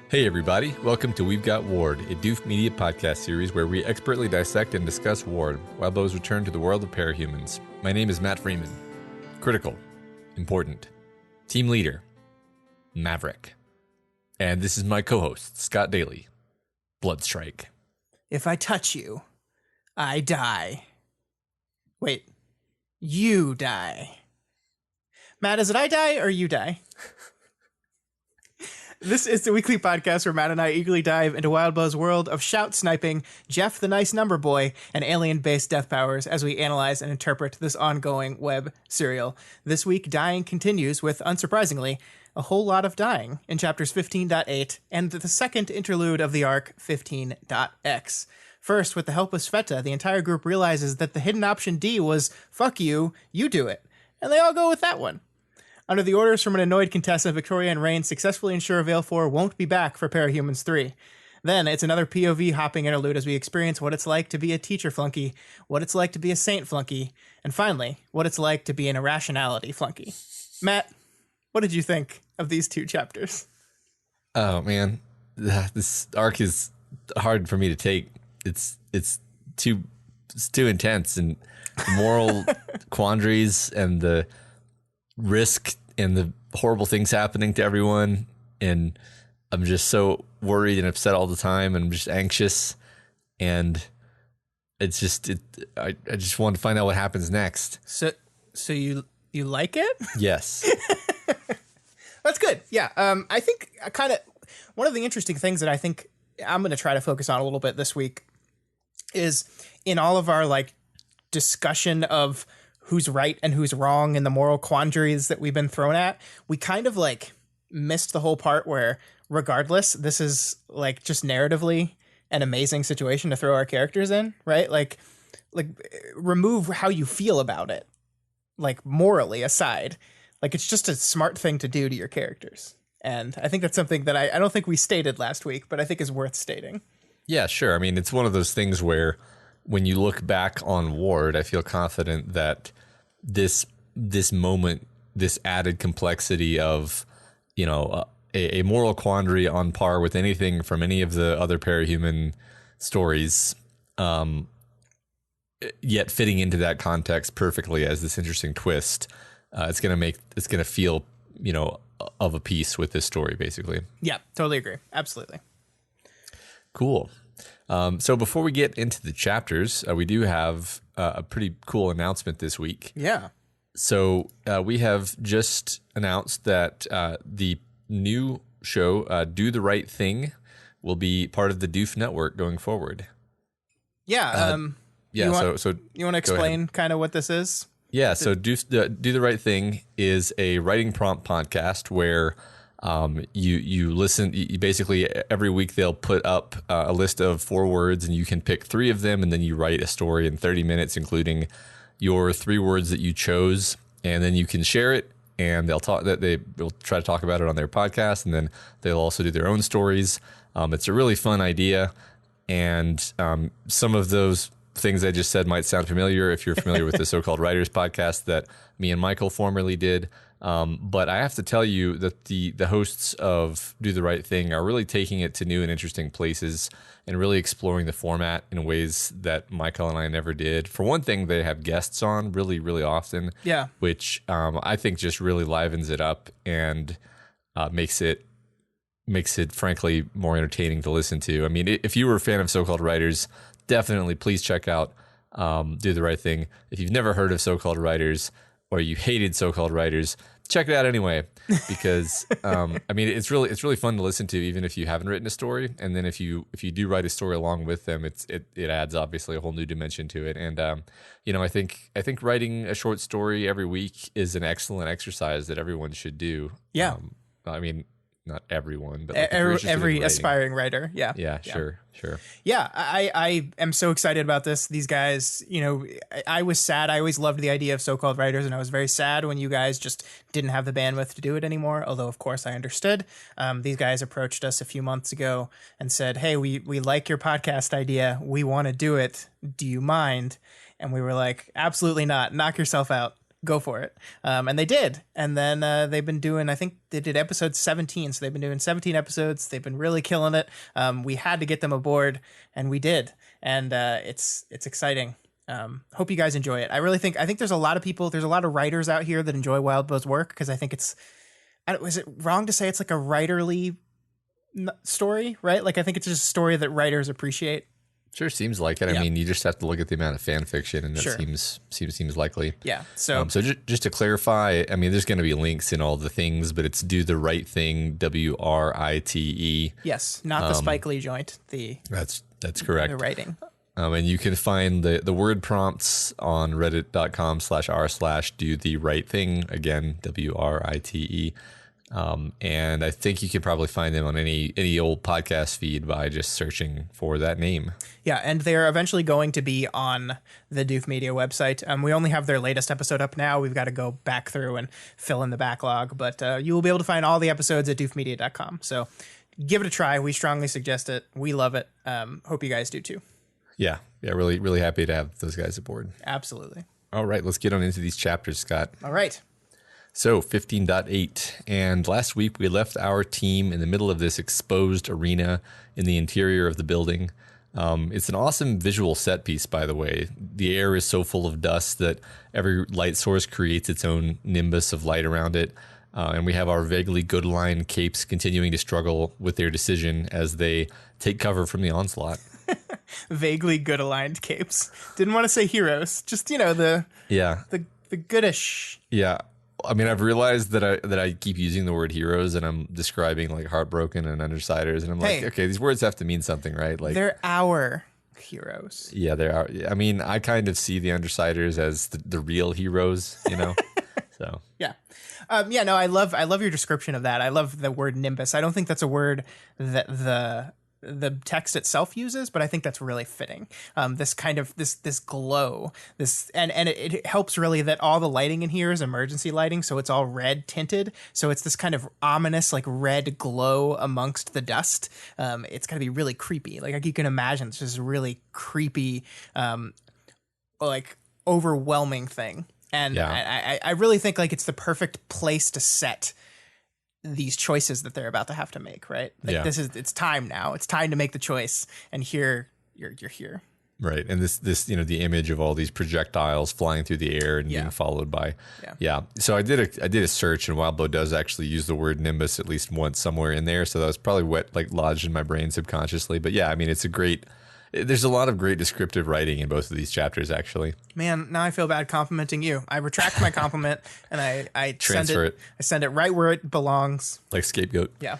Hey everybody, welcome to We've Got Ward, a Doof Media podcast series where we expertly dissect and discuss Ward, Wildbow's return to the world of parahumans. My name is Matt Freeman. Critical, important, team leader, Maverick. And this is my co-host, Scott Daly, Bloodstrike. If I touch you, I die. Wait, you die. Matt, is it I die or you die? This is the weekly podcast where Matt and I eagerly dive into Wildbow's world of shout sniping, Jeff the Nice Number Boy, and alien-based death powers as we analyze and interpret this ongoing web serial. This week, dying continues with, unsurprisingly, a whole lot of dying in chapters 15.8 and the second interlude of the arc, 15.x. First, with the help of Sveta, the entire group realizes that the hidden option D was, fuck you, you do it. And they all go with that one. Under the orders from an annoyed Contessa, Victoria and Rain successfully ensure Veil 4 won't be back for Parahumans 3. Then it's another POV hopping interlude as we experience what it's like to be a teacher flunky, what it's like to be a saint flunky, and finally, what it's like to be an irrationality flunky. Matt, what did you think of these two chapters? Oh man, this arc is hard for me to take. It's too intense, and moral quandaries and the risk and the horrible things happening to everyone, and I'm just so worried and upset all the time, and I'm just anxious, and it's just I just want to find out what happens next. So you like it? Yes. That's good. Yeah. I think kind of one of the interesting things that I think I'm going to try to focus on a little bit this week is in all of our like discussion of who's right and who's wrong and the moral quandaries that we've been thrown at, we kind of like missed the whole part where regardless, this is like just narratively an amazing situation to throw our characters in, right? Like remove how you feel about it, like morally aside, like it's just a smart thing to do to your characters. And I think that's something that I don't think we stated last week, but I think is worth stating. Yeah, sure. I mean, it's one of those things where when you look back on Ward, I feel confident that this moment, this added complexity of, a moral quandary on par with anything from any of the other parahuman stories, yet fitting into that context perfectly as this interesting twist, it's going to feel, of a piece with this story, basically. Yeah, totally agree. Absolutely. Cool. So before we get into the chapters, we do have a pretty cool announcement this week. Yeah. So we have just announced that the new show, Do the Right Thing, will be part of the Doof Network going forward. Yeah. Yeah. So you want to explain kind of what this is? Yeah. So Do the Right Thing is a writing prompt podcast where you listen. You basically every week they'll put up a list of 4 words, and you can pick 3 of them, and then you write a story in 30 minutes, including your 3 words that you chose, and then you can share it. And they'll try to talk about it on their podcast, and then they'll also do their own stories. It's a really fun idea, and some of those things I just said might sound familiar if you're familiar with the So-Called Writers podcast that me and Michael formerly did. But I have to tell you that the hosts of Do the Right Thing are really taking it to new and interesting places and really exploring the format in ways that Michael and I never did. For one thing, they have guests on really, really often, which I think just really livens it up and makes it frankly more entertaining to listen to. I mean, if you were a fan of So-Called Writers, definitely please check out Do the Right Thing. If you've never heard of So-Called Writers or you hated So-Called Writers, check it out anyway, because I mean, it's really fun to listen to, even if you haven't written a story. And then if you do write a story along with them, it adds obviously a whole new dimension to it. And I think writing a short story every week is an excellent exercise that everyone should do. Yeah. I mean, not everyone, but like if you're interested in every writing. aspiring writer. Yeah. Yeah, sure. Yeah, I am so excited about this. These guys, I was sad. I always loved the idea of so-called writers, and I was very sad when you guys just didn't have the bandwidth to do it anymore, although, of course, I understood. These guys approached us a few months ago and said, hey, we like your podcast idea. We want to do it. Do you mind? And we were like, absolutely not. Knock yourself out. Go for it. And they did. And then they've been doing, I think they did episode 17. So they've been doing 17 episodes. They've been really killing it. We had to get them aboard, and we did. And it's exciting. Hope you guys enjoy it. I think there's a lot of people, there's a lot of writers out here that enjoy Wildbow's work, because I think is it wrong to say it's like a writerly story, right? Like, I think it's just a story that writers appreciate. Sure, seems like it. I mean, you just have to look at the amount of fan fiction, and that seems likely. Yeah. So just to clarify, I mean, there's going to be links in all the things, but it's Do the Right Thing, WRITE. Yes, not the Spike Lee joint. That's correct. The writing. And you can find the word prompts on reddit.com/r/do the right thing. Again, WRITE. And I think you can probably find them on any old podcast feed by just searching for that name. Yeah, and they're eventually going to be on the Doof Media website. We only have their latest episode up now. We've got to go back through and fill in the backlog, but you will be able to find all the episodes at doofmedia.com. So give it a try. We strongly suggest it. We love it. Hope you guys do too. Yeah, really, really happy to have those guys aboard. Absolutely. All right, let's get on into these chapters, Scott. All right. So 15.8, and last week we left our team in the middle of this exposed arena in the interior of the building. It's an awesome visual set piece, by the way. The air is so full of dust that every light source creates its own nimbus of light around it. And we have our vaguely good-aligned capes continuing to struggle with their decision as they take cover from the onslaught. Vaguely good-aligned capes. Didn't want to say heroes. Just, the goodish. Yeah. I mean, I've realized that I keep using the word heroes, and I'm describing like Heartbroken and Undersiders, and I'm like, okay, these words have to mean something, right? Like, they're our heroes. Yeah, they are. I mean, I kind of see the Undersiders as the real heroes, So yeah. No, I love your description of that. I love the word nimbus. I don't think that's a word that the text itself uses, but I think that's really fitting. This kind of this glow, and it helps really that all the lighting in here is emergency lighting, so it's all red tinted. So it's this kind of ominous, like, red glow amongst the dust. It's gonna be really creepy. Like you can imagine, it's just a really creepy, like, overwhelming thing. And I really think, like, it's the perfect place to set these choices that they're about to have to make, right? Like, it's time now. It's time to make the choice. And here you're here. Right. And this the image of all these projectiles flying through the air and being followed by. Yeah. So I did a search, and Wildbow does actually use the word nimbus at least once somewhere in there. So that was probably lodged in my brain subconsciously. But yeah, I mean, there's a lot of great descriptive writing in both of these chapters, actually. Man, now I feel bad complimenting you. I retract my compliment, and I transfer it. I send it right where it belongs. Like scapegoat. Yeah.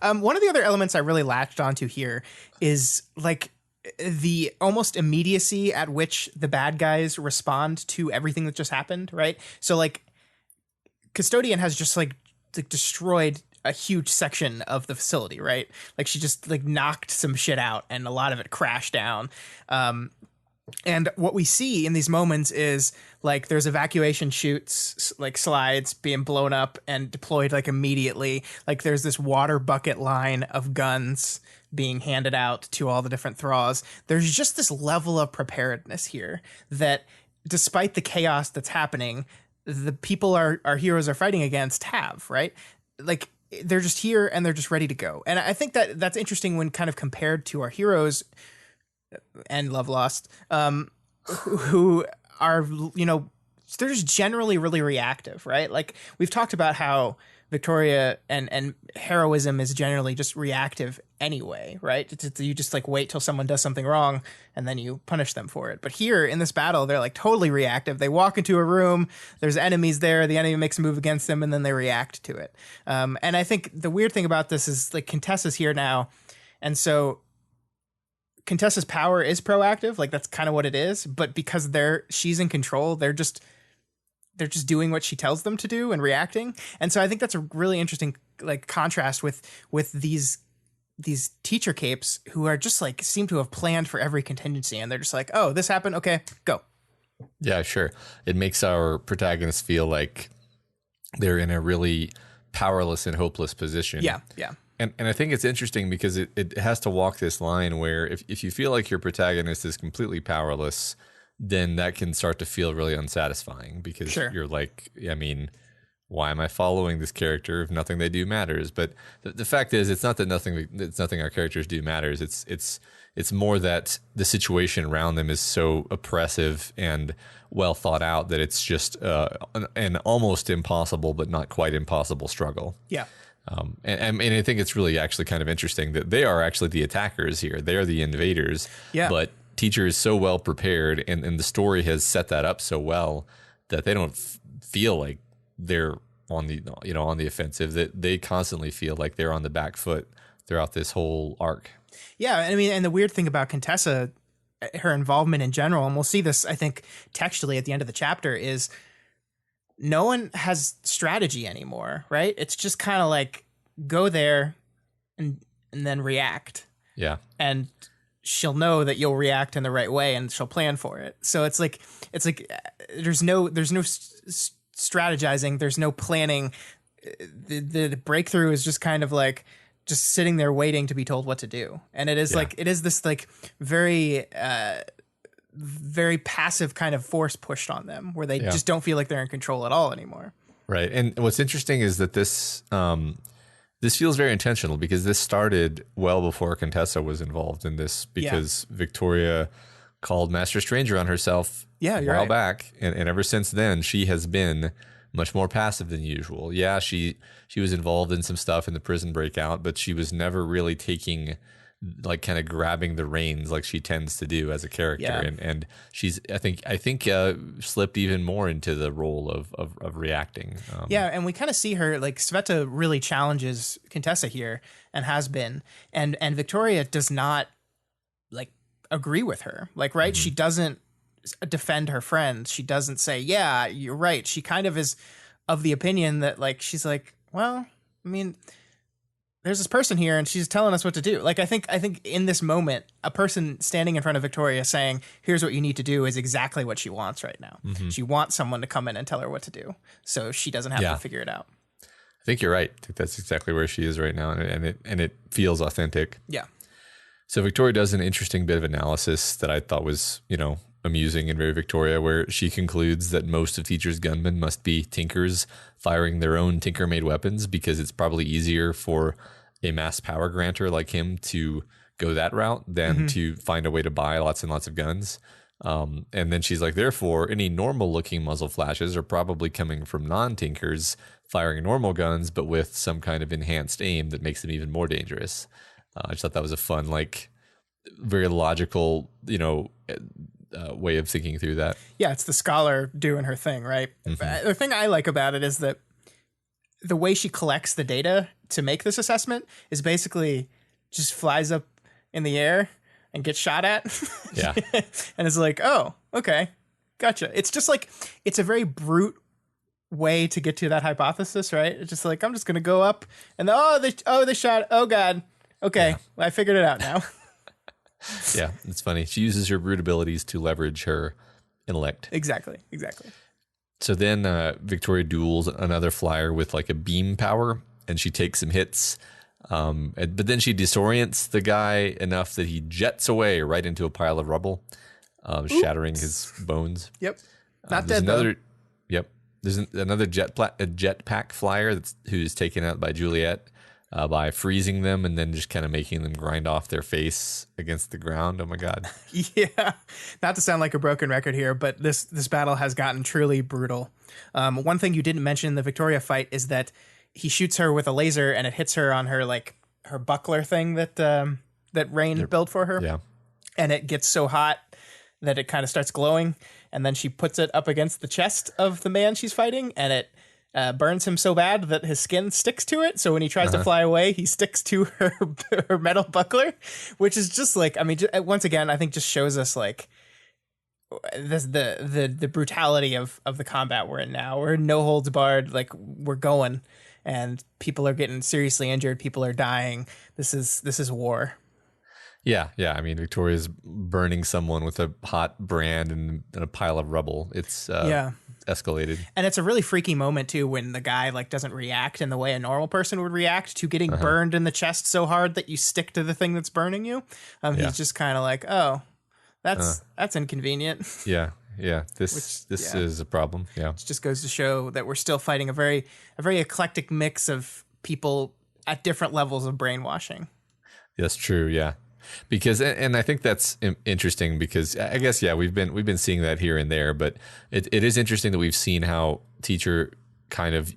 One of the other elements I really latched onto here is, like, the almost immediacy at which the bad guys respond to everything that just happened, right? So, like, Custodian has just like destroyed a huge section of the facility, right? Like, she just, like, knocked some shit out, and a lot of it crashed down. And what we see in these moments is, like, there's evacuation chutes, like slides being blown up and deployed, like, immediately. Like, there's this water bucket line of guns being handed out to all the different thralls. There's just this level of preparedness here that, despite the chaos that's happening, the people our heroes are fighting against have, right? Like, they're just here and they're just ready to go. And I think that that's interesting when kind of compared to our heroes and Love Lost, who are, they're just generally really reactive, right? Like, we've talked about how Victoria and heroism is generally just reactive anyway, right? You just, like, wait till someone does something wrong and then you punish them for it. But here in this battle, they're, like, totally reactive. They walk into a room, there's enemies there, the enemy makes a move against them, and then they react to it. And I think the weird thing about this is, like, Contessa's here now, and so Contessa's power is proactive, like, that's kind of what it is. But because she's in control, they're just they're just doing what she tells them to do and reacting. And so I think that's a really interesting like contrast with these teacher capes who are just like seem to have planned for every contingency, and they're just like, oh, this happened, okay, go. Yeah, sure. It makes our protagonists feel like they're in a really powerless and hopeless position. Yeah. And I think it's interesting because it has to walk this line where if you feel like your protagonist is completely powerless, then that can start to feel really unsatisfying because you're like, I mean, why am I following this character if nothing they do matters? But the fact is, it's not that nothing our characters do matters. It's more that the situation around them is so oppressive and well thought out that it's just an almost impossible, but not quite impossible struggle. Yeah. And I think it's really actually kind of interesting that they are actually the attackers here. They are the invaders. Yeah. But teacher is so well prepared, and the story has set that up so well that they don't feel like they're on the offensive. That they constantly feel like they're on the back foot throughout this whole arc. Yeah, I mean, and the weird thing about Contessa, her involvement in general, and we'll see this, I think, textually at the end of the chapter, is no one has strategy anymore, right? It's just kind of like go there and then react. Yeah. And she'll know that you'll react in the right way and she'll plan for it. So it's like there's no strategizing, there's no planning. The breakthrough is just kind of like just sitting there waiting to be told what to do. And it is like, it is this like very, very passive kind of force pushed on them where they just don't feel like they're in control at all anymore. Right. And what's interesting is that this feels very intentional because this started well before Contessa was involved in this because Victoria called Master Stranger on herself a while back. And ever since then, she has been much more passive than usual. Yeah, she was involved in some stuff in the prison breakout, but she was never really taking, like, kind of grabbing the reins like she tends to do as a character. Yeah. And she's, I think slipped even more into the role of reacting. And we kind of see her, like, Sveta really challenges Contessa here and has been. And Victoria does not, like, agree with her. Like, right? She doesn't defend her friend. She doesn't say, yeah, you're right. She kind of is of the opinion that, like, she's like, well, I mean, there's this person here and she's telling us what to do. Like, I think in this moment, a person standing in front of Victoria saying, here's what you need to do is exactly what she wants right now. She wants someone to come in and tell her what to do so she doesn't have to figure it out. I think you're right. I think that's exactly where she is right now. And it feels authentic. Yeah. So Victoria does an interesting bit of analysis that I thought was, amusing and very Victoria, where she concludes that most of Teacher's gunmen must be tinkers firing their own tinker-made weapons because it's probably easier for a mass power granter like him to go that route than to find a way to buy lots and lots of guns. And then she's like, therefore, any normal-looking muzzle flashes are probably coming from non-tinkers firing normal guns, but with some kind of enhanced aim that makes them even more dangerous. I just thought that was a fun, like, very logical, way of thinking through that. Yeah, it's the scholar doing her thing, right? The thing I like about it is that the way she collects the data to make this assessment is basically just flies up in the air and gets shot at. Yeah. And it's like, oh, okay, gotcha. It's just like, it's a very brute way to get to that hypothesis, right? It's just like, I'm just going to go up and they shot. Oh God. Okay. Well, I figured it out now. Yeah, it's funny. She uses her brute abilities to leverage her intellect. Exactly. So then Victoria duels another flyer with like a beam power, and she takes some hits. But then she disorients the guy enough that he jets away right into a pile of rubble, shattering his bones. Yep. Not dead though. Yep. There's another jetpack flyer who's taken out by Juliet. By freezing them and then just kind of making them grind off their face against the ground. Oh my God. Yeah. Not to sound like a broken record here, but this battle has gotten truly brutal. One thing you didn't mention in the Victoria fight is that he shoots her with a laser and it hits her on her, like, her buckler thing that Rain built for her. Yeah. And it gets so hot that it kind of starts glowing. And then she puts it up against the chest of the man she's fighting, and it burns him so bad that his skin sticks to it. So when he tries to fly away, he sticks to her metal buckler, which is just like, I mean, once again, I think just shows us, like, this the brutality of the combat we're in now. We're no holds barred, like we're going, and people are getting seriously injured. People are dying. This is war. Yeah, yeah. I mean, Victoria's burning someone with a hot brand and a pile of rubble. It's escalated. And it's a really freaky moment too when the guy like doesn't react in the way a normal person would react to getting burned in the chest so hard that you stick to the thing that's burning you. He's just kind of like, oh, that's inconvenient. Yeah, yeah. This is a problem. Yeah, it just goes to show that we're still fighting a very eclectic mix of people at different levels of brainwashing. That's true. Yeah. Because and I think that's interesting because I guess we've been seeing that here and there, but it is interesting that we've seen how Teacher kind of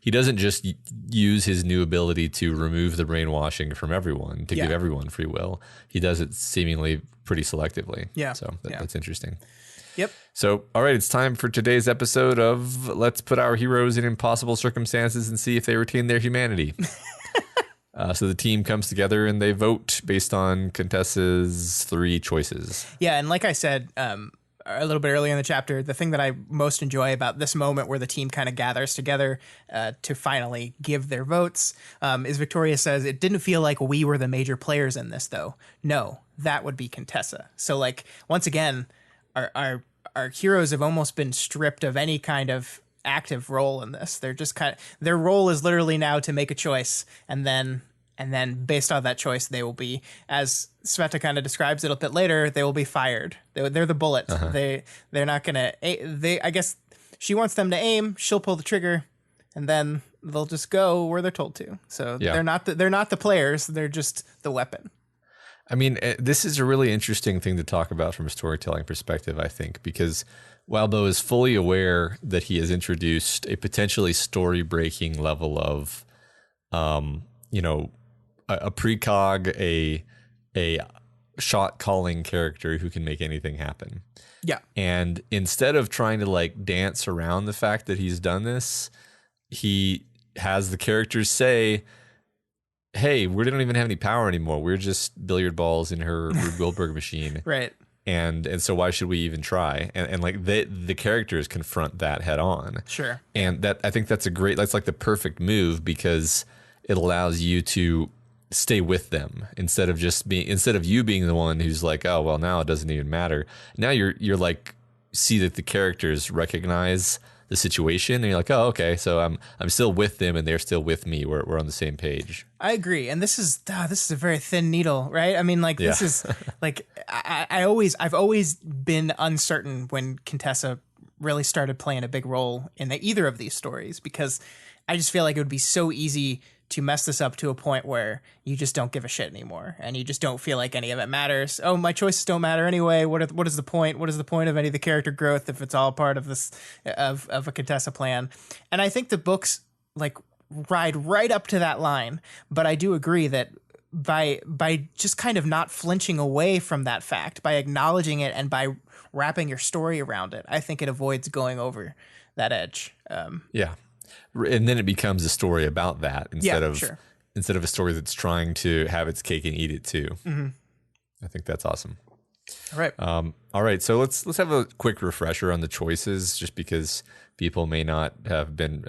he doesn't just use his new ability to remove the brainwashing from everyone to give everyone free will. He does it seemingly pretty selectively. Yeah. So that's interesting. Yep. So, all right, it's time for today's episode of Let's Put Our Heroes in Impossible Circumstances and See If They Retain Their Humanity. So the team comes together and they vote based on Contessa's 3 choices. Yeah, and like I said a little bit earlier in the chapter, the thing that I most enjoy about this moment where the team kind of gathers together to finally give their votes is Victoria says, it didn't feel like we were the major players in this, though. No, that would be Contessa. So, like, once again, our heroes have almost been stripped of any kind of active role in this. They're just their role is literally now to make a choice, and then based on that choice, they will be, as Sveta kind of describes it a bit later, they will be fired. They're the bullet. They're not gonna. I guess she wants them to aim. She'll pull the trigger, and then they'll just go where they're told to. So they're not the players. They're just the weapon. I mean, this is a really interesting thing to talk about from a storytelling perspective, I think, because Waldo is fully aware that he has introduced a potentially story-breaking level of, a precog, a shot-calling character who can make anything happen. Yeah. And instead of trying to like dance around the fact that he's done this, he has the characters say, hey, we don't even have any power anymore. We're just billiard balls in her Rube Goldberg machine. Right. And so why should we even try? And like the characters confront that head on. Sure. And I think that's like the perfect move because it allows you to stay with them instead of you being the one who's like, oh, well, now it doesn't even matter. Now you're like, see that the characters recognize the situation and you're like, oh, okay, so I'm still with them and they're still with me. We're on the same page. I agree. And this is a very thin needle, right? I mean, like this is like I've always been uncertain when Contessa really started playing a big role in either of these stories because I just feel like it would be so easy to mess this up to a point where you just don't give a shit anymore and you just don't feel like any of it matters. Oh, my choices don't matter anyway. What is the point? What is the point of any of the character growth if it's all part of this of a Contessa plan? And I think the books like ride right up to that line, but I do agree that by just kind of not flinching away from that fact, by acknowledging it and by wrapping your story around it, I think it avoids going over that edge. Yeah. And then it becomes a story about that instead of a story that's trying to have its cake and eat it too. Mm-hmm. I think that's awesome. All right. All right. So let's have a quick refresher on the choices, just because people may not have been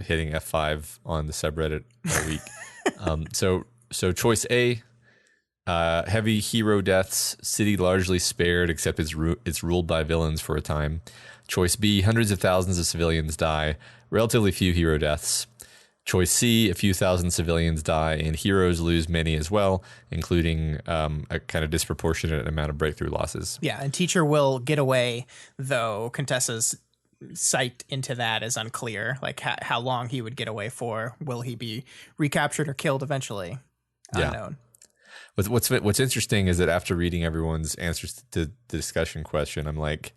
hitting F5 on the subreddit all week. So choice A, heavy hero deaths, city largely spared except it's ruled by villains for a time. Choice B, hundreds of thousands of civilians die, relatively few hero deaths. Choice C, a few thousand civilians die and heroes lose many as well, including a kind of disproportionate amount of breakthrough losses. Yeah, and Teacher will get away, though Contessa's sight into that is unclear. Like how long he would get away for. Will he be recaptured or killed eventually? Unknown. What's interesting is that after reading everyone's answers to the discussion question, I'm like,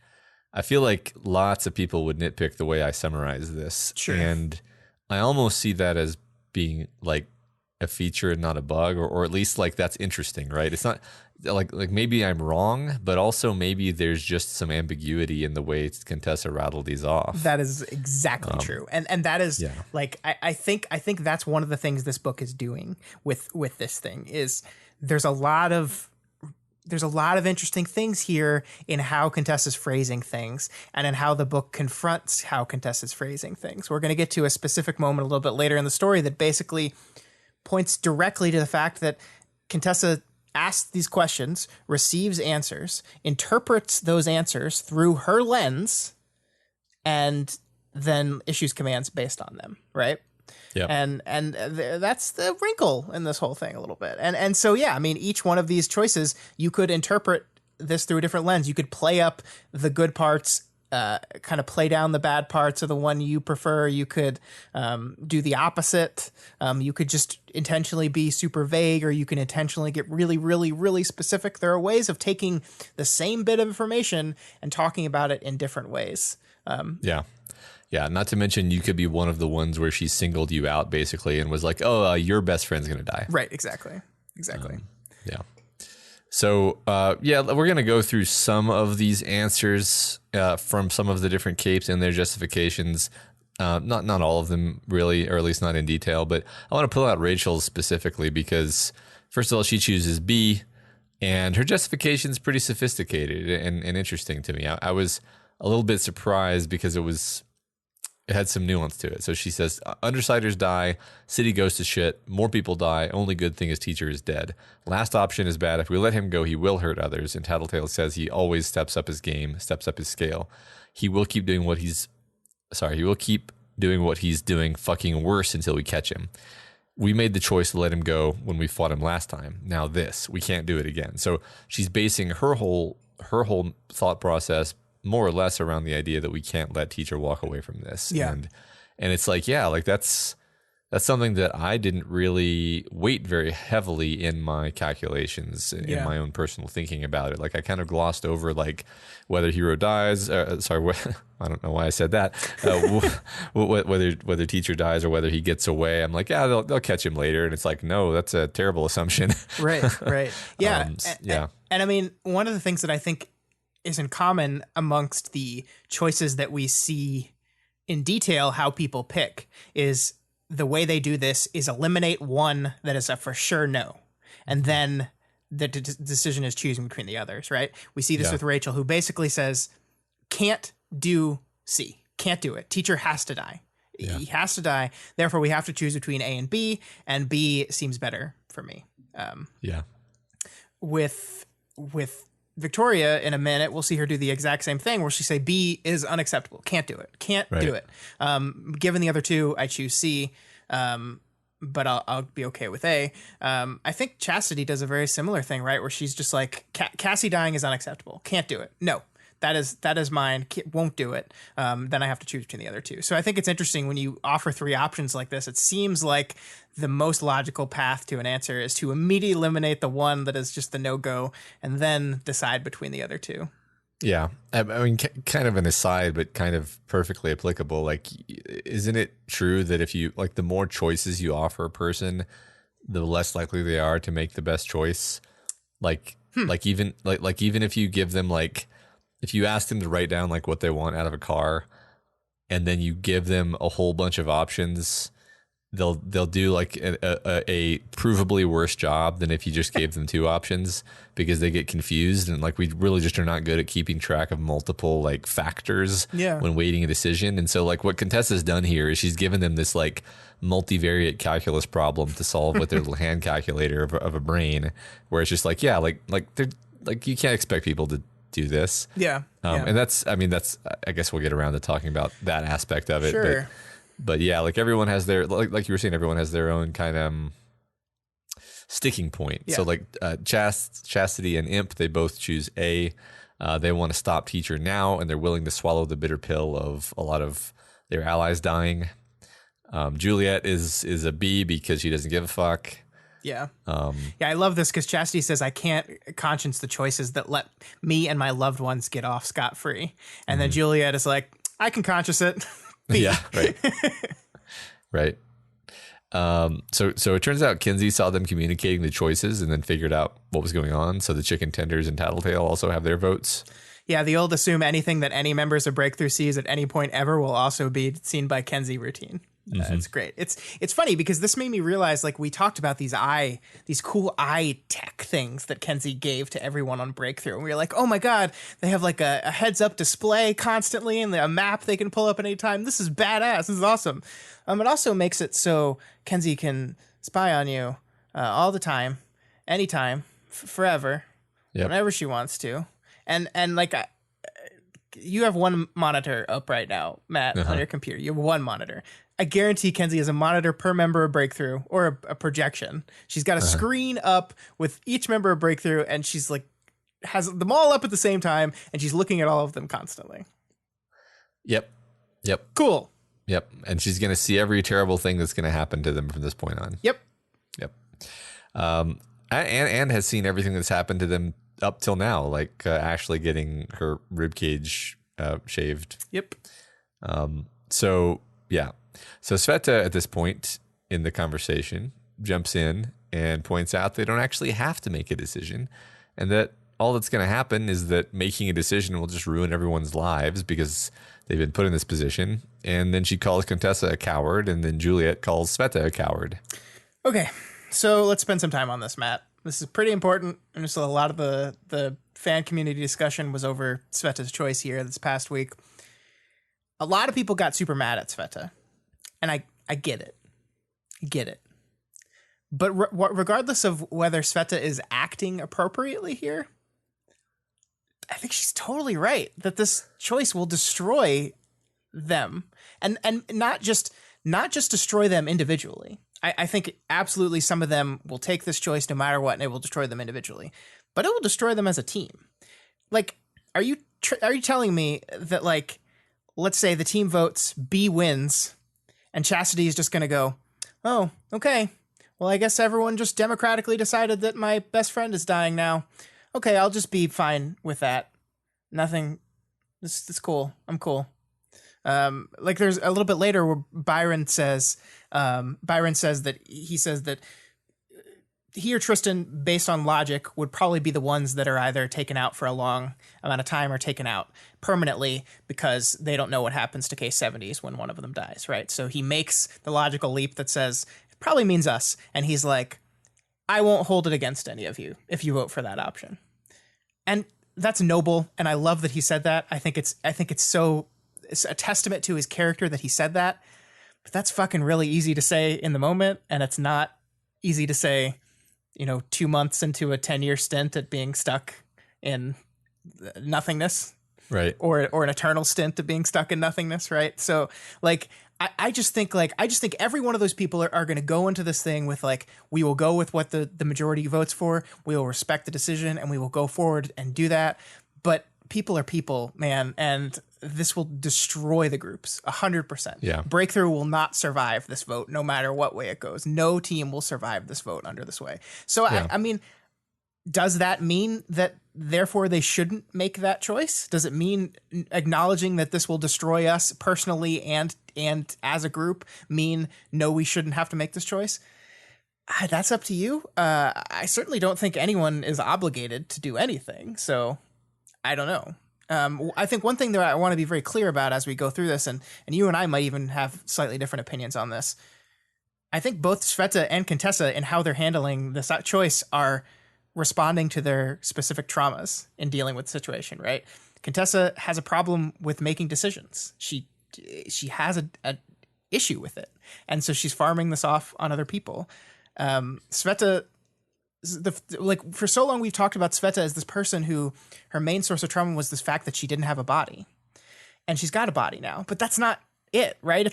I feel like lots of people would nitpick the way I summarize this. Sure. And I almost see that as being like a feature and not a bug, or at least like that's interesting, right? It's not like maybe I'm wrong, but also maybe there's just some ambiguity in the way Contessa rattled these off. That is exactly true. And that is like, I think that's one of the things this book is doing with this thing is there's a lot of there's a lot of interesting things here in how Contessa's phrasing things and in how the book confronts how Contessa's phrasing things. We're going to get to a specific moment a little bit later in the story that basically points directly to the fact that Contessa asks these questions, receives answers, interprets those answers through her lens, and then issues commands based on them, right? Yeah. And that's the wrinkle in this whole thing a little bit. And so, yeah, I mean, each one of these choices, you could interpret this through a different lens. You could play up the good parts, kind of play down the bad parts of the one you prefer. You could do the opposite. You could just intentionally be super vague, or you can intentionally get really, really, really specific. There are ways of taking the same bit of information and talking about it in different ways. Yeah, not to mention you could be one of the ones where she singled you out basically and was like, oh, your best friend's going to die. Right, exactly. Yeah. So, we're going to go through some of these answers from some of the different capes and their justifications. Not all of them really, or at least not in detail, but I want to pull out Rachel's specifically because, first of all, she chooses B, and her justification is pretty sophisticated and interesting to me. I was a little bit surprised because it had some nuance to it. So she says, undersiders die, city goes to shit, more people die, only good thing is teacher is dead. Last option is bad. If we let him go, he will hurt others. And Tattletale says he always steps up his game, steps up his scale. He will keep doing what he's doing fucking worse until we catch him. We made the choice to let him go when we fought him last time. Now we can't do it again. So she's basing her whole thought process more or less around the idea that we can't let teacher walk away from this. Yeah. And it's like, yeah, like that's something that I didn't really weight very heavily in my calculations, in my own personal thinking about it. Like I kind of glossed over like whether hero dies, I don't know why I said that, whether teacher dies or whether he gets away. I'm like, yeah, they'll catch him later. And it's like, no, that's a terrible assumption. Right. Yeah. Yeah. And I mean, one of the things that I think is in common amongst the choices that we see in detail how people pick is the way they do this is eliminate one that is a for sure no. And then the decision is choosing between the others, right? We see this with Rachel, who basically says, can't do C. Can't do it. Teacher has to die. Yeah. He has to die. Therefore, we have to choose between A and B seems better for me. With Victoria, in a minute, we'll see her do the exact same thing where she say B is unacceptable. Can't do it. Can't do it. Given the other two, I choose C, but I'll be okay with A. I think Chastity does a very similar thing, right? Where she's just like, Cassie dying is unacceptable. Can't do it. No, that is mine. Won't do it. Then I have to choose between the other two. So I think it's interesting when you offer three options like this. It seems like the most logical path to an answer is to immediately eliminate the one that is just the no-go and then decide between the other two. Yeah. I mean, kind of an aside, but kind of perfectly applicable. Like, isn't it true that if you, like, the more choices you offer a person, the less likely they are to make the best choice? Like even if you give them, like, if you ask them to write down, like, what they want out of a car and then you give them a whole bunch of options, they'll do like a provably worse job than if you just gave them two options, because they get confused, and like we really just are not good at keeping track of multiple like factors when weighting a decision. And so like what Contessa's done here is she's given them this like multivariate calculus problem to solve with their little hand calculator of a brain, where it's just like, yeah, like they're like, you can't expect people to do this. And that's, I guess we'll get around to talking about that aspect of it. Sure. But yeah, like everyone has their, like you were saying, everyone has their own kind of sticking point. So like Chastity and Imp, they both choose A. They want to stop teacher now, and they're willing to swallow the bitter pill of a lot of their allies dying. Juliet is a B because she doesn't give a fuck. I love this because Chastity says, I can't conscience the choices that let me and my loved ones get off scot-free. And then Juliet is like, I can conscience it. Yeah, right. Right. So it turns out Kinsey saw them communicating the choices and then figured out what was going on. So the chicken tenders and Tattletale also have their votes. Yeah, the old assume anything that any members of Breakthrough sees at any point ever will also be seen by Kenzie routine. It's great. It's funny because this made me realize, like, we talked about these cool eye tech things that Kenzie gave to everyone on Breakthrough, and we were like, oh my god, they have like a heads up display constantly and a map they can pull up at any time. This is badass. This is awesome. It also makes it so Kenzie can spy on you all the time, anytime, forever, whenever she wants to, and like. You have one monitor up right now, Matt, on your computer. You have one monitor. I guarantee Kenzie has a monitor per member of Breakthrough, or a projection. She's got a screen up with each member of Breakthrough, and she's like, has them all up at the same time, and she's looking at all of them constantly. Yep. Cool. Yep. And she's going to see every terrible thing that's going to happen to them from this point on. Yep. And has seen everything that's happened to them up till now, like Ashley getting her ribcage shaved. Yep. So Sveta at this point in the conversation jumps in and points out they don't actually have to make a decision, and that all that's going to happen is that making a decision will just ruin everyone's lives because they've been put in this position. And then she calls Contessa a coward, and then Juliet calls Sveta a coward. Okay, so let's spend some time on this, Matt. This is pretty important, and just a lot of the fan community discussion was over Sveta's choice here this past week. A lot of people got super mad at Sveta, and I get it. But regardless of whether Sveta is acting appropriately here, I think she's totally right that this choice will destroy them, and not just destroy them individually. I think absolutely some of them will take this choice no matter what, and it will destroy them individually. But it will destroy them as a team. Like, are you telling me that, like, let's say the team votes, B wins, and Chastity is just going to go, oh, okay, well, I guess everyone just democratically decided that my best friend is dying now. Okay, I'll just be fine with that. Nothing. This is cool. I'm cool. Like, there's a little bit later where Byron says that he or Tristan, based on logic, would probably be the ones that are either taken out for a long amount of time or taken out permanently because they don't know what happens to K70s when one of them dies, right? So he makes the logical leap that says, it probably means us. And he's like, I won't hold it against any of you if you vote for that option. And that's noble. And I love that he said that. I think it's a testament to his character that he said that, but that's fucking really easy to say in the moment. And it's not easy to say, 2 months into a 10-year stint at being stuck in nothingness. Right. Or an eternal stint of being stuck in nothingness. Right. So like, I just think every one of those people are going to go into this thing with like, we will go with what the majority votes for. We will respect the decision and we will go forward and do that. But people are people, man. And this will destroy the groups 100%. Yeah. Breakthrough will not survive this vote, no matter what way it goes. No team will survive this vote under this way. So, yeah. I mean, does that mean that therefore they shouldn't make that choice? Does it mean acknowledging that this will destroy us personally and as a group mean, no, we shouldn't have to make this choice? That's up to you. I certainly don't think anyone is obligated to do anything. So I don't know. I think one thing that I want to be very clear about as we go through this, and you and I might even have slightly different opinions on this. I think both Sveta and Contessa in how they're handling this choice are responding to their specific traumas in dealing with the situation, right? Contessa has a problem with making decisions. She has a issue with it. And so she's farming this off on other people. Sveta, for so long we've talked about Sveta as this person who her main source of trauma was this fact that she didn't have a body. And she's got a body now, but that's not it, right?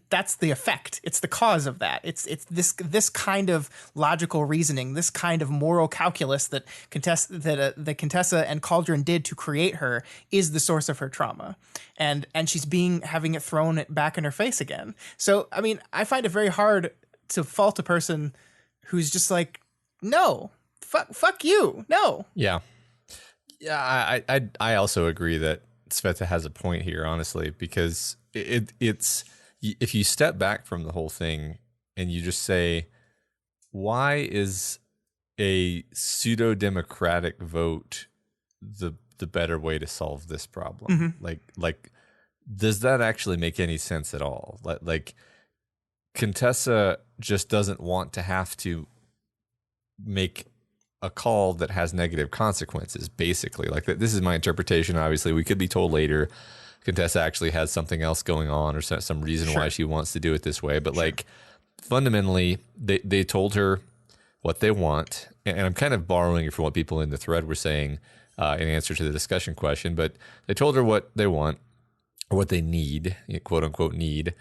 That's the effect. It's the cause of that. It's this kind of logical reasoning, this kind of moral calculus that Contessa and Cauldron did to create her is the source of her trauma, and she's having it thrown back in her face again. So I mean, I find it very hard to fault a person who's just like, no, fuck you, no. Yeah. I also agree that Sveta has a point here, honestly, because it's if you step back from the whole thing and you just say, why is a pseudo-democratic vote the better way to solve this problem? Mm-hmm. Like, does that actually make any sense at all? Like, Contessa just doesn't want to have to make a call that has negative consequences, basically. Like, this is my interpretation. Obviously, we could be told later Contessa actually has something else going on or some reason why she wants to do it this way. But like, fundamentally, they told her what they want. And I'm kind of borrowing it from what people in the thread were saying in answer to the discussion question. But they told her what they want, or what they need, quote unquote need.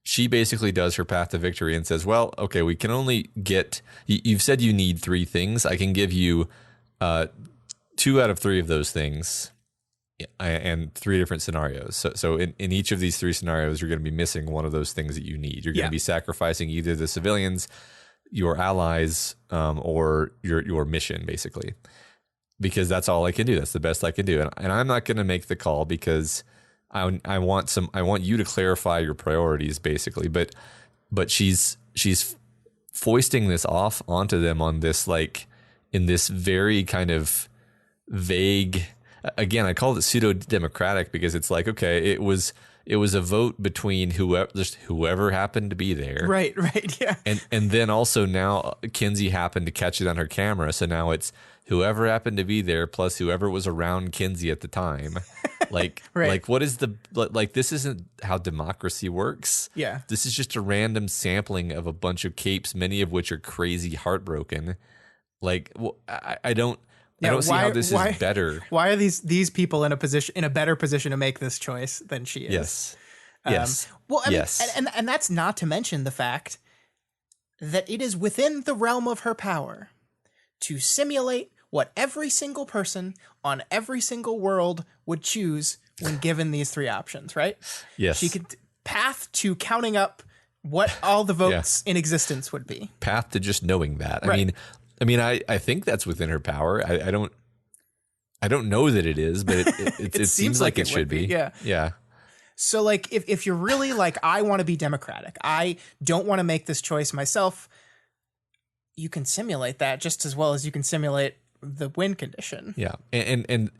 She basically does her path to victory and says, well, okay, we can only get, you've said you need 3 things. I can give you 2 out of 3 of those things and 3 different scenarios. So in each of these 3 scenarios, you're going to be missing one of those things that you need. You're going to be sacrificing either the civilians, your allies, or your mission, basically, because that's all I can do. That's the best I can do. And I'm not going to make the call because I want you to clarify your priorities, basically. But she's foisting this off onto them on this, like, in this very kind of vague, again, I call it pseudo democratic, because it's like, okay, it was a vote between whoever happened to be there. Right. Yeah. And then also now Kinsey happened to catch it on her camera. So now it's whoever happened to be there plus whoever was around Kinsey at the time. Like, like, what is this isn't how democracy works. Yeah. This is just a random sampling of a bunch of capes, many of which are crazy heartbroken. Like, I don't see how this is better. Why are these people in a better position to make this choice than she is? Yes. Yes. Well, I mean, and that's not to mention the fact that it is within the realm of her power to simulate what every single person on every single world would choose when given these 3 options, right? Yes. She could path to counting up what all the votes in existence would be. Path to just knowing that. Right. I think that's within her power. I don't know that it is, but it seems like it should be. Yeah. Yeah. So like, if you're really like, I want to be democratic, I don't want to make this choice myself, you can simulate that just as well as you can simulate the win condition. Yeah. And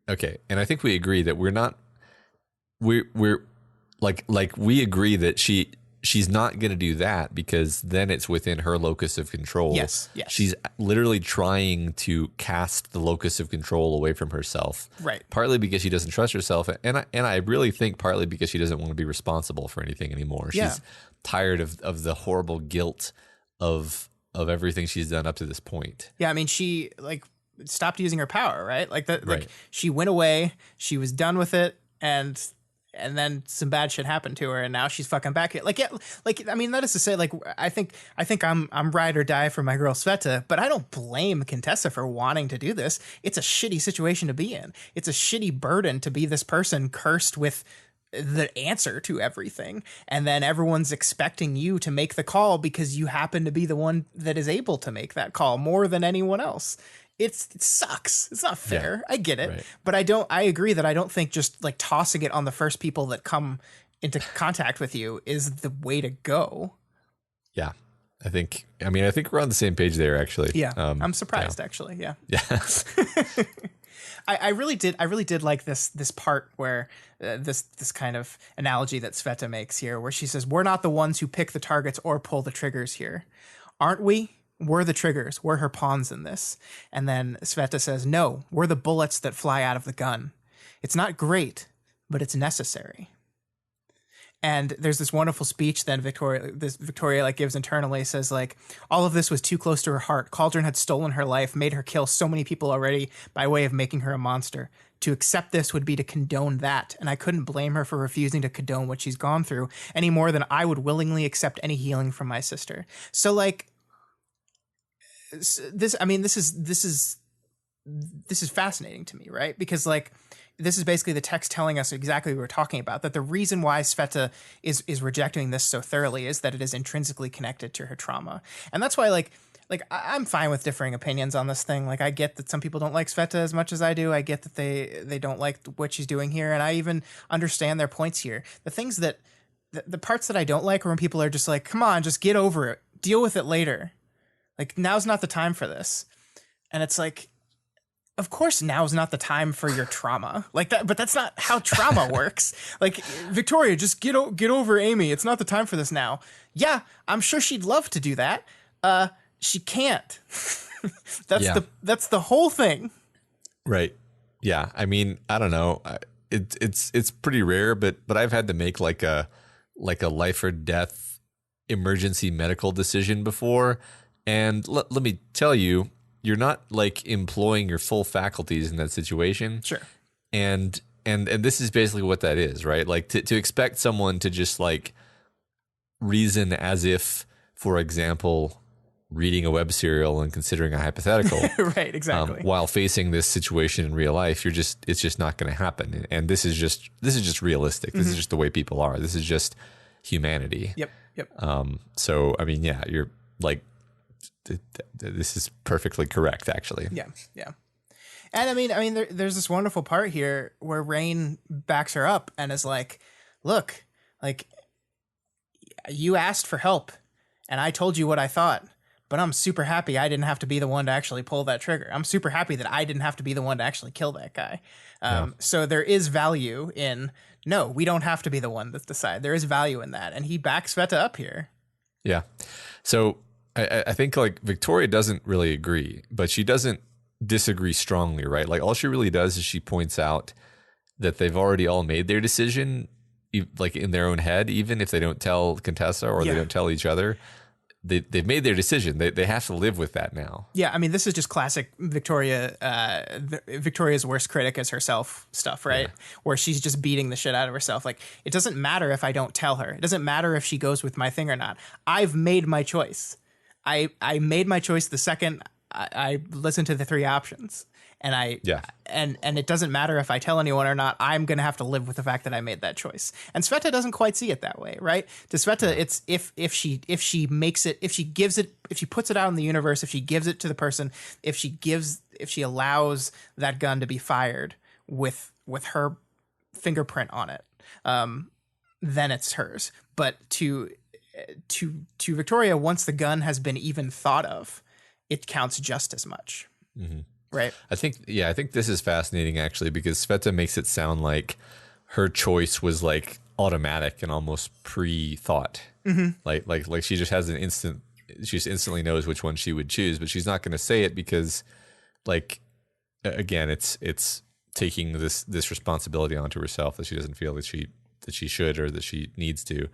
okay. And I think we agree that we're we agree that she's not going to do that, because then it's within her locus of control. Yes. She's literally trying to cast the locus of control away from herself. Right. Partly because she doesn't trust herself. And I really think partly because she doesn't want to be responsible for anything anymore. She's tired of the horrible guilt of everything she's done up to this point. Yeah. I mean, she like stopped using her power, right? Like that, like she went away, she was done with it. And then some bad shit happened to her, and now she's fucking back here. I mean, that is to say, like, I think I'm ride or die for my girl Sveta, but I don't blame Contessa for wanting to do this. It's a shitty situation to be in. It's a shitty burden to be this person cursed with the answer to everything, and then everyone's expecting you to make the call because you happen to be the one that is able to make that call more than anyone else. It sucks. It's not fair. I get it. Right. But I agree that I don't think just like tossing it on the first people that come into contact with you is the way to go. Yeah. I think we're on the same page there, actually. Yeah. I'm surprised, actually. Yeah. Yeah. I really did like this part where this kind of analogy that Sveta makes here, where she says, we're not the ones who pick the targets or pull the triggers here. Aren't we? We're the triggers. We're her pawns in this. And then Sveta says, no, we're the bullets that fly out of the gun. It's not great, but it's necessary. And there's this wonderful speech then Victoria like gives internally, says like, all of this was too close to her heart. Cauldron had stolen her life, made her kill so many people already by way of making her a monster. To accept this would be to condone that, and I couldn't blame her for refusing to condone what she's gone through any more than I would willingly accept any healing from my sister. So like, this is fascinating to me, right? Because like, this is basically the text telling us exactly what we're talking about, that the reason why Sveta is rejecting this so thoroughly is that it is intrinsically connected to her trauma. And that's why like I'm fine with differing opinions on this thing. Like, I get that some people don't like Sveta as much as I do. I get that they don't like what she's doing here. And I even understand their points here. The things that the parts that I don't like are when people are just like, come on, just get over it. Deal with it later. Like, now's not the time for this. And it's like, of course now's not the time for your trauma. Like that, but that's not how trauma works. Like, Victoria, just get over Amy. It's not the time for this now. Yeah, I'm sure she'd love to do that. She can't. That's the whole thing. Right. Yeah. I mean, I don't know. It's pretty rare, but I've had to make like a life or death emergency medical decision before. And let me tell you, you're not like employing your full faculties in that situation. Sure. And this is basically what that is, right? Like to expect someone to just like reason as if, for example, reading a web serial and considering a hypothetical, right? Exactly. While facing this situation in real life, it's just not going to happen. And this is just realistic. This is just the way people are. This is just humanity. Yep. So I mean, yeah, you're like, this is perfectly correct, actually. Yeah. And I mean, there's this wonderful part here where Rain backs her up and is like, "Look, like, you asked for help, and I told you what I thought, but I'm super happy I didn't have to be the one to actually pull that trigger. I'm super happy that I didn't have to be the one to actually kill that guy." So there is value in, no, we don't have to be the one that decide. There is value in that, and he backs Sveta up here. Yeah. So I think like Victoria doesn't really agree, but she doesn't disagree strongly, right? Like all she really does is she points out that they've already all made their decision, like in their own head, even if they don't tell Contessa or they don't tell each other. They've made their decision. They have to live with that now. Yeah, I mean, this is just classic Victoria. Victoria's worst critic is herself stuff, right? Yeah. Where she's just beating the shit out of herself. Like, it doesn't matter if I don't tell her. It doesn't matter if she goes with my thing or not. I've made my choice. I made my choice the second I listened to the three options. And and it doesn't matter if I tell anyone or not. I'm going to have to live with the fact that I made that choice. And Sveta doesn't quite see it that way, right? To Sveta, it's if she makes it, if she gives it, if she puts it out in the universe, if she gives it to the person, if she allows that gun to be fired with her fingerprint on it, then it's hers. But to Victoria, once the gun has been even thought of, it counts just as much. Mm-hmm. Right. I think this is fascinating actually, because Sveta makes it sound like her choice was like automatic and almost pre-thought. Mm-hmm. Like she just has she just instantly knows which one she would choose, but she's not going to say it because, like, again, it's taking this responsibility onto herself that she doesn't feel that she should or that she needs to.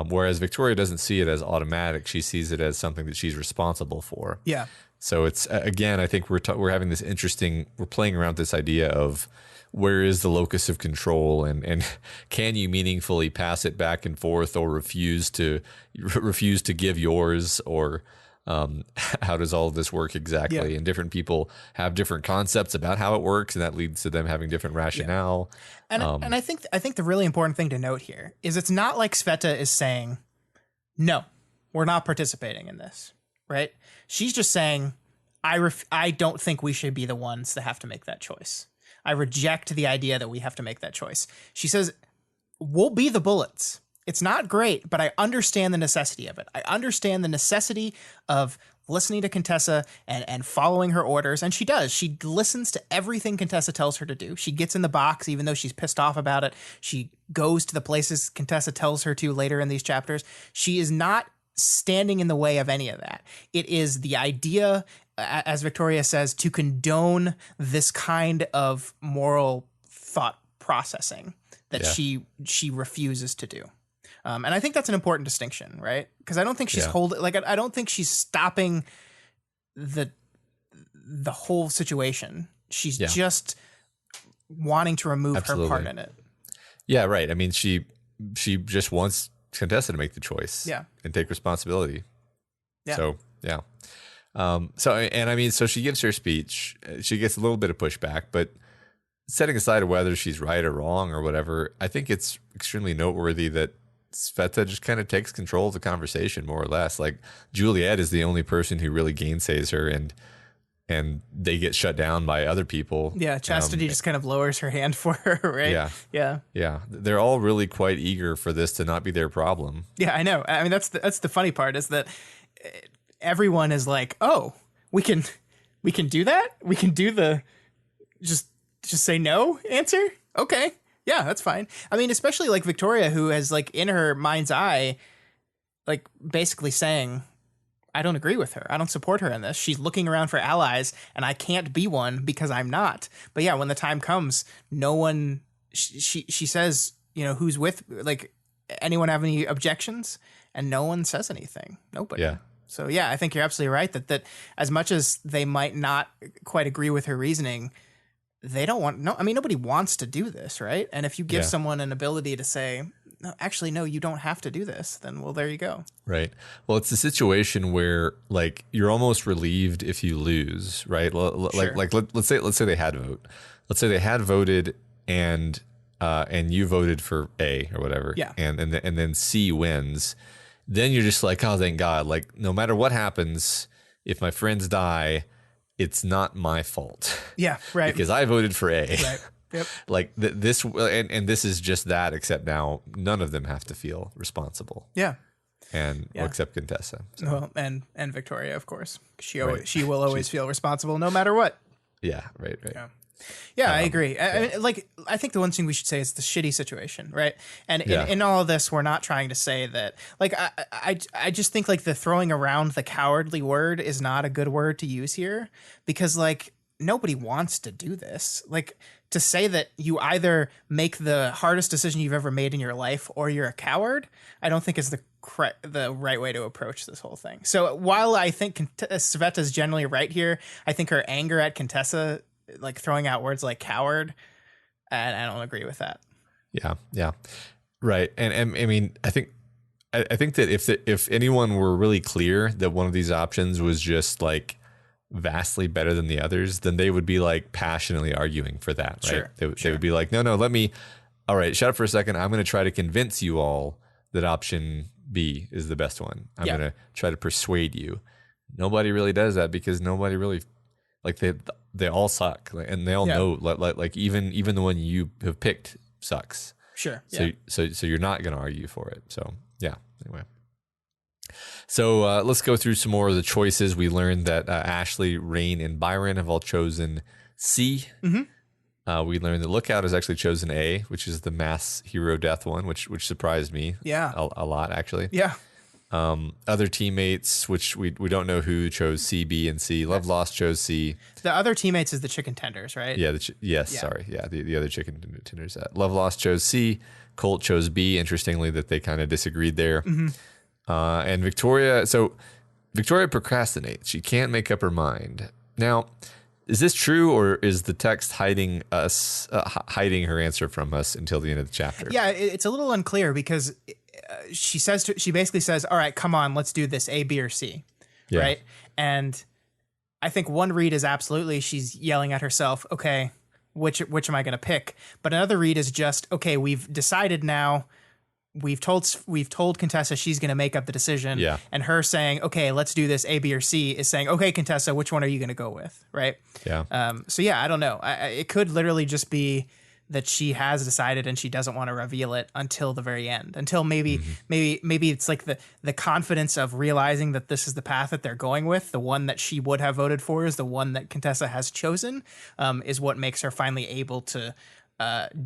Whereas Victoria doesn't see it as automatic; she sees it as something that she's responsible for. Yeah. So it's again, I think we're having this interesting. We're playing around with this idea of where is the locus of control, and can you meaningfully pass it back and forth, or refuse to give yours, or how does all of this work exactly? Yeah. And different people have different concepts about how it works, and that leads to them having different rationale. Yeah. And I think the really important thing to note here is it's not like Sveta is saying, no, we're not participating in this, right? She's just saying, I don't think we should be the ones that have to make that choice. I reject the idea that we have to make that choice. She says, we'll be the bullets. It's not great, but I understand the necessity of it. I understand the necessity of listening to Contessa and following her orders. And she does. She listens to everything Contessa tells her to do. She gets in the box, even though she's pissed off about it. She goes to the places Contessa tells her to later in these chapters. She is not standing in the way of any of that. It is the idea, as Victoria says, to condone this kind of moral thought processing that she refuses to do. And I think that's an important distinction, right? Because I don't think she's I don't think she's stopping the whole situation. She's just wanting to remove her part in it. Yeah, right. I mean, she just wants Contessa to make the choice, and take responsibility. Yeah. So so she gives her speech. She gets a little bit of pushback, but setting aside whether she's right or wrong or whatever, I think it's extremely noteworthy that Sveta just kind of takes control of the conversation, more or less. Like, Juliet is the only person who really gainsays her, and they get shut down by other people. Yeah, Chastity just kind of lowers her hand for her, right? Yeah. They're all really quite eager for this to not be their problem. Yeah, I know. I mean, that's the funny part, is that everyone is like, oh, we can do that? We can do the just say no answer? Okay. Yeah, that's fine. I mean, especially like Victoria, who has like in her mind's eye, like basically saying, I don't agree with her. I don't support her in this. She's looking around for allies and I can't be one because I'm not. But yeah, when the time comes, no one, she says, you know, who's with, like, anyone have any objections? And no one says anything. Nobody. Yeah. So yeah, I think you're absolutely right that as much as they might not quite agree with her reasoning, they don't want, no, I mean, nobody wants to do this, right? And if you give someone an ability to say, no, actually, no, you don't have to do this, then, well, there you go. Right. Well, it's a situation where like you're almost relieved if you lose, right? Let's say they had vote. Let's say they had voted and you voted for A or whatever. Yeah. And then C wins. Then you're just like, oh, thank God. Like, no matter what happens, if my friends die, it's not my fault. Yeah, right. Because I voted for A. Right. Yep. Like this, and this is just that, except now none of them have to feel responsible. Yeah. And well, except Contessa. So. Well, and Victoria, of course. She will always feel responsible no matter what. Yeah, right. Yeah, I agree. I mean, I think the one thing we should say is the shitty situation, right? And in all of this, we're not trying to say that, like, I just think, like, the throwing around the cowardly word is not a good word to use here because, like, nobody wants to do this. Like, to say that you either make the hardest decision you've ever made in your life or you're a coward, I don't think is the right way to approach this whole thing. So while I think Sveta's generally right here, I think her anger at Contessa, like throwing out words like coward, and I don't agree with that. Yeah. Right. And I mean, I think that if anyone were really clear that one of these options was just like vastly better than the others, then they would be like passionately arguing for that, right? Sure, they would be like, no, all right, shut up for a second. I'm going to try to convince you all that option B is the best one. I'm going to try to persuade you. Nobody really does that because nobody really, like, they all suck, and they all know, like even the one you have picked sucks. Sure. So you're not going to argue for it. So yeah. Anyway. So let's go through some more of the choices. We learned that Ashley, Rain, and Byron have all chosen C. Mm-hmm. We learned that Lookout has actually chosen A, which is the mass hero death one, which surprised me. A lot actually. Yeah. Other teammates, which we don't know who chose C, B, and C. Love Lost chose C. The other teammates is the chicken tenders, right? Yeah. Sorry. Yeah. The other chicken tenders. Love Lost chose C. Colt chose B. Interestingly, that they kind of disagreed there. Mm-hmm. And Victoria procrastinates. She can't make up her mind. Now, is this true, or is the text hiding her answer from us until the end of the chapter? Yeah, it's a little unclear because she basically says, all right, come on, let's do this, A, B, or C. Yeah. Right? And I think one read is absolutely she's yelling at herself, okay, which am I going to pick? But another read is just, okay, we've decided now. We've told Contessa she's going to make up the decision. Yeah. And her saying, okay, let's do this, A, B, or C, is saying, okay, Contessa, which one are you going to go with? Right. Yeah. So yeah, I don't know. It could literally just be that she has decided and she doesn't want to reveal it until the very end, until maybe it's like the confidence of realizing that this is the path that they're going with. The one that she would have voted for is the one that Contessa has chosen, is what makes her finally able to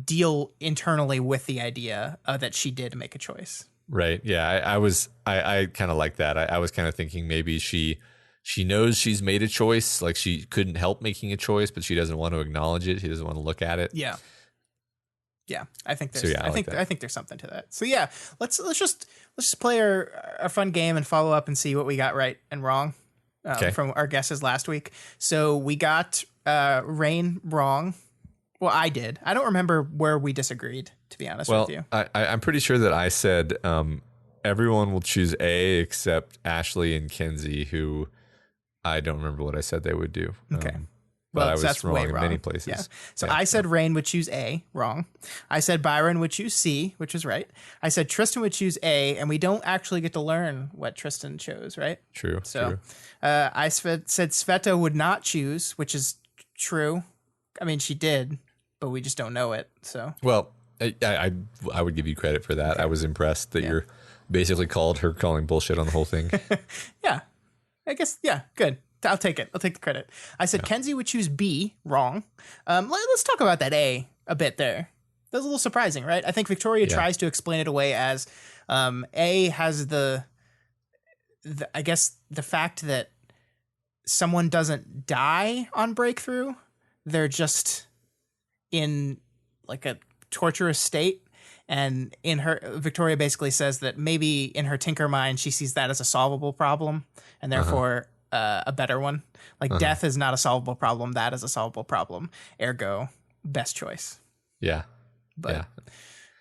deal internally with the idea that she did make a choice. Right. Yeah. I kind of like that. I was kind of thinking maybe she knows she's made a choice. Like she couldn't help making a choice, but she doesn't want to acknowledge it. She doesn't want to look at it. Yeah. Yeah. I think there's, I think there's something to that. So yeah, let's just play our fun game and follow up and see what we got right and wrong from our guesses last week. So we got Rain wrong. Well, I did. I don't remember where we disagreed, to be honest with you. I'm pretty sure that I said everyone will choose A except Ashley and Kenzie, who I don't remember what I said they would do. Okay. But I was wrong in many places. Yeah. So I said Rain would choose A, wrong. I said Byron would choose C, which was right. I said Tristan would choose A, and we don't actually get to learn what Tristan chose, right? True. So I said Sveta would not choose, which is true. I mean, she did, but we just don't know it. So well, I would give you credit for that. Okay. I was impressed that you're basically calling bullshit on the whole thing. Yeah, I guess. Yeah, good. I'll take it. I'll take the credit. I said Kenzie would choose B. Wrong. Let's talk about that A bit there. That was a little surprising, right? I think Victoria tries to explain it away as A has I guess the fact that someone doesn't die on breakthrough. They're just in like a torturous state. And Victoria basically says that maybe in her tinker mind, she sees that as a solvable problem and therefore a better one. Like death is not a solvable problem. That is a solvable problem. Ergo, best choice. Yeah. But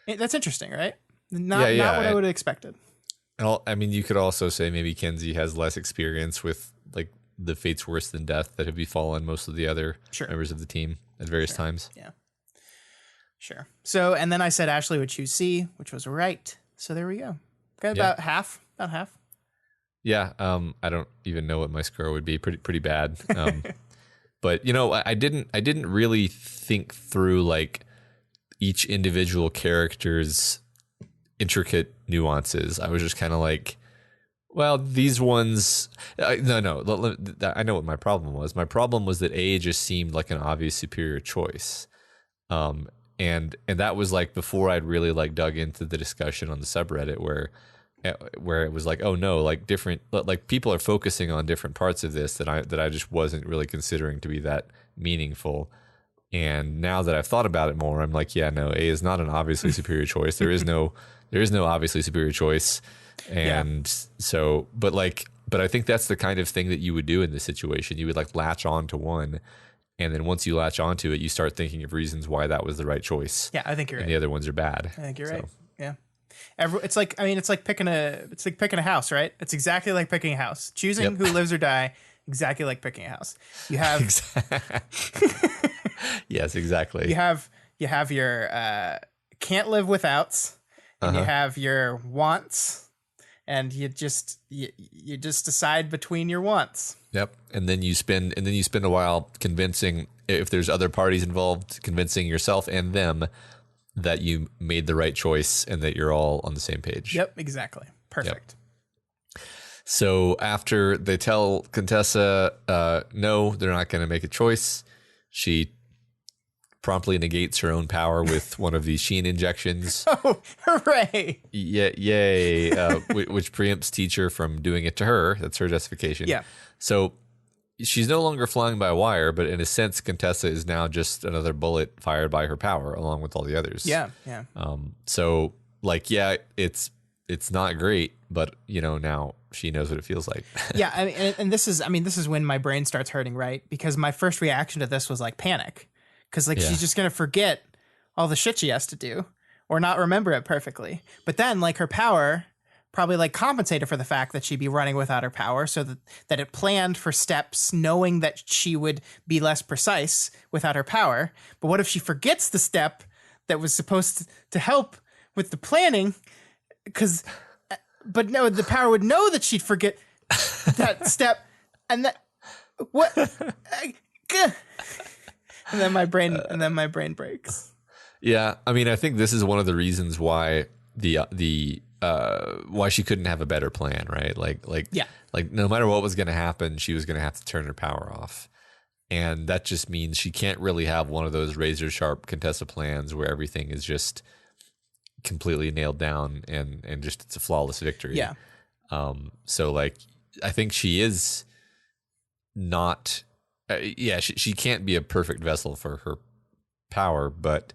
that's interesting, right? Not what I would have expected. I mean, you could also say maybe Kenzie has less experience with like the fates worse than death that have befallen most of the other members of the team at various times. Yeah. Sure. So, and then I said Ashley would choose C, which was right. So there we go. Got about half. Yeah. I don't even know what my score would be. Pretty bad. But I didn't really think through like each individual character's intricate nuances. I was just kind of like, well, these ones. No. I know what my problem was. My problem was that A just seemed like an obvious superior choice. And that was like before I'd really like dug into the discussion on the subreddit where it was like, oh no, like different, like people are focusing on different parts of this that I just wasn't really considering to be that meaningful. And now that I've thought about it more, I'm like, yeah, no, A is not an obviously superior choice. There is no obviously superior choice. And so, but I think that's the kind of thing that you would do in this situation. You would like latch on to one. And then once you latch onto it, you start thinking of reasons why that was the right choice. Yeah, I think you're right. And the other ones are bad. I think you're right. Yeah. It's like picking a house, right? It's exactly like picking a house. Choosing who lives or die, exactly like picking a house. You have Yes, exactly. You have your can't live withouts, and you have your wants, and you just decide between your wants. Yep. And then you spend a while convincing, if there's other parties involved, convincing yourself and them that you made the right choice and that you're all on the same page. Yep, exactly. Perfect. Yep. So after they tell Contessa, no, they're not going to make a choice, she promptly negates her own power with one of these Sheen injections. Oh, hooray! Yeah, yay! Which preempts teacher from doing it to her. That's her justification. Yeah. So she's no longer flying by wire, but in a sense, Contessa is now just another bullet fired by her power, along with all the others. Yeah. So like, yeah, it's not great, but now she knows what it feels like. Yeah, and this is when my brain starts hurting, right? Because my first reaction to this was like panic. Because she's just going to forget all the shit she has to do or not remember it perfectly. But then like her power probably like compensated for the fact that she'd be running without her power, so that it planned for steps knowing that she would be less precise without her power. But what if she forgets the step that was supposed to help with the planning? But no, the power would know that she'd forget that step, and that what? And then my brain breaks. Yeah, I mean, I think this is one of the reasons why why she couldn't have a better plan, right? Like no matter what was going to happen, she was going to have to turn her power off, and that just means she can't really have one of those razor sharp Contessa plans where everything is just completely nailed down and just it's a flawless victory. Yeah. So like, I think she is not. She can't be a perfect vessel for her power, but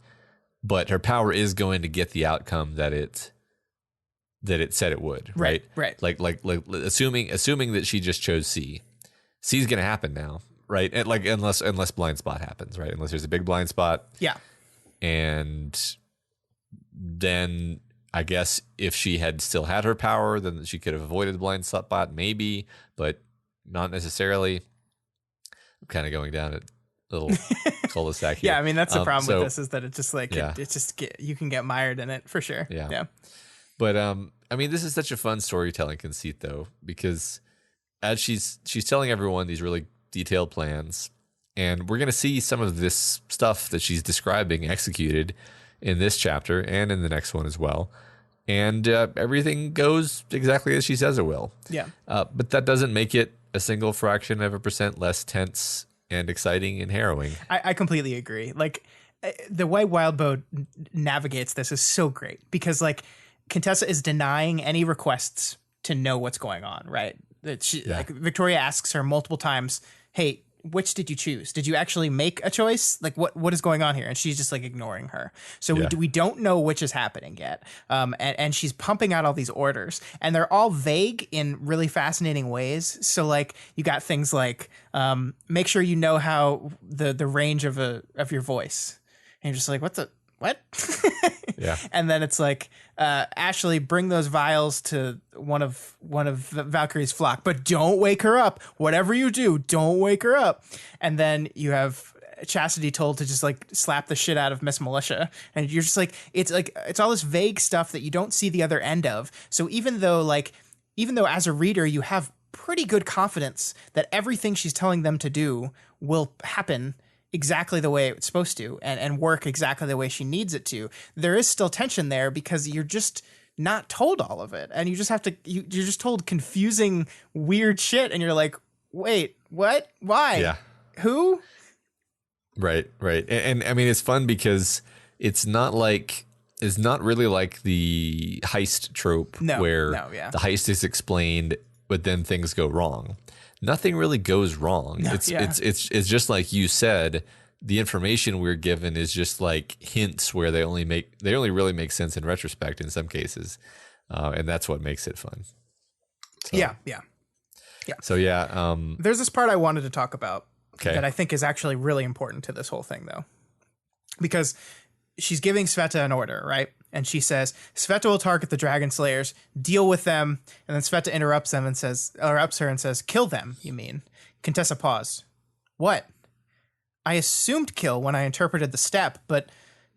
her power is going to get the outcome that it said it would, right? Right. Like assuming that she just chose C. C's going to happen now, right? And like unless blind spot happens, right? Unless there's a big blind spot. Yeah. And then I guess if she had still had her power, then she could have avoided the blind spot, maybe, but not necessarily. I'm kind of going down a little cul-de-sac here. Yeah, I mean that's the problem with this is that it's just like you can get mired in it for sure. Yeah. But I mean, this is such a fun storytelling conceit though, because as she's telling everyone these really detailed plans, and we're gonna see some of this stuff that she's describing executed in this chapter and in the next one as well. And everything goes exactly as she says it will. Yeah. But that doesn't make it a single fraction of a percent less tense and exciting and harrowing. I completely agree. Like the way Wildbow navigates this is so great because like Contessa is denying any requests to know what's going on, right? That she like Victoria asks her multiple times, "Hey, which did you choose? Did you actually make a choice? Like what is going on here?" And she's just like ignoring her. So we don't know which is happening yet. And she's pumping out all these orders and they're all vague in really fascinating ways. So like you got things like, make sure you know how the range of your voice. And you're just like, what? Yeah. And then it's like, Ashley, bring those vials to one of Valkyrie's flock, but don't wake her up. Whatever you do, don't wake her up. And then you have Chastity told to just like slap the shit out of Miss Militia. And you're just like, it's all this vague stuff that you don't see the other end of. So even though as a reader, you have pretty good confidence that everything she's telling them to do will happen exactly the way it's supposed to and work exactly the way she needs it to, there is still tension there because you're just not told all of it. And you just have to, you're just told confusing, weird shit. And you're like, wait, what? Why? Yeah. Who? Right. And I mean, it's fun because it's not really like the heist trope where the heist is explained, but then things go wrong. Nothing really goes wrong. It's just like you said, the information we're given is just like hints where they only really make sense in retrospect in some cases. And that's what makes it fun. So, Yeah. So there's this part I wanted to talk about okay. that I think is actually really important to this whole thing though. Because she's giving Sveta an order, right? And she says, Sveta will target the Dragon Slayers, deal with them. And then Sveta interrupts her and says, kill them, you mean? Contessa paused. What? I assumed kill when I interpreted the step, but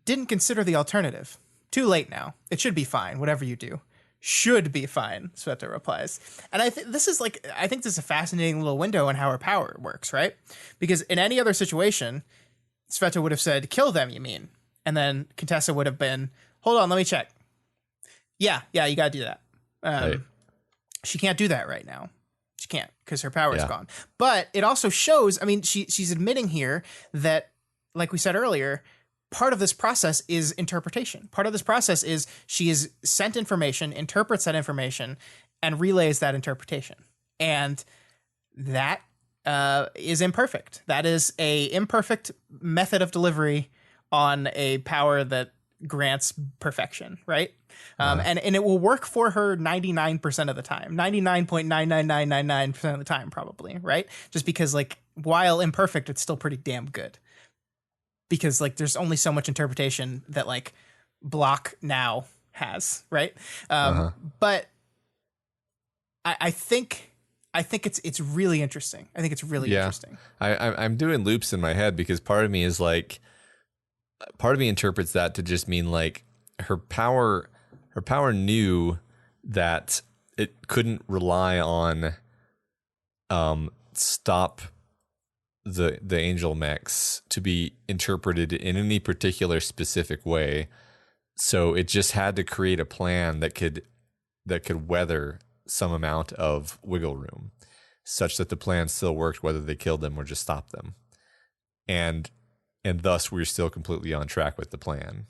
didn't consider the alternative. Too late now. It should be fine, whatever you do. Should be fine, Sveta replies. And I think this is a fascinating little window on how her power works, right? Because in any other situation, Sveta would have said, kill them, you mean? And then Contessa would have been, hold on, let me check. Yeah, you got to do that. Right. She can't do that right now. She can't because her power is gone. But it also shows, I mean, she's admitting here that, like we said earlier, part of this process is interpretation. Part of this process is she is sent information, interprets that information, and relays that interpretation. And that is imperfect. That is a imperfect method of delivery on a power that grants perfection, right? And it will work for her 99% of the time, 99.99999% of the time, probably, right? Just because, like, while imperfect, it's still pretty damn good. Because, like, there's only so much interpretation that, like, Block now has, right? But I think it's really interesting. I think it's really interesting. I'm doing loops in my head because part of me interprets that to just mean like her power knew that it couldn't rely on stop the angel mechs to be interpreted in any particular specific way. So it just had to create a plan that could weather some amount of wiggle room such that the plan still worked whether they killed them or just stopped them. And thus we're still completely on track with the plan.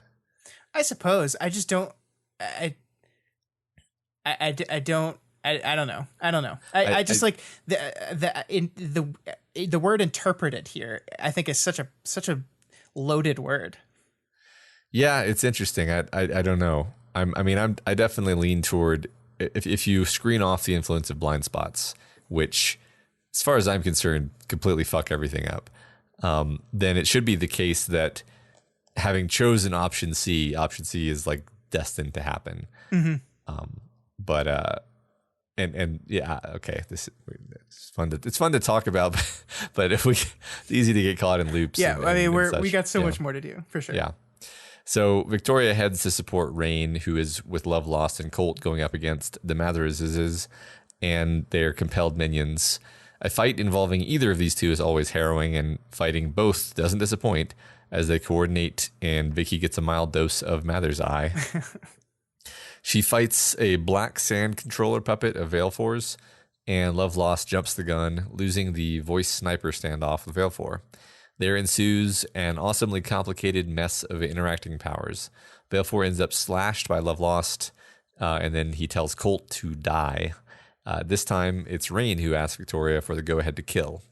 I suppose. I just don't. I don't. I don't know. I just like the word interpreted here. I think is such a loaded word. Yeah, it's interesting. I don't know. I definitely lean toward if you screen off the influence of blind spots, which, as far as I'm concerned, completely fuck everything up. Then it should be the case that having chosen option C is like destined to happen. Mm-hmm. And yeah, okay. It's fun to talk about, but it's easy to get caught in loops. Yeah, I mean we got so much more to do for sure. Yeah. So Victoria heads to support Rain, who is with Love Lost and Colt going up against the Matherizes and their compelled minions. A fight involving either of these two is always harrowing, and fighting both doesn't disappoint as they coordinate and Vicky gets a mild dose of Mather's eye. She fights a black sand controller puppet of Valefor's, and Love Lost jumps the gun, losing the voice sniper standoff with Valefor. There ensues an awesomely complicated mess of interacting powers. Valefor ends up slashed by Love Lost, and then he tells Colt to die. This time, it's Rain who asks Victoria for the go-ahead to kill,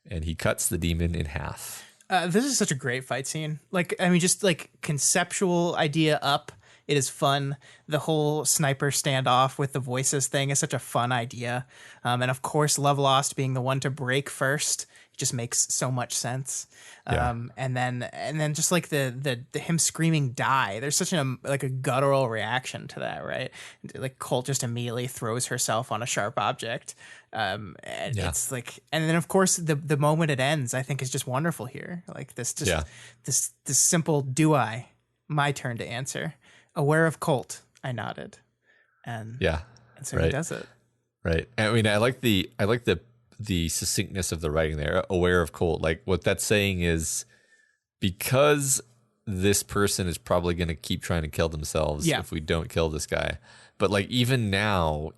and he cuts the demon in half. This is such a great fight scene. Like, I mean, just like conceptual idea up. It is fun. The whole sniper standoff with the voices thing is such a fun idea. And of course, Love Lost being the one to break first just makes so much sense. Yeah. And then just like the him screaming die, there's such a guttural reaction to that, right? Like Colt just immediately throws herself on a sharp object. And it's like, and then of course the moment it ends, I think is just wonderful here. Like this simple do I, my turn to answer. Aware of Colt, I nodded. And so he does it. Right. I mean, I like the succinctness of the writing there. Aware of Colt. Like what that's saying is because this person is probably going to keep trying to kill themselves if we don't kill this guy. But like even now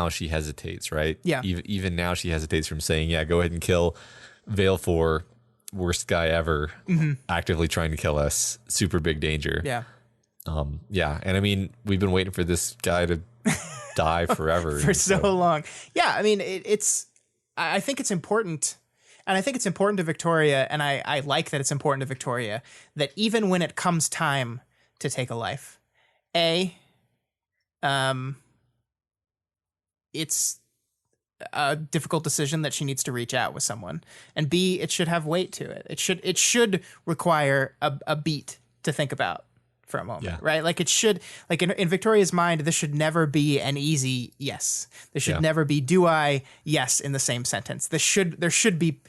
she hesitates, right? Yeah. Even now she hesitates from saying, go ahead and kill Valefor, worst guy ever, actively trying to kill us. Super big danger. Yeah. And I mean, we've been waiting for this guy to die forever. For so long. Yeah, I mean, I think it's important, and I think it's important to Victoria, and I like that it's important to Victoria, that even when it comes time to take a life, it's a difficult decision that she needs to reach out with someone, and B, it should have weight to it. It should require a beat to think about for a moment, right? Like it should, like in Victoria's mind, this should never be an easy yes. There should never be do I yes in the same sentence. There should be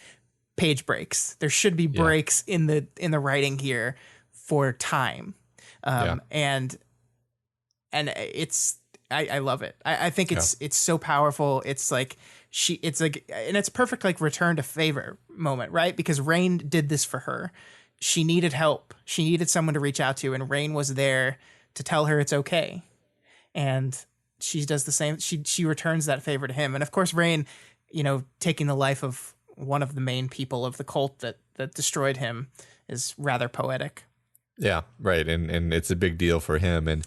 page breaks. There should be breaks in the writing here for time. And it's I love it. I think it's so powerful. It's like and it's perfect like return to favor moment, right? Because Rain did this for her. She needed help. She needed someone to reach out to, and Rain was there to tell her it's okay. And she does the same. She returns that favor to him. And of course, Rain, taking the life of one of the main people of the cult that destroyed him is rather poetic. Yeah, right. And it's a big deal for him. And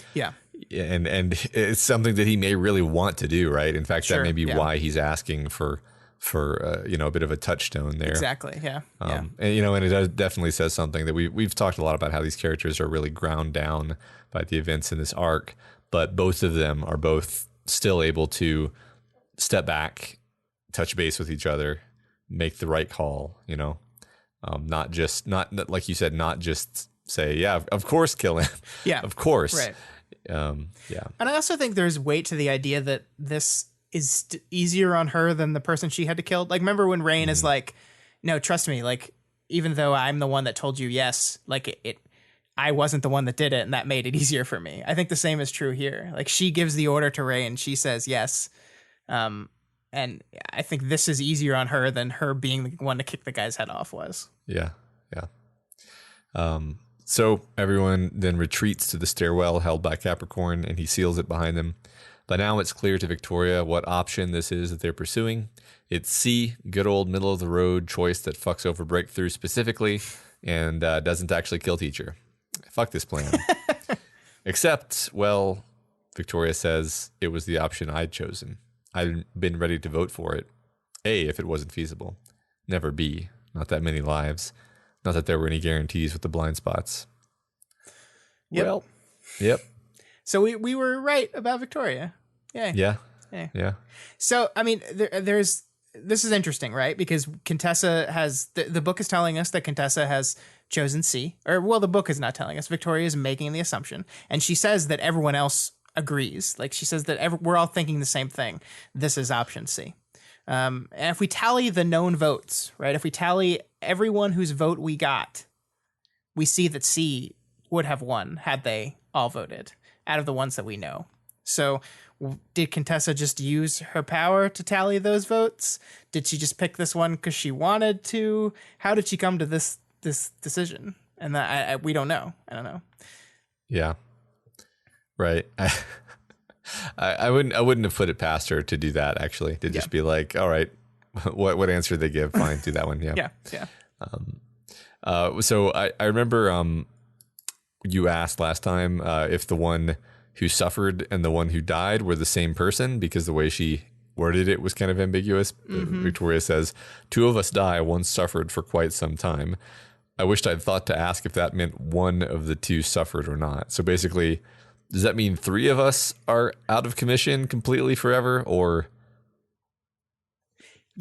and it's something that he may really want to do, right? In fact, that may be why he's asking for a bit of a touchstone there. Exactly. Yeah. And it definitely says something that we've talked a lot about how these characters are really ground down by the events in this arc, but both of them are both still able to step back, touch base with each other, make the right call, not like you said, not just say, of course, kill him. Yeah. Of course. Right. And I also think there's weight to the idea that this is easier on her than the person she had to kill. Like, remember when Rain is like, no, trust me, like, even though I'm the one that told you yes, like I wasn't the one that did it, and that made it easier for me. I think the same is true here. Like, she gives the order to Rain, she says yes. And I think this is easier on her than her being the one to kick the guy's head off was. Yeah. So everyone then retreats to the stairwell held by Capricorn, and he seals it behind them. By now it's clear to Victoria what option this is that they're pursuing. It's C, good old middle of the road choice that fucks over Breakthrough specifically and doesn't actually kill Teacher. Fuck this plan. Except, well, Victoria says it was the option I'd chosen. I'd been ready to vote for it. A, if it wasn't feasible. Never B, not that many lives. Not that there were any guarantees with the blind spots. Yep. Well, yep. So we were right about Victoria. Yay. Yeah. So, I mean, this is interesting, right? Because Contessa has, the book is telling us that Contessa has chosen C. Or, well, the book is not telling us. Victoria is making the assumption. And she says that everyone else agrees. Like, she says that we're all thinking the same thing. This is option C. And if we tally the known votes, right? If we tally everyone whose vote we got, we see that C would have won had they all voted out of the ones that we know. So did Contessa just use her power to tally those votes? Did she just pick this one because she wanted to? How did she come to this decision? And we don't know. I don't know. Yeah. Right. I wouldn't have put it past her to do that, actually, to just be like, all right, what answer they give, fine, do that one. Yeah. So I remember you asked last time if the one who suffered and the one who died were the same person, because the way she worded it was kind of ambiguous. Victoria says, 2 of us die, one suffered for quite some time. I wished I'd thought to ask if that meant one of the 2 suffered or not. So basically, does that mean 3 of us are out of commission completely forever, or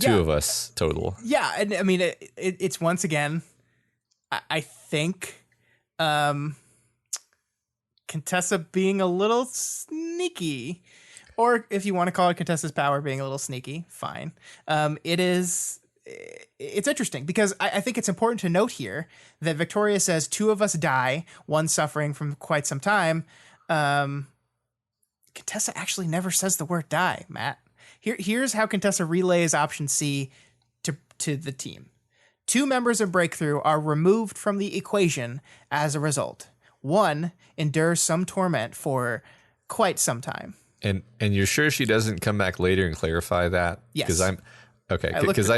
2 of us total? Yeah, and I mean, it's once again, I think Contessa being a little sneaky, or if you want to call it Contessa's power being a little sneaky, fine. It's interesting because I think it's important to note here that Victoria says 2 of us die, one suffering from quite some time. Contessa actually never says the word die, Matt. Here's how Contessa relays option C to the team. 2 members of Breakthrough are removed from the equation as a result. 1 endures some torment for quite some time. And you're sure she doesn't come back later and clarify that? Yes. Because I'm okay. Because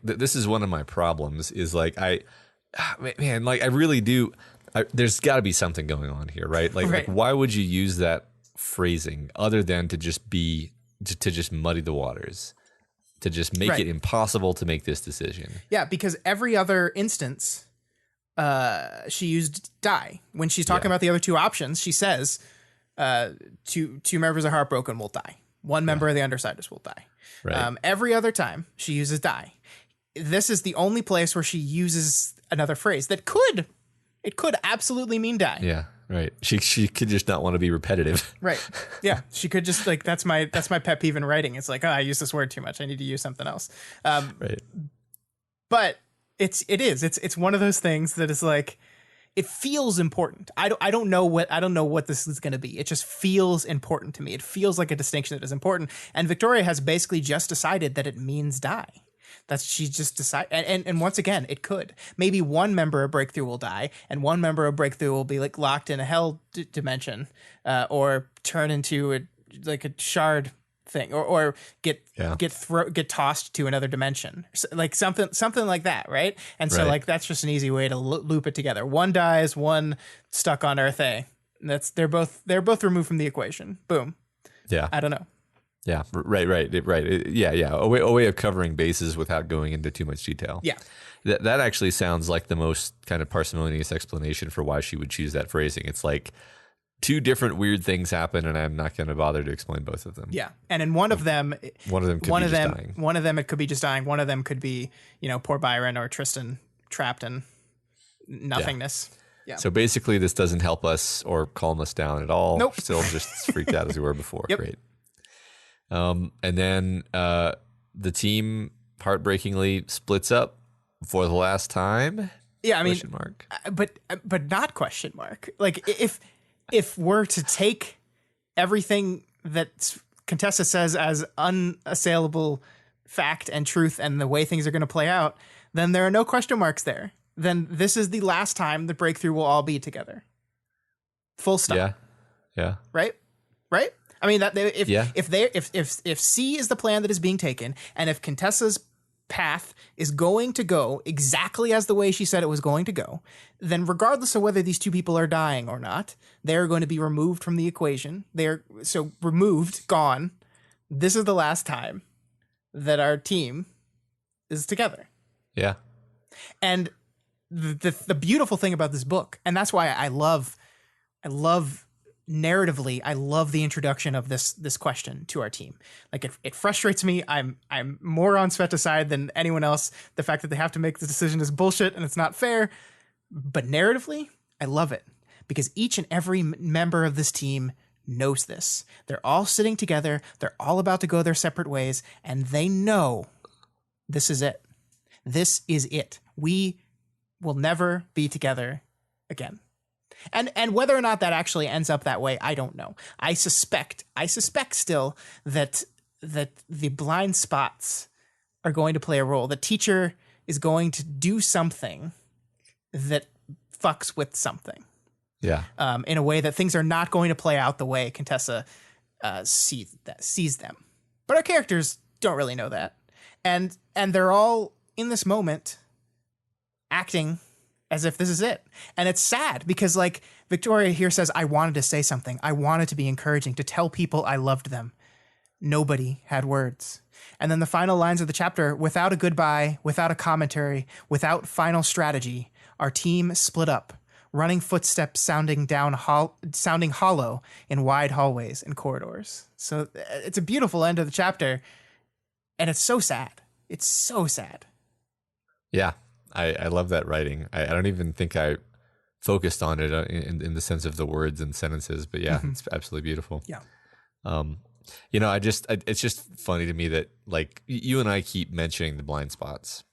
this is one of my problems. Is like I really do. There's got to be something going on here, right? Like why would you use that phrasing other than to just muddy the waters, to just make it impossible to make this decision? Yeah, because every other instance, she used die. When she's talking about the other 2 options, she says, 2 members of Heartbroken will die. 1 member of the Undersiders will die. Right. Every other time she uses die. This is the only place where she uses another phrase that could absolutely mean die. Yeah. Right. She could just not want to be repetitive. Right. Yeah. She could just like, that's my pet peeve in writing. It's like, I use this word too much. I need to use something else. Right. But it's one of those things that is like, it feels important. I don't know what this is going to be. It just feels important to me. It feels like a distinction that is important. And Victoria has basically just decided that it means die. She just decided, and once again, it could. Maybe 1 member of Breakthrough will die, and 1 member of Breakthrough will be like locked in a hell dimension, or turn into a shard thing, or get tossed to another dimension, like something like that, right? And so like that's just an easy way to loop it together. 1 dies, 1 stuck on Earth A. They're both removed from the equation. Boom. Yeah. I don't know. Yeah, right. Yeah. A way of covering bases without going into too much detail. Yeah. That actually sounds like the most kind of parsimonious explanation for why she would choose that phrasing. It's like 2 different weird things happen, and I'm not going to bother to explain both of them. Yeah, and in one of them could be dying. One of them it could be just dying. One of them could be, poor Byron or Tristan trapped in nothingness. Yeah. So basically, this doesn't help us or calm us down at all. Nope. Still just freaked out as we were before. Yep. Great. And then the team heartbreakingly splits up for the last time. Yeah, I mean, question mark. But not question mark. Like if we're to take everything that Contessa says as unassailable fact and truth and the way things are going to play out, then there are no question marks there. Then this is the last time the Breakthrough will all be together. Full stop. Yeah. Right. I mean, that if C is the plan that is being taken, and if Contessa's path is going to go exactly as the way she said it was going to go, then regardless of whether these 2 people are dying or not, they're going to be removed from the equation. They're so removed, gone. This is the last time that our team is together. Yeah. And the beautiful thing about this book, and that's why I love narratively, I love the introduction of this question to our team. Like it frustrates me. I'm more on Sveta's side than anyone else. The fact that they have to make the decision is bullshit and it's not fair. But narratively, I love it because each and every member of this team knows this. They're all sitting together. They're all about to go their separate ways, and they know this is it. This is it. We will never be together again. And whether or not that actually ends up that way, I don't know. I suspect still that the blind spots are going to play a role. The teacher is going to do something that fucks with something. Yeah. In a way that things are not going to play out the way Contessa sees them, but our characters don't really know that, and they're all in this moment acting as if this is it. And it's sad because like Victoria here says, I wanted to say something. I wanted to be encouraging, to tell people I loved them. Nobody had words. And then the final lines of the chapter, without a goodbye, without a commentary, without final strategy, our team split up, running footsteps sounding hollow in wide hallways and corridors. So it's a beautiful end of the chapter, and it's so sad. It's so sad. Yeah, I love that writing. I don't even think I focused on it in the sense of the words and sentences, but yeah, it's absolutely beautiful. Yeah. You know, it's just funny to me that like you and I keep mentioning the blind spots,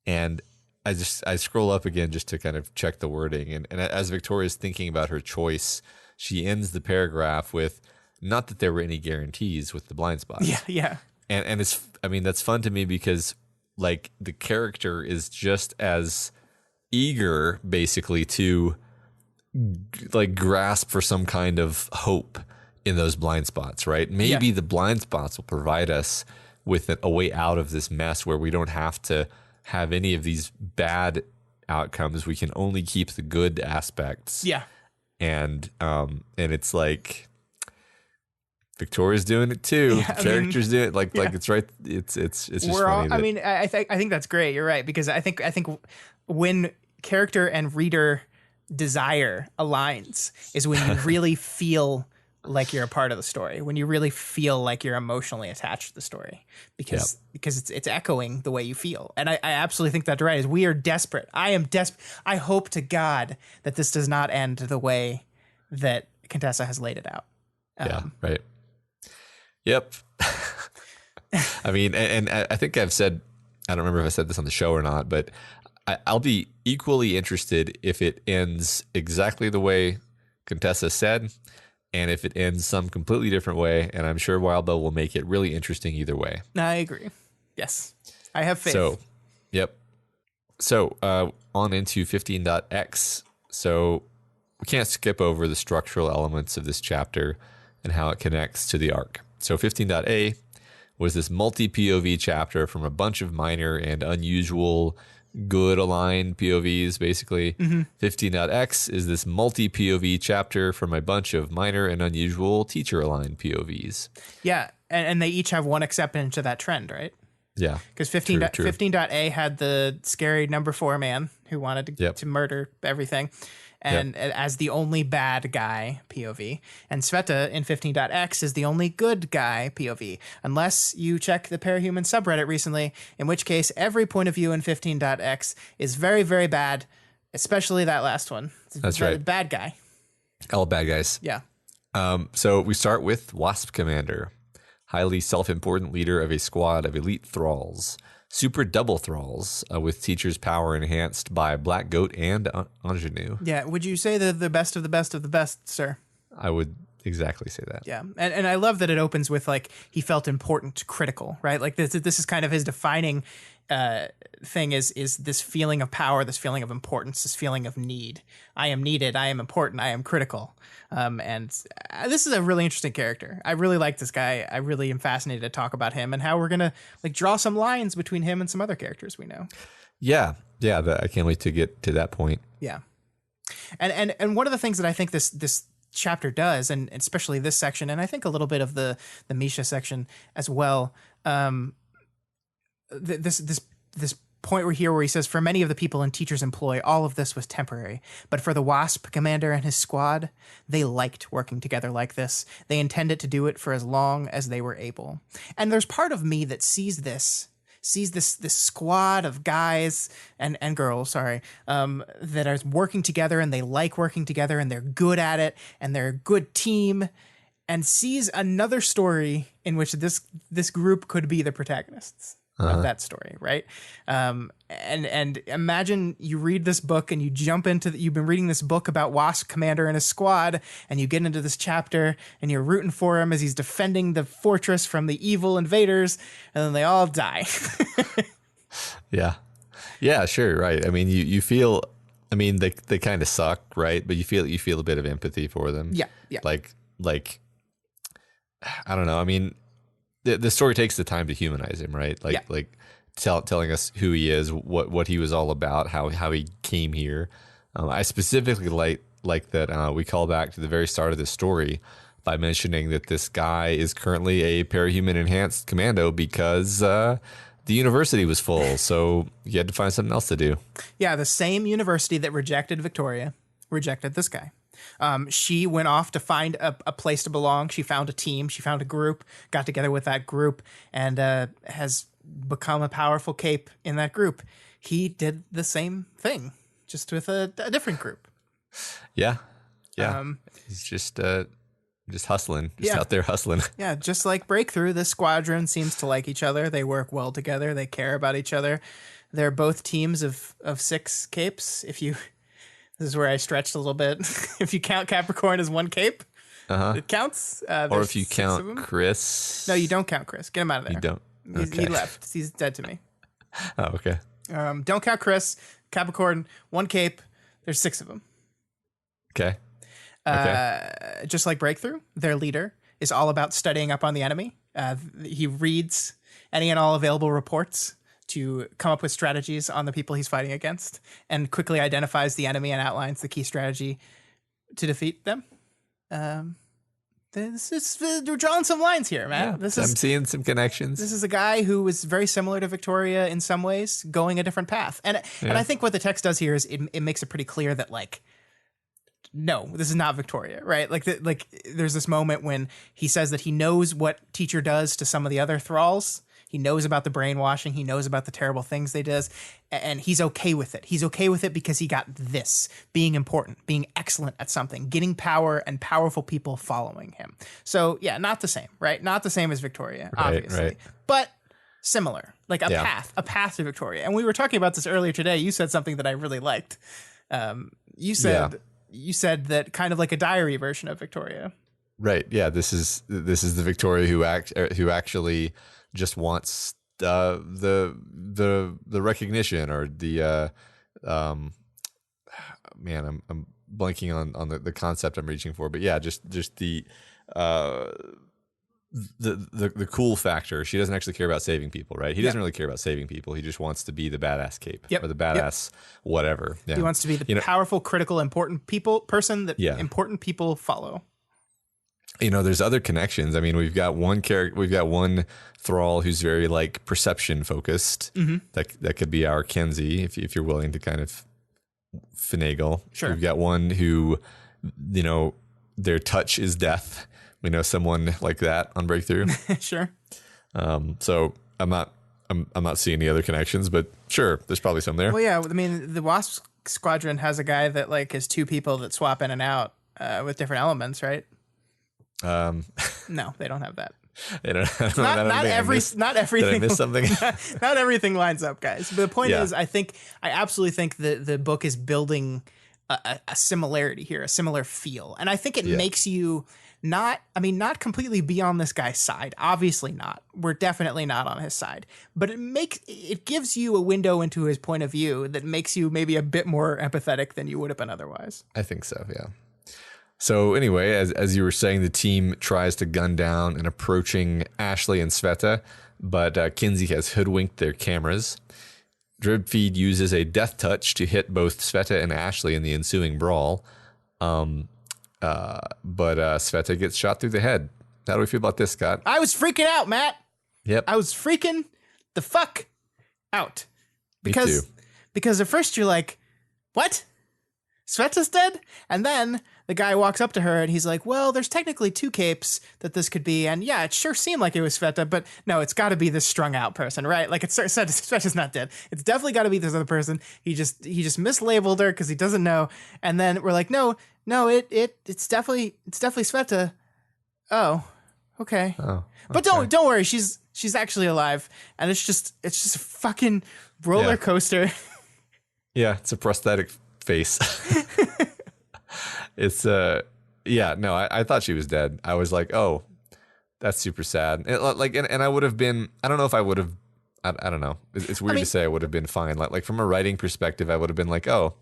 and I scroll up again just to kind of check the wording. And as Victoria's thinking about her choice, she ends the paragraph with, not that there were any guarantees with the blind spots. Yeah. Yeah. And that's fun to me because like the character is just as eager basically to like grasp for some kind of hope in those blind spots, right? Maybe the blind spots will provide us with a way out of this mess where we don't have to have any of these bad outcomes. We can only keep the good aspects. Yeah. And it's like Victoria's doing it too. Yeah, the characters do it like it's right. It's just funny. I think that's great. You're right, because I think when character and reader desire aligns is when you really feel like you're a part of the story, when you really feel like you're emotionally attached to the story, because it's echoing the way you feel. And I absolutely think that's right. Is we are desperate. I am desperate. I hope to God that this does not end the way that Contessa has laid it out. Right. Yep. I mean, and I think I've said, I don't remember if I said this on the show or not, but I'll be equally interested if it ends exactly the way Contessa said, and if it ends some completely different way. And I'm sure Wild Bill will make it really interesting either way. I agree. Yes. I have faith. So, yep. So on into 15.x. So we can't skip over the structural elements of this chapter and how it connects to the arc. So 15.a was this multi-POV chapter from a bunch of minor and unusual good aligned POVs, basically. 15.x is this multi-POV chapter from a bunch of minor and unusual teacher aligned POVs. Yeah, and they each have one exception to that trend, right? Yeah. Because 15.a had the scary number 4 man who wanted to murder everything. And as the only bad guy POV. And Sveta in 15.x is the only good guy POV. Unless you check the Parahuman subreddit recently, in which case every point of view in 15.x is very, very bad, especially that last one. That's right. Bad guy. All bad guys. Yeah. So we start with Wasp Commander, highly self-important leader of a squad of elite thralls. Super double thralls with teacher's power enhanced by Black Goat and Ingenue. Yeah, would you say the best of the best of the best, sir? I would exactly say that. Yeah, and I love that it opens with like he felt important, critical, right? Like this is kind of his defining thing is this feeling of power, this feeling of importance, this feeling of need. I am needed. I am important. I am critical. And this is a really interesting character. I really like this guy. I really am fascinated to talk about him and how we're gonna like draw some lines between him and some other characters we know. Yeah. I can't wait to get to that point. Yeah, and one of the things that I think this chapter does, and especially this section, and I think a little bit of the Misha section as well. This point where he says, for many of the people in teacher's employ, all of this was temporary. But for the Wasp Commander and his squad, they liked working together like this. They intended to do it for as long as they were able. And there's part of me that sees this squad of guys and girls, that are working together, and they like working together, and they're good at it, and they're a good team, and sees another story in which this group could be the protagonists of that story, right? And imagine you read this book and you jump into you've been reading this book about Wasp Commander and his squad, and you get into this chapter and you're rooting for him as he's defending the fortress from the evil invaders, and then they all die. Yeah, sure, right. I mean, you feel, I mean, they kind of suck, right? But you feel a bit of empathy for them. Yeah. Like I don't know. I mean, the story takes the time to humanize him, right? Like, telling us who he is, what he was all about, how he came here. I specifically like that we call back to the very start of this story by mentioning that this guy is currently a parahuman enhanced commando because the university was full, so you had to find something else to do. Yeah, the same university that rejected Victoria rejected this guy. She went off to find a place to belong. She found a team. She found a group, got together with that group, and has become a powerful cape in that group. He did the same thing, just with a different group. Yeah. He's just hustling, out there hustling. Yeah, just like Breakthrough, this squadron seems to like each other. They work well together. They care about each other. They're both teams of 6 capes. This is where I stretched a little bit. If you count Capricorn as one cape, it counts. Or if you count Chris. No, you don't count Chris. Get him out of there. You don't. Okay. He left. He's dead to me. Oh, okay. Don't count Chris. Capricorn, 1 cape. There's 6 of them. Okay. Just like Breakthrough, their leader is all about studying up on the enemy. He reads any and all available reports to come up with strategies on the people he's fighting against, and quickly identifies the enemy and outlines the key strategy to defeat them. We're drawing some lines here, man. I'm seeing some connections. This is a guy who was very similar to Victoria in some ways, going a different path. And I think what the text does here is it makes it pretty clear that, like, no, this is not Victoria, right? Like there's this moment when he says that he knows what Teacher does to some of the other thralls. He knows about the brainwashing. He knows about the terrible things they does, and he's okay with it. He's okay with it because he got this: being important, being excellent at something, getting power, and powerful people following him. So yeah, not the same, right? Not the same as Victoria, obviously, right. But similar, like a path to Victoria. And we were talking about this earlier today. You said something that I really liked. You said that kind of like a diary version of Victoria. Right. Yeah. This is the Victoria who actually just wants the recognition, or the man, I'm blanking on the concept I'm reaching for, but yeah, just the cool factor. She doesn't actually care about saving people, right? He doesn't really care about saving people. He just wants to be the badass cape, or the badass whatever. Yeah. He wants to be the powerful, critical, important person that important people follow. There's other connections. I mean, we've got one thrall who's very like perception focused. Mm-hmm. That could be our Kenzie, if you're willing to kind of finagle. Sure. We've got one who, their touch is death. We know someone like that on Breakthrough. Sure. So I'm not seeing any other connections, but sure, there's probably some there. Well, yeah. I mean, the Wasp Squadron has a guy that like is 2 people that swap in and out with different elements, right? No, they don't have that. Not everything. Did I miss something? Not everything lines up, guys. But the point is, I absolutely think that the book is building a similarity here, a similar feel, and I think it makes you not completely be on this guy's side. Obviously not. We're definitely not on his side. But it gives you a window into his point of view that makes you maybe a bit more empathetic than you would have been otherwise. I think so. Yeah. So anyway, as you were saying, the team tries to gun down an approaching Ashley and Sveta, but Kinsey has hoodwinked their cameras. Dribfeed uses a death touch to hit both Sveta and Ashley in the ensuing brawl, but Sveta gets shot through the head. How do we feel about this, Scott? I was freaking out, Matt. Yep. I was freaking the fuck out. Me too. Because at first you're like, what? Sveta's dead? And then the guy walks up to her and he's like, well, there's technically 2 capes that this could be. And yeah, it sure seemed like it was Sveta, but no, it's got to be this strung out person, right? Like Sveta's not dead. It's definitely got to be this other person. He just mislabeled her because he doesn't know. And then we're like, no, it's definitely Sveta. Oh, okay. But don't worry. She's actually alive. And it's just a fucking roller coaster. Yeah. It's a prosthetic face. It's I thought she was dead. I was like, oh, that's super sad. And I would have been, I don't know if I would have, I don't know. It's weird to say I would have been fine. Like from a writing perspective, I would have been like, oh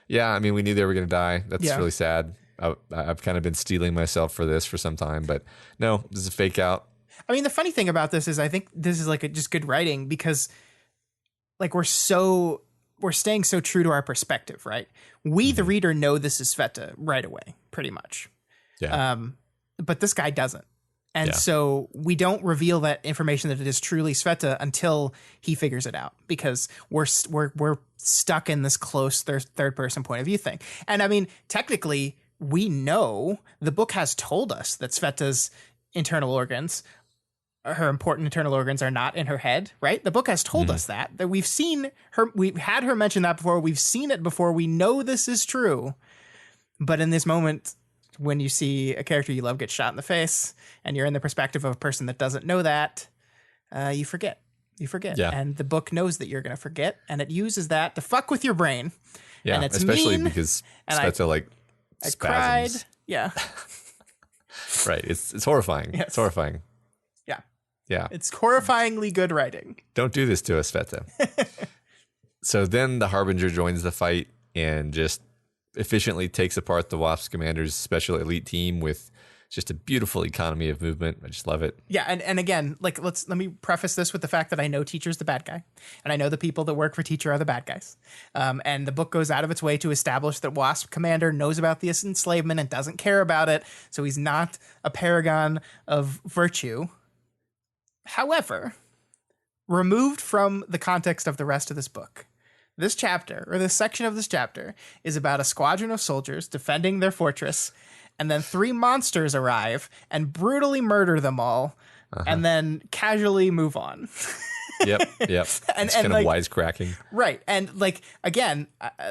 yeah, I mean, we knew they were going to die. That's really sad. I've kind of been stealing myself for this for some time, but no, this is a fake out. I mean, the funny thing about this is I think this is like just good writing because like we're staying so true to our perspective, right? We, the reader, know this is Sveta right away, pretty much. Yeah. But this guy doesn't. And so we don't reveal that information that it is truly Sveta until he figures it out, because we're stuck in this close third person point of view thing. And I mean, technically, we know the book has told us that Sveta's internal organs, her important internal organs, are not in her head, right? The book has told us that we've seen her. We've had her mention that before. We've seen it before. We know this is true. But in this moment, when you see a character you love get shot in the face and you're in the perspective of a person that doesn't know that, you forget. Yeah. And the book knows that you're going to forget, and it uses that to fuck with your brain. Yeah, and it's especially mean, because Sveta I spasms. cried. Yeah. Right. It's horrifying. Yes. It's horrifying. Yeah. Yeah. It's horrifyingly good writing. Don't do this to us, Sveta. So then the Harbinger joins the fight and just efficiently takes apart the Wasp commander's special elite team with just a beautiful economy of movement. I just love it. Yeah, and again, like let me preface this with the fact that I know Teacher's the bad guy, and I know the people that work for Teacher are the bad guys. And the book goes out of its way to establish that Wasp Commander knows about the enslavement and doesn't care about it, so he's not a paragon of virtue. However, removed from the context of the rest of this book, this chapter, or this section of this chapter, is about a squadron of soldiers defending their fortress, and then 3 monsters arrive and brutally murder them all, and then casually move on. Yep. And kind of wisecracking. Right. And like, again,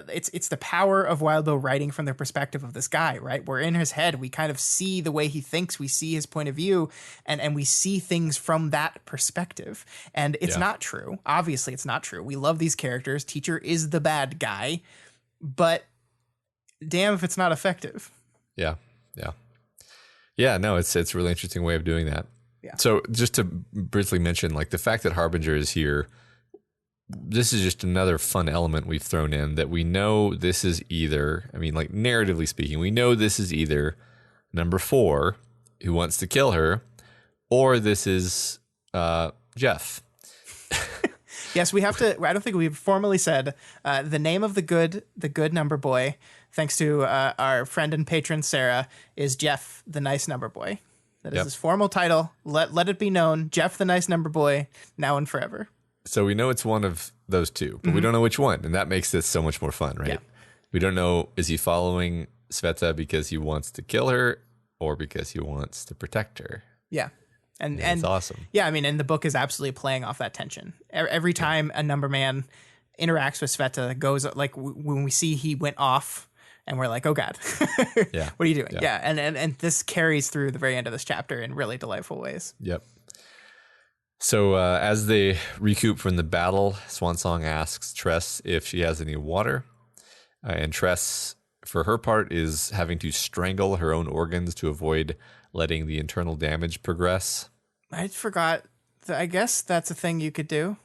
it's the power of Wildbow writing from the perspective of this guy, right? We're in his head. We kind of see the way he thinks. We see his point of view, and we see things from that perspective. And it's not true. Obviously, it's not true. We love these characters. Teacher is the bad guy, but damn if it's not effective. Yeah, no, it's a really interesting way of doing that. Yeah. So just to briefly mention, like the fact that Harbinger is here, this is just another fun element we've thrown in, that we know this is either, I mean, like narratively speaking, we know this is either number 4 who wants to kill her, or this is Jeff. Yes, we have to. I don't think we've formally said the name of the good number boy, thanks to our friend and patron Sarah, is Jeff, the nice number boy. That is his formal title. Let it be known, Jeff, the nice number boy, now and forever. So we know it's one of those two, but we don't know which one, and that makes this so much more fun, right? Yeah. We don't know, is he following Sveta because he wants to kill her or because he wants to protect her? Yeah. And it's awesome. Yeah, I mean, and the book is absolutely playing off that tension. Every time a number man interacts with Sveta, goes like when we see he went off, and we're like, oh God, what are you doing? Yeah. And this carries through the very end of this chapter in really delightful ways. Yep. So as they recoup from the battle, Swansong asks Tress if she has any water, and Tress, for her part, is having to strangle her own organs to avoid letting the internal damage progress. I forgot. I guess that's a thing you could do.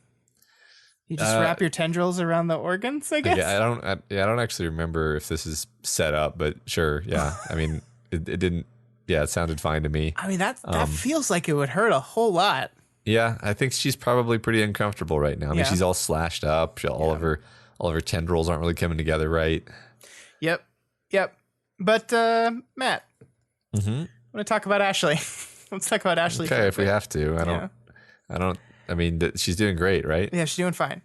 You just wrap your tendrils around the organs, I guess? I don't actually remember if this is set up, but sure, yeah. I mean, it didn't, it sounded fine to me. I mean, that feels like it would hurt a whole lot. Yeah, I think she's probably pretty uncomfortable right now. I mean, she's all slashed up. All of her tendrils aren't really coming together right. Yep. But, Matt, I want to talk about Ashley. Let's talk about Ashley. Okay, if we have to. I mean, she's doing great, right? Yeah, she's doing fine.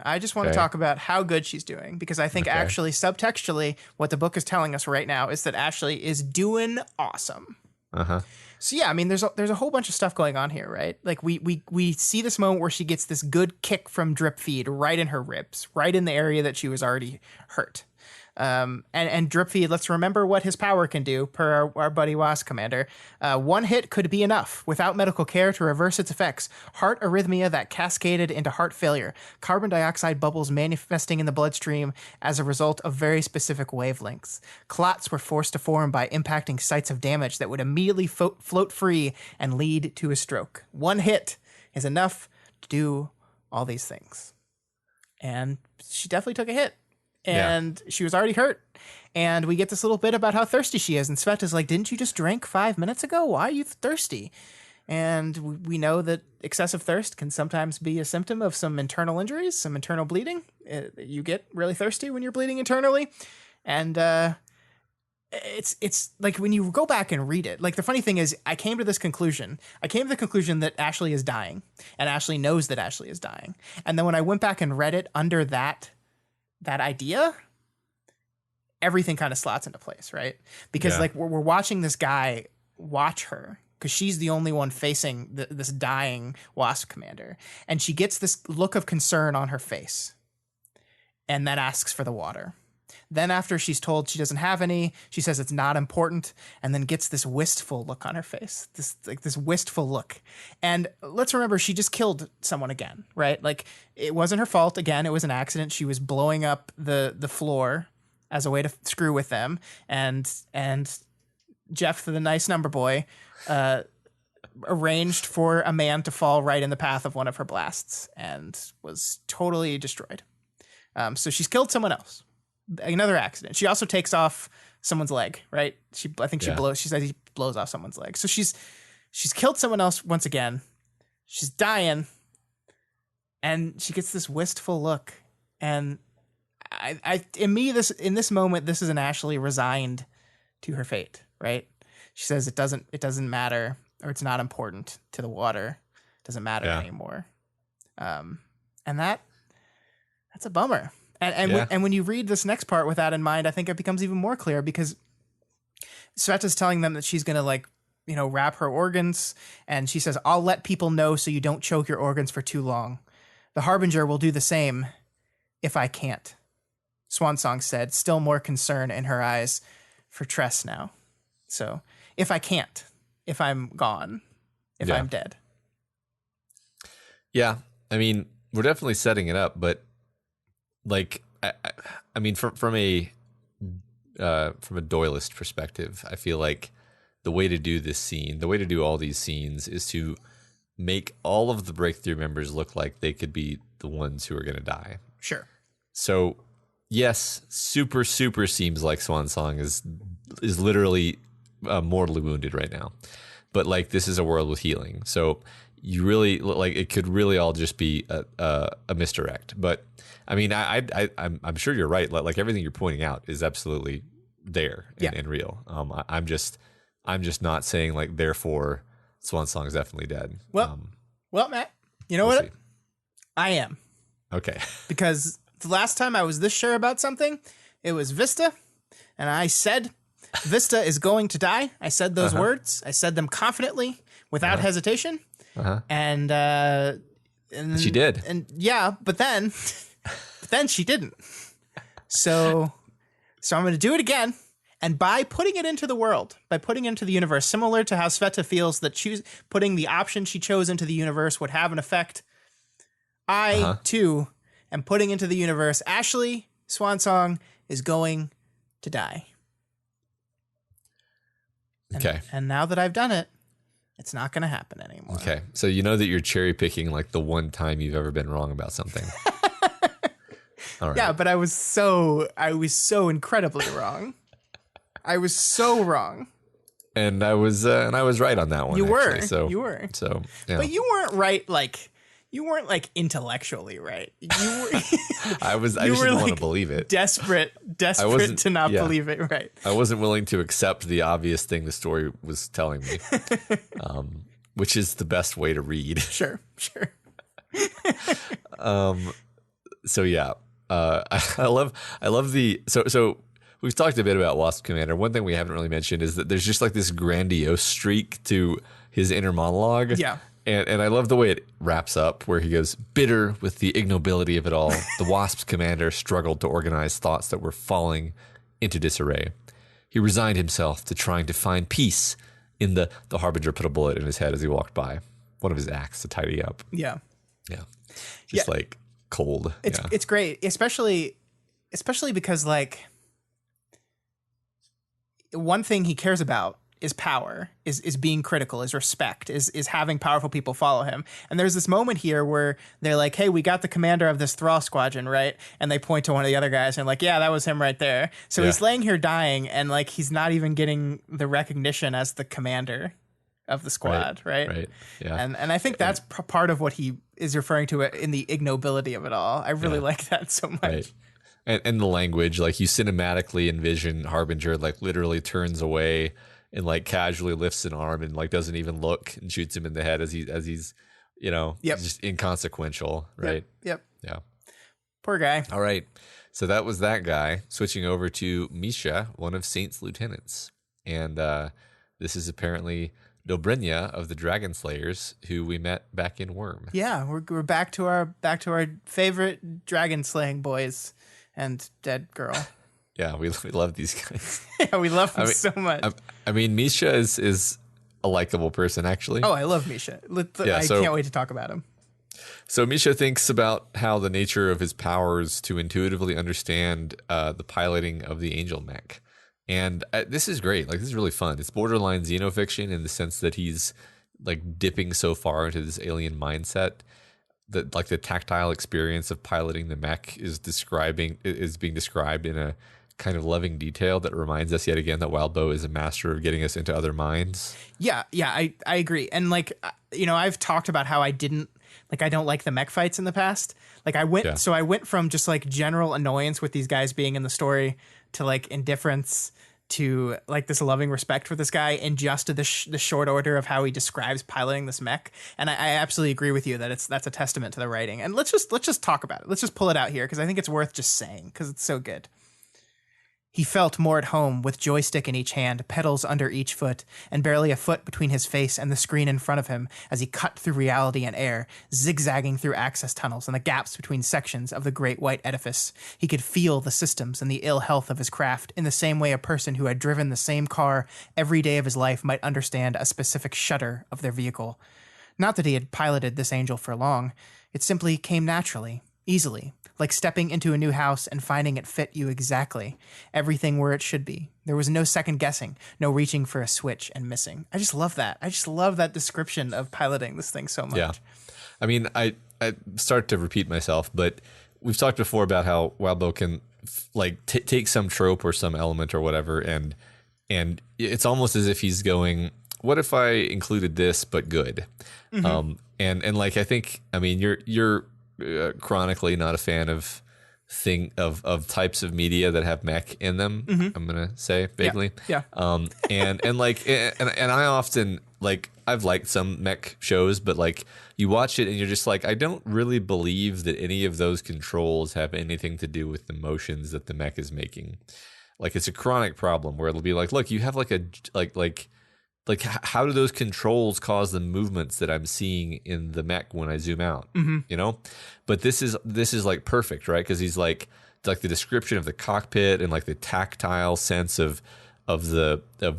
I just want to talk about how good she's doing, because I think actually subtextually what the book is telling us right now is that Ashley is doing awesome. So yeah, I mean, there's a whole bunch of stuff going on here, right? Like we see this moment where she gets this good kick from drip feed right in her ribs, right in the area that she was already hurt. And drip feed, let's remember what his power can do per our buddy Wasp Commander. 1 hit could be enough without medical care to reverse its effects. Heart arrhythmia that cascaded into heart failure. Carbon dioxide bubbles manifesting in the bloodstream as a result of very specific wavelengths. Clots were forced to form by impacting sites of damage that would immediately float free and lead to a stroke. 1 hit is enough to do all these things. And she definitely took a hit. and she was already hurt. And we get this little bit about how thirsty she is. And Sveta's like, didn't you just drink 5 minutes ago? Why are you thirsty? And we know that excessive thirst can sometimes be a symptom of some internal injuries, some internal bleeding. You get really thirsty when you're bleeding internally. And it's like when you go back and read it, like the funny thing is I came to the conclusion that Ashley is dying, and Ashley knows that Ashley is dying. And then when I went back and read it under that idea, everything kind of slots into place, right? Because like we're watching this guy watch her, because she's the only one facing this dying Wasp commander. And she gets this look of concern on her face and then asks for the water. Then after she's told she doesn't have any, she says it's not important, and then gets this wistful look on her face, this wistful look. And let's remember, she just killed someone again, right? Like, it wasn't her fault. Again, it was an accident. She was blowing up the floor as a way to screw with them. And Jeff, the nice number boy, arranged for a man to fall right in the path of one of her blasts and was totally destroyed. So she's killed someone else. Another accident. She also takes off someone's leg, right? She says he blows off someone's leg. So she's killed someone else once again. She's dying, and she gets this wistful look. And in this moment, this is an Ashley resigned to her fate, right? She says it doesn't matter, or it's not important to the water. It doesn't matter anymore. And that's a bummer. And when you read this next part with that in mind, I think it becomes even more clear, because Sveta's telling them that she's going to wrap her organs. And she says, I'll let people know so you don't choke your organs for too long. The Harbinger will do the same if I can't. Swansong said, still more concern in her eyes for Tress now. So if I can't, if I'm gone, if I'm dead. Yeah. I mean, we're definitely setting it up, but like, I mean, from a Doylist perspective, I feel like the way to do this scene, the way to do all these scenes, is to make all of the Breakthrough members look like they could be the ones who are going to die. Sure. So, yes, super seems like Swansong is literally mortally wounded right now, but like this is a world with healing, so you really like it could really all just be a misdirect. But I mean, I'm sure you're right. Like everything you're pointing out is absolutely there and real. I'm just not saying like therefore Swansong is definitely dead. Well, Matt, you know what? See. I am. Okay. Because the last time I was this sure about something, it was Vista, and I said Vista is going to die. I said those words. I said them confidently, without hesitation. And she did. And but then she didn't. So I'm going to do it again. And by putting it into the world, by putting it into the universe, similar to how Sveta feels that putting the option she chose into the universe would have an effect, I, too, am putting into the universe, Ashley Swansong is going to die. Okay. And now that I've done it, it's not going to happen anymore. Okay. So you know that you're cherry picking like the one time you've ever been wrong about something. All right. Yeah, but I was so incredibly wrong. I was so wrong. And I was right on that one. You were. So, you were. So, yeah. But you weren't right. You weren't like intellectually right. You were. I just didn't want to believe it. Desperate to not believe it. Right. I wasn't willing to accept the obvious thing the story was telling me, which is the best way to read. Sure. So yeah, I love the so. We've talked a bit about Wasp Commander. One thing we haven't really mentioned is that there's just like this grandiose streak to his inner monologue. Yeah. And I love the way it wraps up, where he goes, bitter with the ignobility of it all, the Wasp's commander struggled to organize thoughts that were falling into disarray. He resigned himself to trying to find peace in the Harbinger put a bullet in his head as he walked by. One of his acts to tidy up. Yeah. Yeah. Just like cold. It's great, especially because like one thing he cares about is power, is being critical, is respect, is having powerful people follow him. And there's this moment here where they're like, hey, we got the commander of this Thrall squadron, right? And they point to one of the other guys and like, yeah, that was him right there. So he's laying here dying, and like he's not even getting the recognition as the commander of the squad, right? Right. Yeah. And I think that's part of what he is referring to in the ignobility of it all. I really like that so much. Right. And the language, like you cinematically envision Harbinger like literally turns away and like casually lifts an arm and like doesn't even look and shoots him in the head as he's just inconsequential, right? Yep. Yeah. Poor guy. All right. So that was that guy. Switching over to Misha, one of Saint's lieutenants. And this is apparently Dobrynya of the Dragon Slayers, who we met back in Worm. Yeah, we're back to our favorite dragon slaying boys and dead girl. Yeah, we love these guys. Yeah, we love them so much. I mean, Misha is a likable person, actually. Oh, I love Misha. I can't wait to talk about him. So Misha thinks about how the nature of his powers to intuitively understand the piloting of the angel mech. And this is great. Like, this is really fun. It's borderline xenofiction in the sense that he's like dipping so far into this alien mindset that like the tactile experience of piloting the mech is being described in a kind of loving detail that reminds us yet again that Wildbow is a master of getting us into other minds. Yeah, I agree. And like, I've talked about how I don't like the mech fights in the past. Like I went from just like general annoyance with these guys being in the story to like indifference to like this loving respect for this guy in just the short order of how he describes piloting this mech. And I absolutely agree with you that that's a testament to the writing. And let's just talk about it. Let's just pull it out here because I think it's worth just saying because it's so good. He felt more at home with joystick in each hand, pedals under each foot, and barely a foot between his face and the screen in front of him as he cut through reality and air, zigzagging through access tunnels and the gaps between sections of the great white edifice. He could feel the systems and the ill health of his craft in the same way a person who had driven the same car every day of his life might understand a specific shudder of their vehicle. Not that he had piloted this angel for long. It simply came naturally, easily, like stepping into a new house and finding it fit you exactly. Everything where it should be. There was no second guessing, no reaching for a switch and missing. I just love that. I just love that description of piloting this thing so much. Yeah. I mean, I start to repeat myself, but we've talked before about how Wildbow can take some trope or some element or whatever, and it's almost as if he's going, what if I included this but good? Mm-hmm. And like I think, I mean, you're chronically not a fan of types of media that have mech in them. Mm-hmm. I'm gonna say vaguely. Yeah. And I often like, I've liked some mech shows, but like you watch it and you're just like, I don't really believe that any of those controls have anything to do with the motions that the mech is making. Like it's a chronic problem where it'll be like, look, you have like how do those controls cause the movements that I'm seeing in the mech when I zoom out? Mm-hmm. But this is like perfect, right? Because he's like the description of the cockpit and like the tactile sense of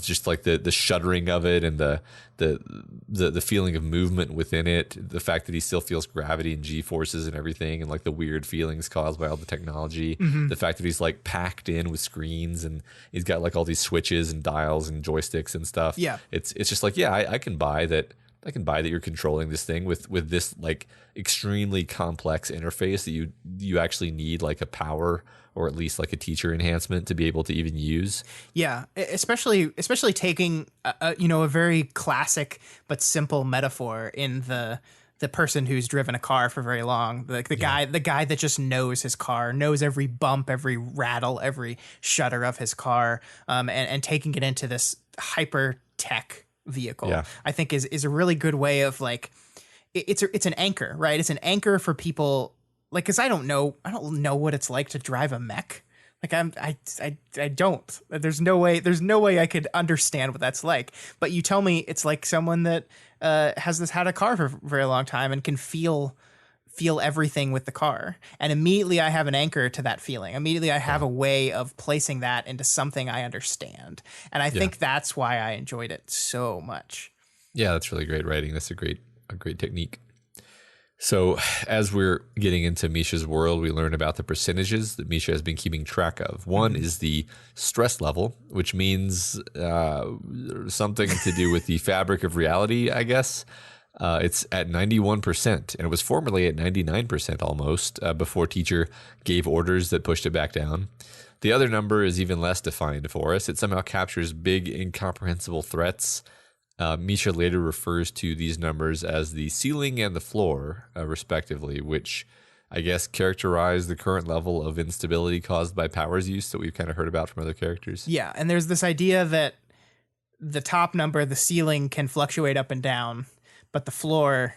just like the shuddering of it and the feeling of movement within it, the fact that he still feels gravity and G forces and everything, and like the weird feelings caused by all the technology, the fact that he's like packed in with screens and he's got like all these switches and dials and joysticks and stuff. Yeah, it's just like, yeah, I can buy that. I can buy that you're controlling this thing with this like extremely complex interface that you actually need like a power or at least like a teacher enhancement to be able to even use. Yeah, especially taking a very classic but simple metaphor in the person who's driven a car for very long, like the guy that just knows his car, knows every bump, every rattle, every shudder of his car, and taking it into this hyper tech vehicle, I think is a really good way of like, it's an anchor, right? It's an anchor for people. Like, cause I don't know what it's like to drive a mech. Like I don't, there's no way I could understand what that's like. But you tell me it's like someone that has had a car for a very long time and can feel everything with the car. And immediately I have an anchor to that feeling. Immediately I have a way of placing that into something I understand. And I think that's why I enjoyed it so much. Yeah, that's really great writing. That's a great technique. So as we're getting into Misha's world, we learn about the percentages that Misha has been keeping track of. One is the stress level, which means something to do with the fabric of reality, I guess. It's at 91%, and it was formerly at 99% almost before teacher gave orders that pushed it back down. The other number is even less defined for us. It somehow captures big, incomprehensible threats. Misha later refers to these numbers as the ceiling and the floor, respectively, which I guess characterize the current level of instability caused by powers use that we've kind of heard about from other characters. Yeah, and there's this idea that the top number, the ceiling, can fluctuate up and down, but the floor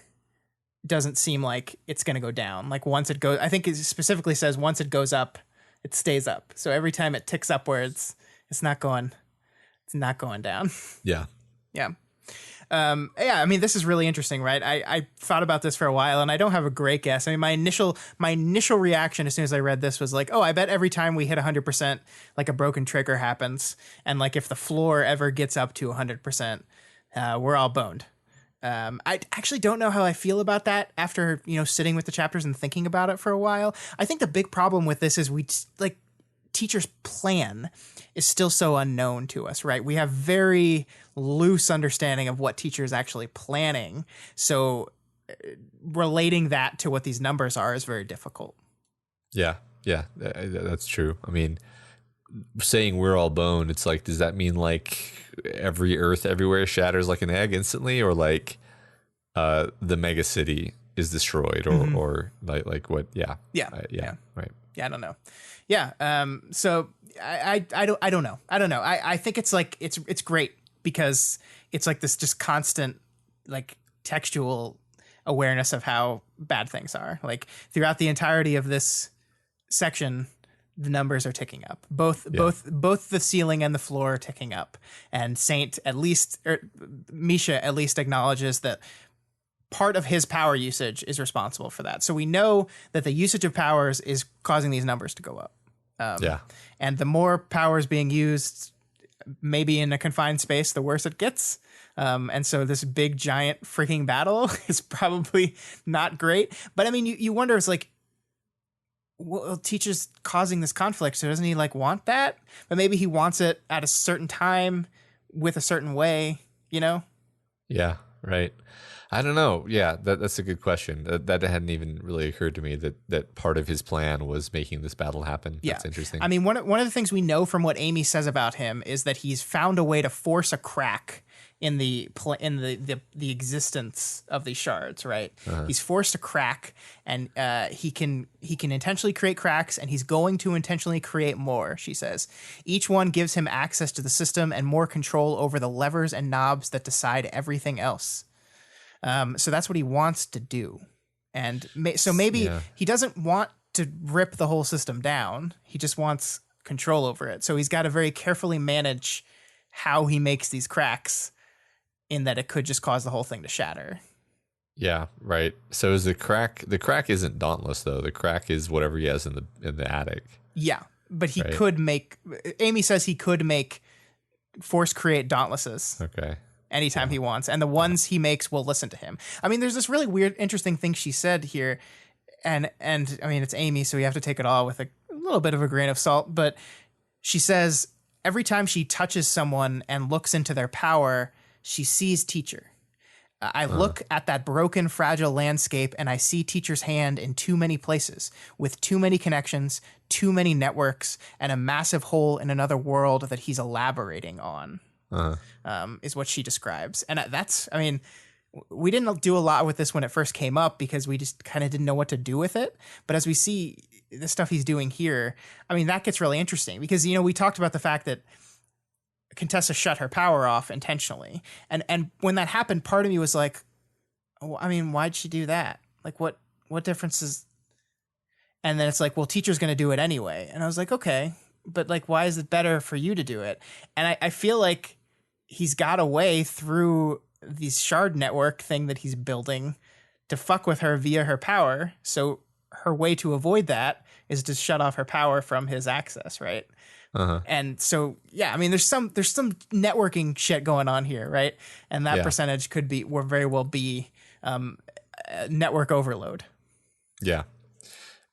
doesn't seem like it's going to go down. Like once it goes, I think it specifically says once it goes up, it stays up. So every time it ticks upwards, it's not going down. Yeah. Yeah. Yeah, I mean, this is really interesting, right? I thought about this for a while, and I don't have a great guess. I mean, my initial reaction as soon as I read this was like, oh, I bet every time we hit 100%, like a broken trigger happens, and like if the floor ever gets up to 100%, we're all boned. I actually don't know how I feel about that after, sitting with the chapters and thinking about it for a while. I think the big problem with this is teachers' plan is still so unknown to us, right? We have very loose understanding of what teachers actually planning. So relating that to what these numbers are is very difficult. Yeah, that's true. I mean, saying we're all bone, it's like, does that mean like every Earth everywhere shatters like an egg instantly, or like the mega city is destroyed, or like what? Yeah, right. Yeah, I don't know. Yeah. So I don't know. I think it's like it's great because it's like this just constant like textual awareness of how bad things are. Like throughout the entirety of this section, the numbers are ticking up. Both the ceiling and the floor are ticking up. And Misha at least acknowledges that part of his power usage is responsible for that. So we know that the usage of powers is causing these numbers to go up. And the more powers being used, maybe in a confined space, the worse it gets. And so this big, giant freaking battle is probably not great. But I mean, you wonder, it's like, well, teacher's causing this conflict, so doesn't he like want that? But maybe he wants it at a certain time with a certain way, Yeah, right. I don't know. Yeah, that's a good question. That hadn't even really occurred to me that part of his plan was making this battle happen. Yeah. That's interesting. I mean, one of the things we know from what Amy says about him is that he's found a way to force a crack in the existence of these shards, right? He's forced a crack, and he can intentionally create cracks, and he's going to intentionally create more, she says. Each one gives him access to the system and more control over the levers and knobs that decide everything else. So that's what he wants to do. And so maybe he doesn't want to rip the whole system down. He just wants control over it. So he's got to very carefully manage how he makes these cracks, in that it could just cause the whole thing to shatter. Yeah, right. So is the crack isn't dauntless though. The crack is whatever he has in the attic. Yeah, but he could make, Amy says he could make force create dauntlesses. Okay. Anytime he wants, and the ones he makes will listen to him. I mean, there's this really weird, interesting thing she said here, and I mean, it's Amy, so you have to take it all with a little bit of a grain of salt, but she says every time she touches someone and looks into their power, she sees teacher. I look at that broken, fragile landscape, and I see teacher's hand in too many places, with too many connections, too many networks, and a massive hole in another world that he's elaborating on. Is what she describes. And that's, I mean, we didn't do a lot with this when it first came up because we just kind of didn't know what to do with it. But as we see the stuff he's doing here, I mean, that gets really interesting because, we talked about the fact that Contessa shut her power off intentionally. And when that happened, part of me was like, oh, I mean, why'd she do that? Like, what difference is... And then it's like, well, teacher's going to do it anyway. And I was like, okay, but like, why is it better for you to do it? And I feel like he's got a way through these shard network thing that he's building to fuck with her via her power. So her way to avoid that is to shut off her power from his access, right? And so, yeah, I mean, there's some networking shit going on here, right? And that percentage could be, or very well be, network overload. Yeah.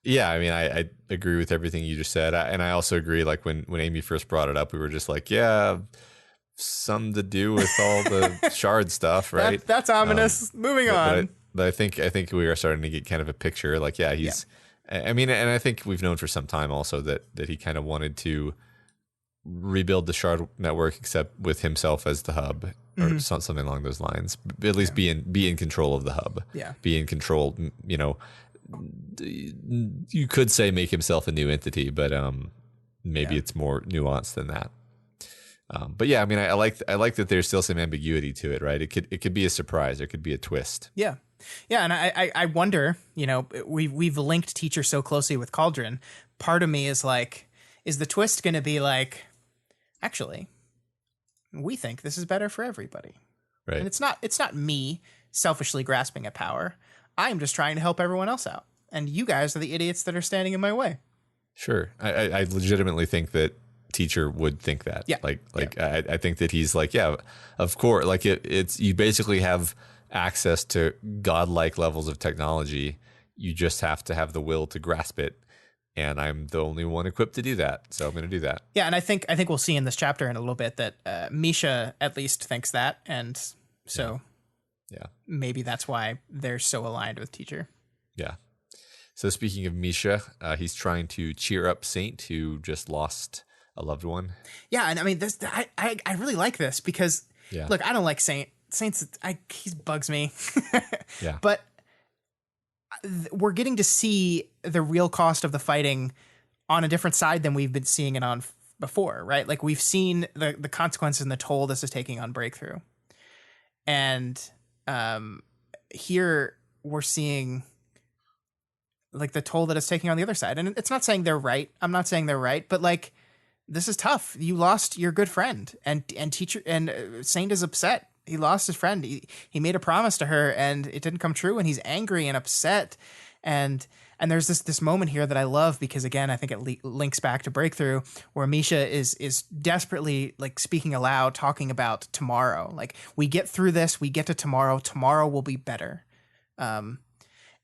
Yeah, I mean, I agree with everything you just said. And I also agree, like, when Amy first brought it up, we were just like, yeah, something to do with all the shard stuff, right? That's ominous. Moving on. But I think we are starting to get kind of a picture. Like, yeah, he's. Yeah. I mean, and I think we've known for some time also that he kind of wanted to rebuild the shard network, except with himself as the hub, or something along those lines. At least be in control of the hub. Yeah. Be in control. You know, you could say make himself a new entity, but maybe it's more nuanced than that. But yeah, I mean, I like that there's still some ambiguity to it, right? It could be a surprise. It could be a twist. Yeah. Yeah, and I wonder, you know, we've linked teacher so closely with Cauldron. Part of me is like, is the twist going to be like, actually, we think this is better for everybody, right? And it's not me selfishly grasping at power. I'm just trying to help everyone else out, and you guys are the idiots that are standing in my way. Sure, I legitimately think that teacher would think that. Yeah, I think that he's like, yeah, of course. Like it's you basically have access to godlike levels of technology. You just have to have the will to grasp it, and I'm the only one equipped to do that, so I'm going to do that. Yeah, and I think we'll see in this chapter in a little bit that Misha at least thinks that, and so maybe that's why they're so aligned with teacher. Yeah. So speaking of Misha, he's trying to cheer up Saint, who just lost a loved one. Yeah, and I mean this. I really like this because look, I don't like Saint. Saint's he bugs me. Yeah. But we're getting to see the real cost of the fighting on a different side than we've been seeing it on before, right? Like we've seen the consequences and the toll this is taking on Breakthrough. And here we're seeing like the toll that it's taking on the other side. And it's not saying they're right. I'm not saying they're right, but like this is tough. You lost your good friend and teacher, and Saint is upset. He lost his friend. He made a promise to her and it didn't come true, and he's angry and upset. And there's this moment here that I love because again, I think it links back to Breakthrough, where Misha is desperately like speaking aloud, talking about tomorrow. Like we get through this, we get to tomorrow. Tomorrow will be better. And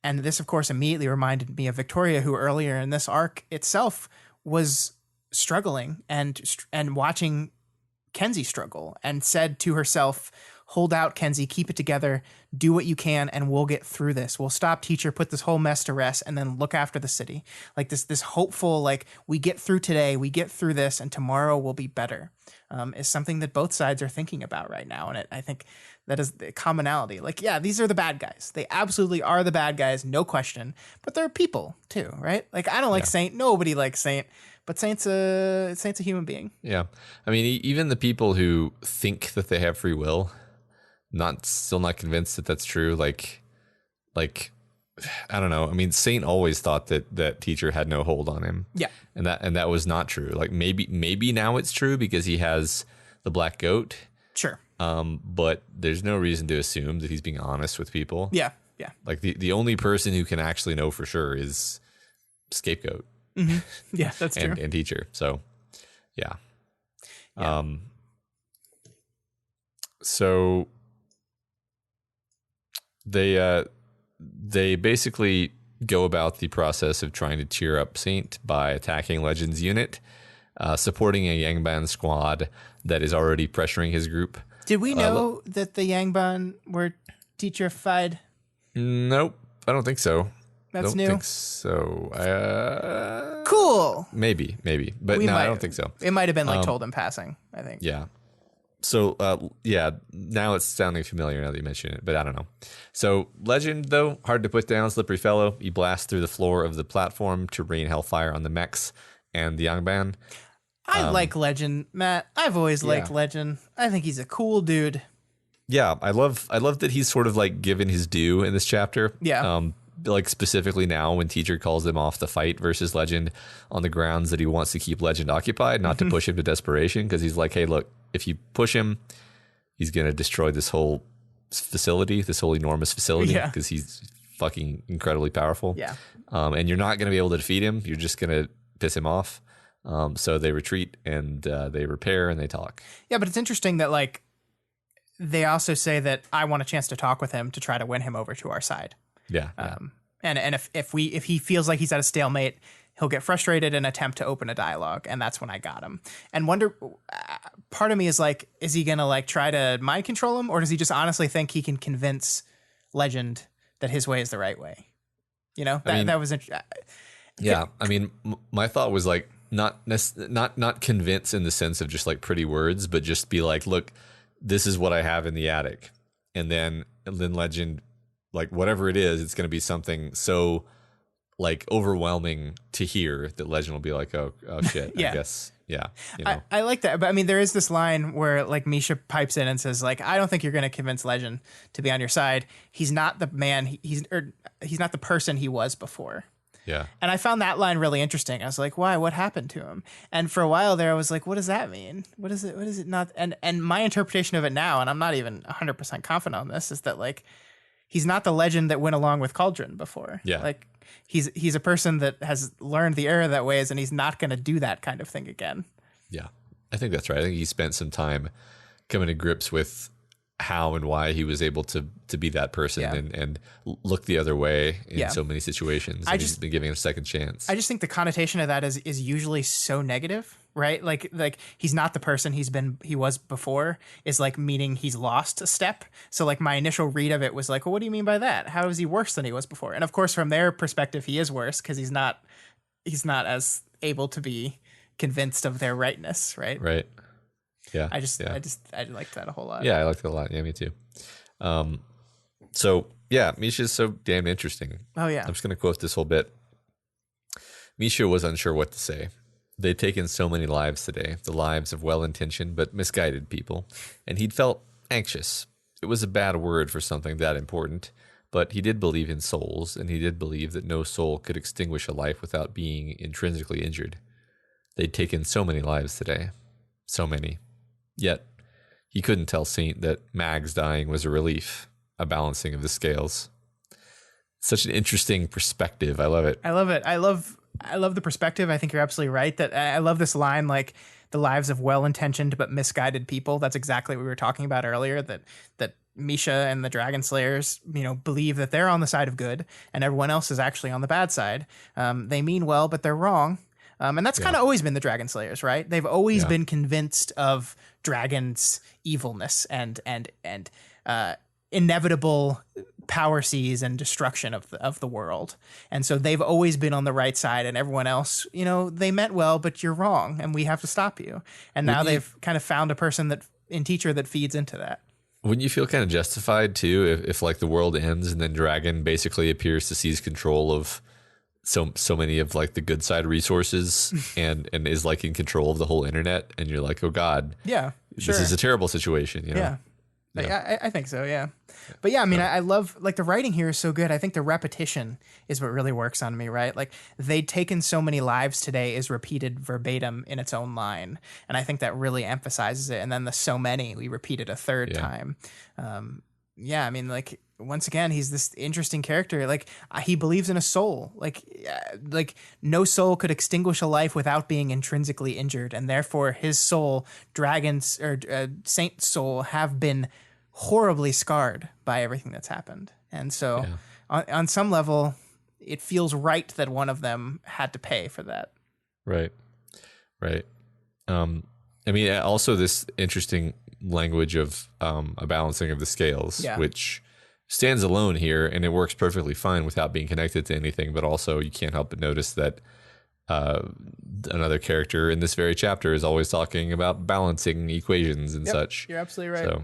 this, of course, immediately reminded me of Victoria, who earlier in this arc itself was struggling and watching Kenzie struggle, and said to herself, hold out, Kenzie, keep it together, do what you can, and we'll get through this. We'll stop teacher, put this whole mess to rest, and then look after the city. Like this hopeful, like we get through today, we get through this, and tomorrow will be better, is something that both sides are thinking about right now. And I think that is the commonality. Like, yeah, these are the bad guys. They absolutely are the bad guys, no question. But they're people too, right? Like I don't like Saint. Nobody likes Saint. But Saint's a human being. Yeah. I mean, even the people who think that they have free will, still not convinced that that's true. Like, I don't know. I mean, Saint always thought that teacher had no hold on him. Yeah. And that was not true. Like maybe now it's true because he has the black goat. Sure. But there's no reason to assume that he's being honest with people. Yeah. Yeah. Like the only person who can actually know for sure is Scapegoat. Mm-hmm. Yeah, that's true. And teacher. So, yeah. So they basically go about the process of trying to cheer up Saint by attacking Legend's unit, supporting a Yangban squad that is already pressuring his group. Did we know that the Yangban were teacher-fied? Nope, I don't think so. That's new. I don't think so. Cool. Maybe, but no, I don't think so. It might have been like told in passing, I think. Yeah. So, now it's sounding familiar now that you mention it, but I don't know. So, Legend, though, hard to put down, slippery fellow. He blasts through the floor of the platform to rain hellfire on the mechs and the Yangban. I like Legend, Matt. I've always liked Legend. I think he's a cool dude. Yeah, I love that he's sort of like given his due in this chapter. Yeah. Like specifically now when teacher calls him off the fight versus Legend on the grounds that he wants to keep Legend occupied, not to push him to desperation, because he's like, hey, look, if you push him, he's going to destroy this whole facility, this whole enormous facility, because he's fucking incredibly powerful. Yeah. And you're not going to be able to defeat him. You're just going to piss him off. So they retreat and they repair and they talk. Yeah, but it's interesting that like they also say that I want a chance to talk with him to try to win him over to our side. Yeah. And if he feels like he's at a stalemate, he'll get frustrated and attempt to open a dialogue, and that's when I got him. And wonder, part of me is like, is he gonna like try to mind control him, or does he just honestly think he can convince Legend that his way is the right way? You know, that was interesting. Yeah, I mean, my thought was like not convince in the sense of just like pretty words, but just be like, look, this is what I have in the attic, and then Legend, like whatever it is, it's going to be something so like overwhelming to hear that Legend will be like, oh shit, I guess. Yeah. You know. I like that. But I mean, there is this line where like Misha pipes in and says like, I don't think you're going to convince Legend to be on your side. He's not the man. He's not the person he was before. Yeah. And I found that line really interesting. I was like, why? What happened to him? And for a while there, I was like, what does that mean? What is it not? And my interpretation of it now, and I'm not even 100% confident on this, is that like, he's not the Legend that went along with Cauldron before. Yeah. Like he's a person that has learned the error that ways, and he's not going to do that kind of thing again. Yeah. I think that's right. I think he spent some time coming to grips with how and why he was able to be that person and look the other way in so many situations. He's been giving him a second chance. I just think the connotation of that is usually so negative, right? Like he's not the person he was before, is like meaning he's lost a step. So like my initial read of it was like, well, what do you mean by that? How is he worse than he was before? And of course, from their perspective, he is worse because he's not as able to be convinced of their rightness, right? Right. Yeah. I liked that a whole lot. Yeah, I liked it a lot. Yeah, me too. So yeah, Misha's so damn interesting. Oh yeah. I'm just gonna quote this whole bit. Misha was unsure what to say. They'd taken so many lives today, the lives of well-intentioned but misguided people, and he'd felt anxious. It was a bad word for something that important, but he did believe in souls, and he did believe that no soul could extinguish a life without being intrinsically injured. They'd taken so many lives today. So many. Yet, he couldn't tell Saint that Mag's dying was a relief, a balancing of the scales. Such an interesting perspective. I love it. I love it. I love the perspective. I think you're absolutely right. That I love this line, like the lives of well-intentioned but misguided people. That's exactly what we were talking about earlier. That Misha and the Dragon Slayers, believe that they're on the side of good, and everyone else is actually on the bad side. They mean well, but they're wrong. And that's kind of always been the Dragon Slayers, right? They've always been convinced of dragons' evilness and inevitable power seize and destruction of the world. And so they've always been on the right side, and everyone else, they meant well, but you're wrong, and we have to stop you. And now they've kind of found a person in Teacher that feeds into that. Wouldn't you feel kind of justified too if like the world ends and then Dragon basically appears to seize control of so many of like the good side resources and is like in control of the whole internet, and you're like, oh God, yeah, sure. This is a terrible situation. Yeah. I think so. Yeah. But yeah, I mean, I love like the writing here is so good. I think the repetition is what really works on me, right? Like they'd taken so many lives today is repeated verbatim in its own line. And I think that really emphasizes it. And then the so many, we repeated a third time. I mean, like, once again, he's this interesting character. Like he believes in a soul. Like no soul could extinguish a life without being intrinsically injured, and therefore his soul, Dragon's or Saint's soul, have been horribly scarred by everything that's happened. And so, on some level, it feels right that one of them had to pay for that. Right. I mean, also this interesting language of a balancing of the scales, which stands alone here, and it works perfectly fine without being connected to anything. But also, you can't help but notice that another character in this very chapter is always talking about balancing equations and such. You're absolutely right. So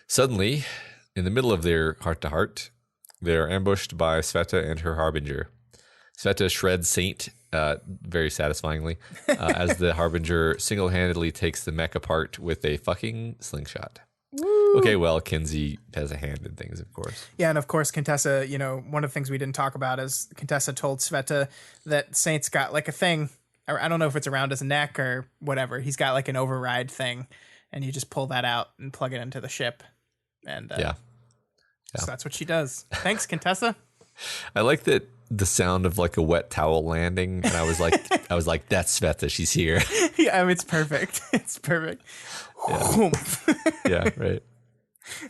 suddenly, in the middle of their heart-to-heart, they are ambushed by Sveta and her Harbinger. Sveta shreds Saint very satisfyingly as the Harbinger single-handedly takes the mech apart with a fucking slingshot. Woo. Okay, well, Kinsey has a hand in things, of course. Yeah, and of course, Contessa, one of the things we didn't talk about is Contessa told Sveta that Saint's got like a thing. I don't know if it's around his neck or whatever. He's got like an override thing, and you just pull that out and plug it into the ship. And so that's what she does. Thanks, Contessa. I like that the sound of like a wet towel landing, and I was like, that's Sveta, she's here. Yeah, I mean, it's perfect. It's perfect. Yeah, yeah, right.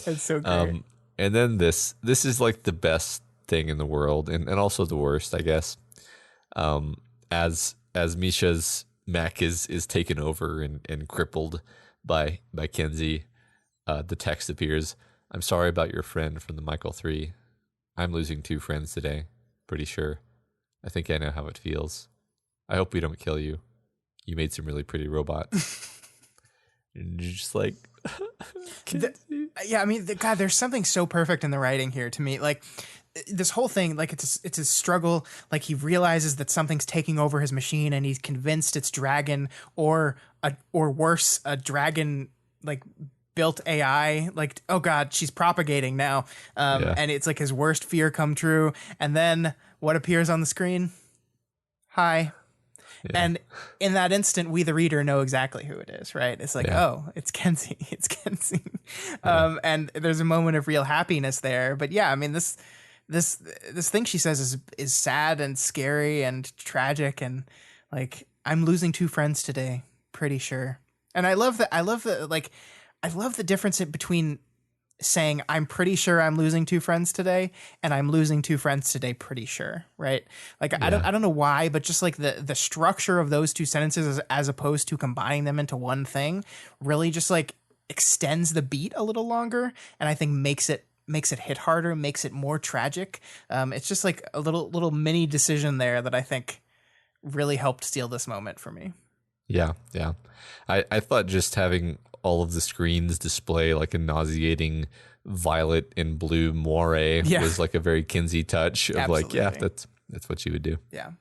It's so great. And then this is like the best thing in the world, and also the worst, I guess. As Misha's mech is taken over and crippled by Kenzie, the text appears. I'm sorry about your friend from the Michael 3. I'm losing 2 friends today. Pretty sure. I think I know how it feels. I hope we don't kill you. You made some really pretty robots. And you're just like, yeah, I mean, God, there's something so perfect in the writing here to me. Like, this whole thing, like, it's a struggle. Like, he realizes that something's taking over his machine, and he's convinced it's dragon or worse, a dragon like built AI. Like, oh God, she's propagating now. And it's like his worst fear come true. And then what appears on the screen? Hi. Yeah. And in that instant, we, the reader, know exactly who it is, right? It's like, oh, it's Kenzie. It's Kenzie. And there's a moment of real happiness there. But yeah, I mean, this thing she says is sad and scary and tragic. And like, I'm losing 2 friends today, pretty sure. And I love the difference between saying I'm pretty sure I'm losing 2 friends today and I'm losing 2 friends today pretty sure, right? Like, I don't know why, but just like the structure of those 2 sentences as opposed to combining them into one thing really just like extends the beat a little longer, and I think makes it hit harder, makes it more tragic. It's just like a little mini decision there that I think really helped seal this moment for me. Yeah. I thought just having all of the screens display like a nauseating violet and blue moire was like a very Kinsey touch of Absolutely. Like, that's what you would do. Yeah.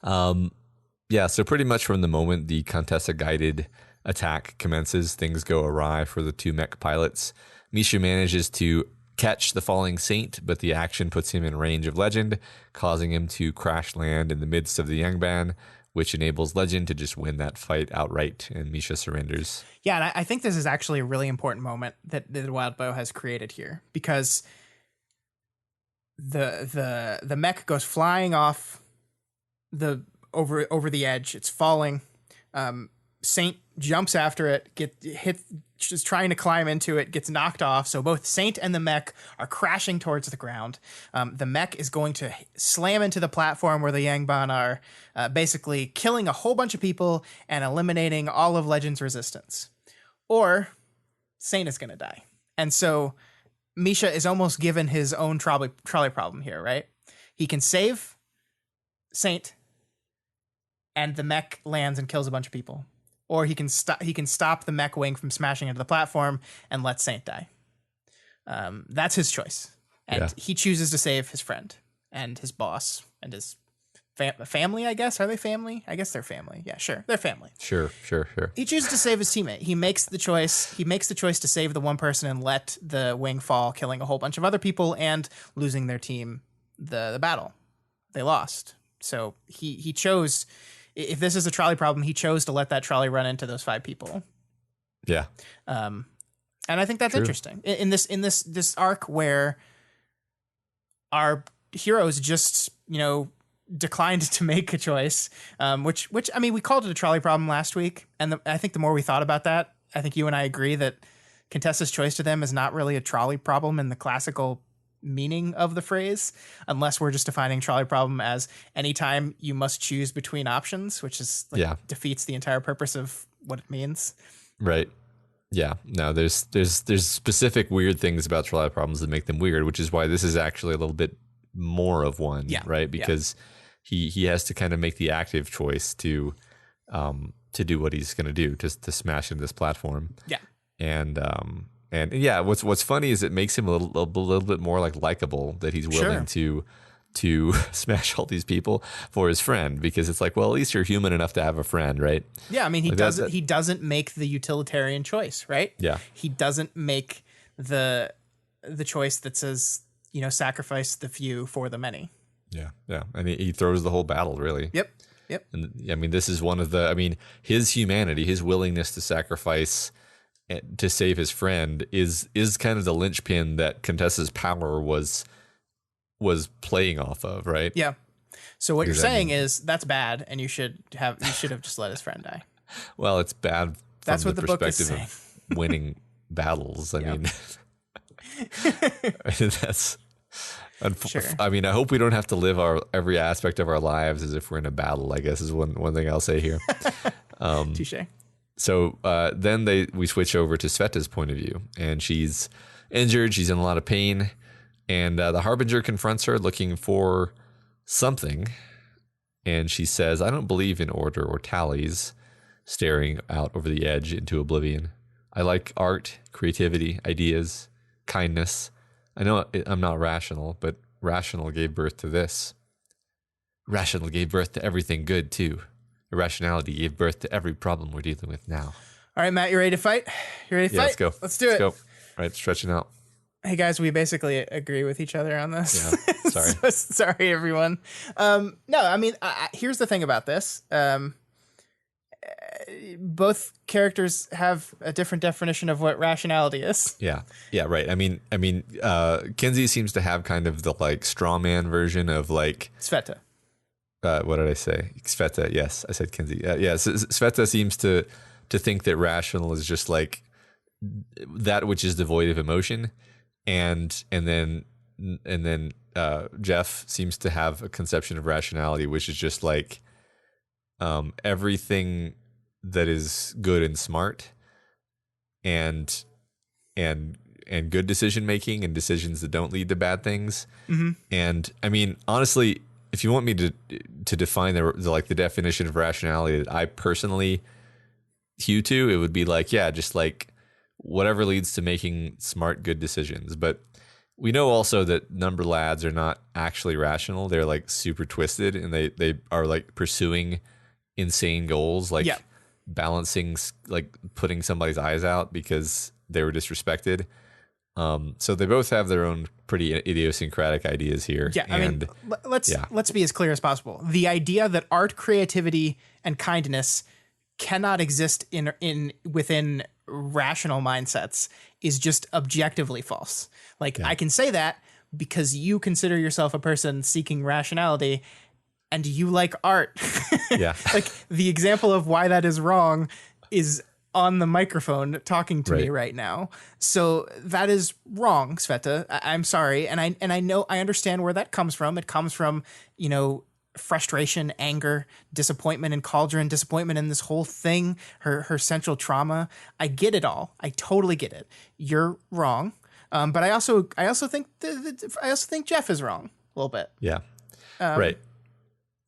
So pretty much from the moment the Contessa guided attack commences, things go awry for the 2 mech pilots. Misha manages to catch the falling saint, but the action puts him in range of Legend, causing him to crash land in the midst of the Yangban, which enables Legend to just win that fight outright, and Misha surrenders. Yeah, and I think this is actually a really important moment that the Wild Bow has created here, because the mech goes flying off over the edge. It's falling. Saint jumps after it, just trying to climb into it, gets knocked off. So both Saint and the mech are crashing towards the ground. The mech is going to slam into the platform where the Yangban are, basically killing a whole bunch of people and eliminating all of Legend's resistance. Or Saint is going to die. And so Misha is almost given his own trolley problem here, right? He can save Saint, and the mech lands and kills a bunch of people. Or he can stop the mech wing from smashing into the platform and let Saint die. That's his choice. And he chooses to save his friend and his boss and his family, I guess. Are they family? I guess they're family. Yeah, sure. They're family. Sure. He chooses to save his teammate. He makes the choice to save the one person and let the wing fall, killing a whole bunch of other people and losing their team the battle. They lost. So he chose... If this is a trolley problem, he chose to let that trolley run into those 5 people. Yeah. And I think that's interesting. In this arc where our heroes just, declined to make a choice, which I mean, we called it a trolley problem last week. And I think the more we thought about that, I think you and I agree that Contessa's choice to them is not really a trolley problem in the classical meaning of the phrase, unless we're just defining trolley problem as anytime you must choose between options, which is defeats the entire purpose of what it means. Right. Yeah. No, there's specific weird things about trolley problems that make them weird, which is why this is actually a little bit more of one, right? Because he has to kind of make the active choice to do what he's going to do, to smash into this platform. Yeah. And yeah, what's funny is it makes him a little bit more like likable, that he's willing to smash all these people for his friend, because it's like, well, at least you're human enough to have a friend, right? Yeah, I mean, he doesn't make the utilitarian choice, right? Yeah, he doesn't make the choice that says, sacrifice the few for the many. Yeah, and he throws the whole battle, really. Yep. And I mean, this is one of his humanity, his willingness to sacrifice to save his friend is kind of the linchpin that Contessa's power was playing off of, right? Yeah. So what you're saying is that's bad, and you should have just let his friend die. Well, it's bad from that's what the the book is perspective saying. of winning battles. I mean, That's. Sure. I mean, I hope we don't have to live our every aspect of our lives as if we're in a battle, I guess is one thing I'll say here. Touche. So then we switch over to Sveta's point of view, and she's injured. She's in a lot of pain, and the Harbinger confronts her looking for something, and she says, "I don't believe in order or tallies," staring out over the edge into oblivion. "I like art, creativity, ideas, kindness. I know I'm not rational, but rational gave birth to this. Rational gave birth to everything good, too. Irrationality gave birth to every problem we're dealing with now." All right, Matt, you ready to fight? You ready to fight? Let's go. Let's do it. Let's go. All right, stretching out. Hey, guys, we basically agree with each other on this. Yeah, sorry. So, sorry, everyone. No, I mean, here's the thing about this. Both characters have a different definition of what rationality is. Yeah, right. I mean, Kinsey seems to have kind of the like straw man version of like Sveta. What did I say? Sveta. Yes, I said Kinsey. Sveta seems to think that rational is just like that which is devoid of emotion, and then Jeff seems to have a conception of rationality which is just like everything that is good and smart, and good decision making and decisions that don't lead to bad things. Mm-hmm. And I mean, honestly, if you want me to define the definition of rationality that I personally hew to, it would be like, yeah, just like whatever leads to making smart, good decisions. But we know also that number lads are not actually rational. They're like super twisted, and they are like pursuing insane goals, like balancing, like putting somebody's eyes out because they were disrespected. So they both have their own pretty idiosyncratic ideas here. Yeah, I mean, let's be as clear as possible. The idea that art, creativity, and kindness cannot exist within rational mindsets is just objectively false. Like, I can say that because you consider yourself a person seeking rationality and you like art. Yeah. Like, the example of why that is wrong is on the microphone talking to me right now. So that is wrong, Sveta. I'm sorry. And I know, I understand where that comes from. It comes from, frustration, anger, disappointment in Cauldron, disappointment in this whole thing, her central trauma. I get it all. I totally get it. You're wrong. But I also think Jeff is wrong a little bit. Yeah. Right.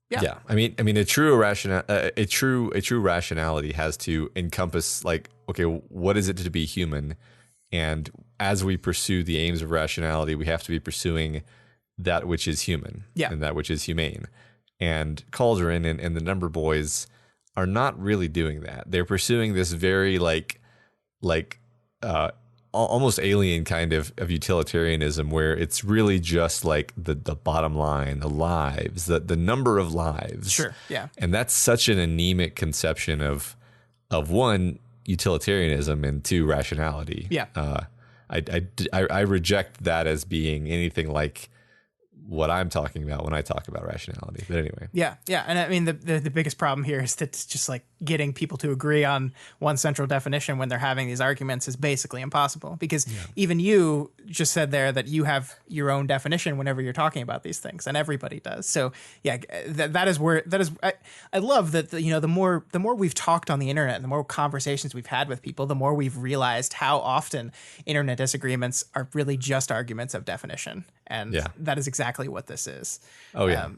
Yeah. I mean, a true rationality has to encompass like, okay, what is it to be human? And as we pursue the aims of rationality, we have to be pursuing that which is human and that which is humane. And Cauldron and the Number Boys are not really doing that. They're pursuing this very almost alien kind of utilitarianism, where it's really just like the bottom line, the lives, the number of lives. Sure. Yeah. And that's such an anemic conception of one, utilitarianism, and two, rationality. Yeah. I reject that as being anything like what I'm talking about when I talk about rationality. But anyway. Yeah. And I mean, the biggest problem here is that it's just like getting people to agree on one central definition when they're having these arguments is basically impossible, because even you just said there that you have your own definition whenever you're talking about these things, and everybody does. So yeah, I love that, the more we've talked on the internet and the more conversations we've had with people, the more we've realized how often internet disagreements are really just arguments of definition. And that is exactly what this is. Oh yeah.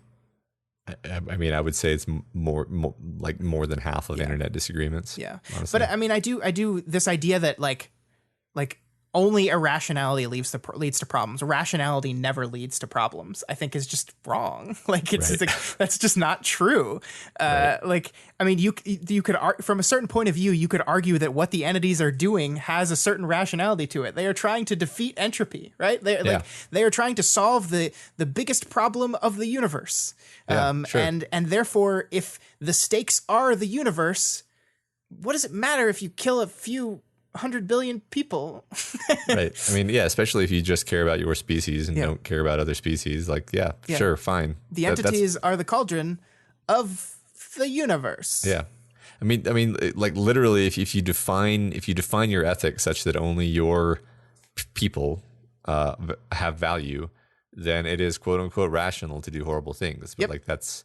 I mean, I would say it's more than half of internet disagreements. Yeah. Honestly. But I mean, I do this idea that like only irrationality leads to problems. Rationality never leads to problems, I think, is just wrong. Like, it's that's just not true. Like, I mean, you could from a certain point of view, you could argue that what the entities are doing has a certain rationality to it. They are trying to defeat entropy, right? They are trying to solve the biggest problem of the universe. Sure. And therefore, if the stakes are the universe, what does it matter if you kill a few 100 billion people? Right. I mean, especially if you just care about your species and don't care about other species. Like, sure, fine. The entities are the cauldron of the universe. Yeah. I mean, like literally, if you define your ethics such that only your people have value, then it is quote unquote rational to do horrible things. But like that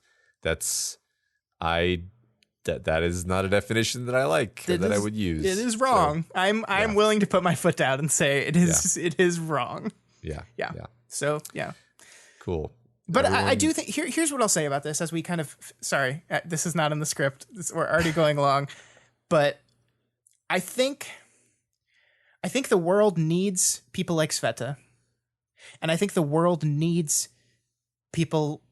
is not a definition that I like or that I would use. It is wrong. So, I'm willing to put my foot down and say it is wrong. Yeah. So cool. But I do think here's what I'll say about this as we kind of this is not in the script. We're already going along, but I think the world needs people like Sveta, and I think the world needs people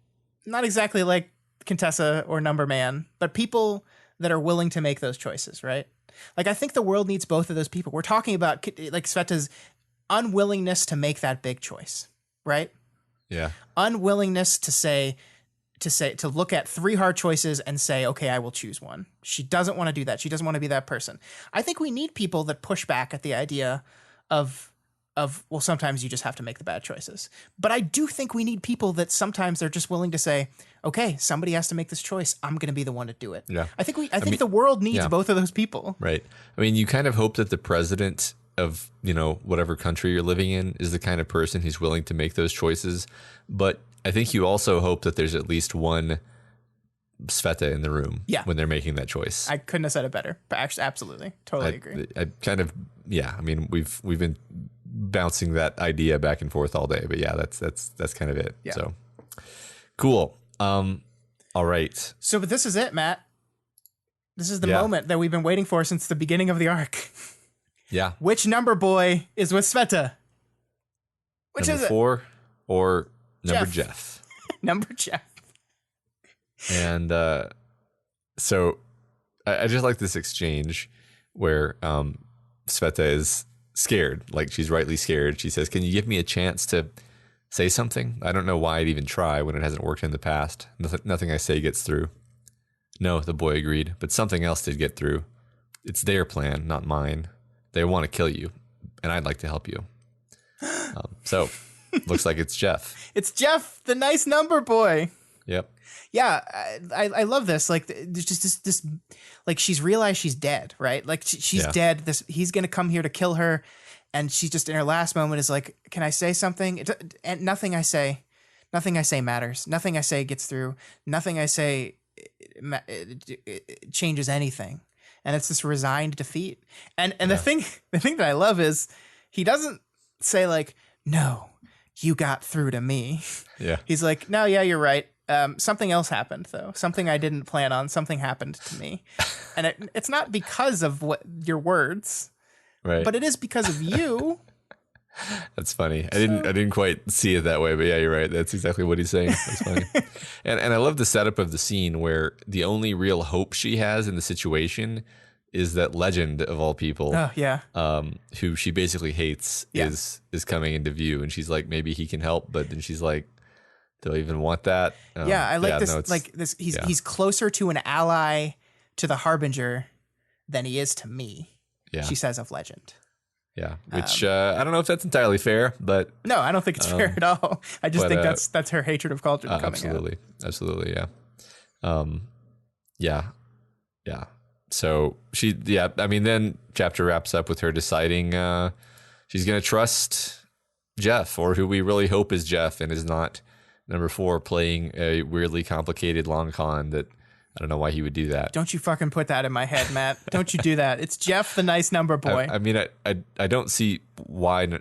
not exactly like Contessa or Number Man, but people that are willing to make those choices, right? Like I think the world needs both of those people. We're talking about like Sveta's unwillingness to make that big choice, right? Yeah. Unwillingness to look at three hard choices and say, okay, I will choose one. She doesn't want to do that. She doesn't want to be that person. I think we need people that push back at the idea of, well, sometimes you just have to make the bad choices. But I do think we need people that sometimes they're just willing to say, okay, somebody has to make this choice. I'm going to be the one to do it. Yeah. I think the world needs both of those people. Right. I mean, you kind of hope that the president of, whatever country you're living in is the kind of person who's willing to make those choices. But I think you also hope that there's at least one Sveta in the room when they're making that choice. I couldn't have said it better, but actually, absolutely. Totally agree. I kind of, I mean, we've been bouncing that idea back and forth all day, but that's kind of it. Yeah. So cool. All right. So, but this is it, Matt. This is the moment that we've been waiting for since the beginning of the arc. Yeah. Which number boy is with Sveta? Which number is 4 or number Jeff? Number Jeff. And so I just like this exchange where Sveta is scared, like she's rightly scared. She says, "Can you give me a chance to say something? I don't know why I'd even try when it hasn't worked in the past. Nothing I say gets through." "No," the boy agreed, "but something else did get through. It's their plan, not mine. They want to kill you, and I'd like to help you." So looks like it's Jeff. It's Jeff, the nice number boy. Yep. Yeah, I love this. Like, there's just this, like, she's realized she's dead, right? Like, she's dead. He's gonna come here to kill her, and she's just in her last moment is like, "Can I say something?" And nothing I say matters. Nothing I say gets through. Nothing I say it changes anything. And it's this resigned defeat. And the thing that I love is he doesn't say like, "No, you got through to me." Yeah. He's like, "No, yeah, you're right. Something else happened though. Something I didn't plan on. Something happened to me." And it's not because of what your words, right? But it is because of you. That's funny. I didn't quite see it that way, but yeah, you're right. That's exactly what he's saying. That's funny. And I love the setup of the scene where the only real hope she has in the situation is that Legend of all people, who she basically hates, is coming into view, and she's like, maybe he can help, but then she's like, do I even want that? I like this. No, like this, he's closer to an ally to the Harbinger than he is to me. Yeah. She says of Legend. Yeah, which I don't know if that's entirely fair, but no, I don't think it's fair at all. I just think that's her hatred of culture coming absolutely, out. Absolutely, yeah, yeah. So I mean, then chapter wraps up with her deciding she's going to trust Jeff, or who we really hope is Jeff, and is not number 4 playing a weirdly complicated long con that. I don't know why he would do that. Don't you fucking put that in my head, Matt. Don't you do that. It's Jeff, the nice number boy. I mean, I don't see why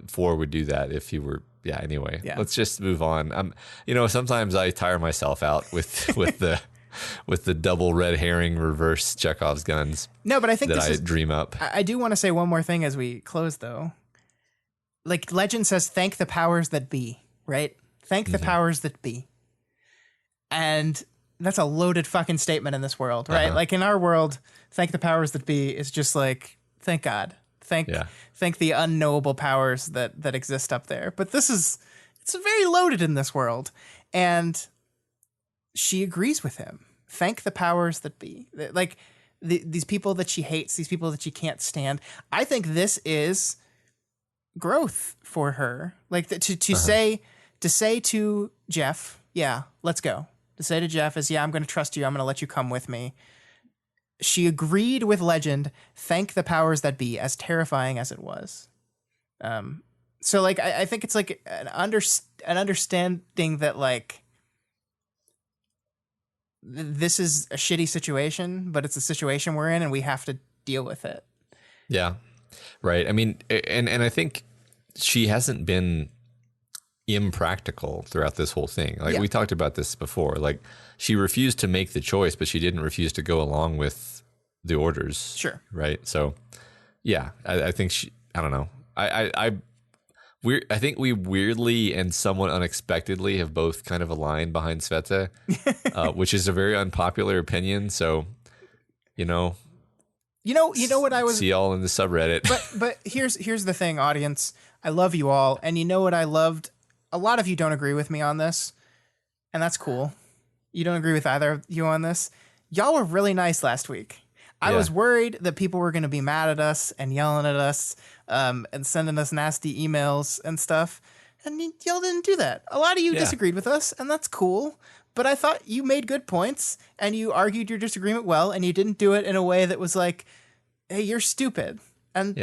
4 would do that if he were. Yeah. Anyway, let's just move on. Sometimes I tire myself out with the double red herring reverse Chekhov's guns. No, but I think I dream up. I do want to say one more thing as we close, though. Like Legend says, "Thank the powers that be." Right? Thank the powers that be. And that's a loaded fucking statement in this world, right? Like in our world, thank the powers that be is just like, thank God. Thank the unknowable powers that exist up there. But it's very loaded in this world. And she agrees with him. Thank the powers that be. Like these people that she hates, these people that she can't stand. I think this is growth for her. Like to say to Jeff, "Yeah, let's go." To say to Jeff is, "Yeah, I'm going to trust you. I'm going to let you come with me." She agreed with Legend. Thank the powers that be, as terrifying as it was. So like I think it's like an understanding that like this is a shitty situation, but it's a situation we're in and we have to deal with it. Yeah. Right. I mean, and I think she hasn't been impractical throughout this whole thing. Like we talked about this before. Like she refused to make the choice, but she didn't refuse to go along with the orders. Sure. Right. So yeah, I think I don't know. I think we weirdly and somewhat unexpectedly have both kind of aligned behind Sveta, which is a very unpopular opinion. So, you know what I was see y'all in the subreddit. But here's the thing, audience. I love you all, and you know what I loved? A lot of you don't agree with me on this, and that's cool. You don't agree with either of you on this. Y'all were really nice last week. I was worried that people were going to be mad at us and yelling at us and sending us nasty emails and stuff. And y'all didn't do that. A lot of you disagreed with us, and that's cool. But I thought you made good points, and you argued your disagreement well, and you didn't do it in a way that was like, hey, you're stupid. And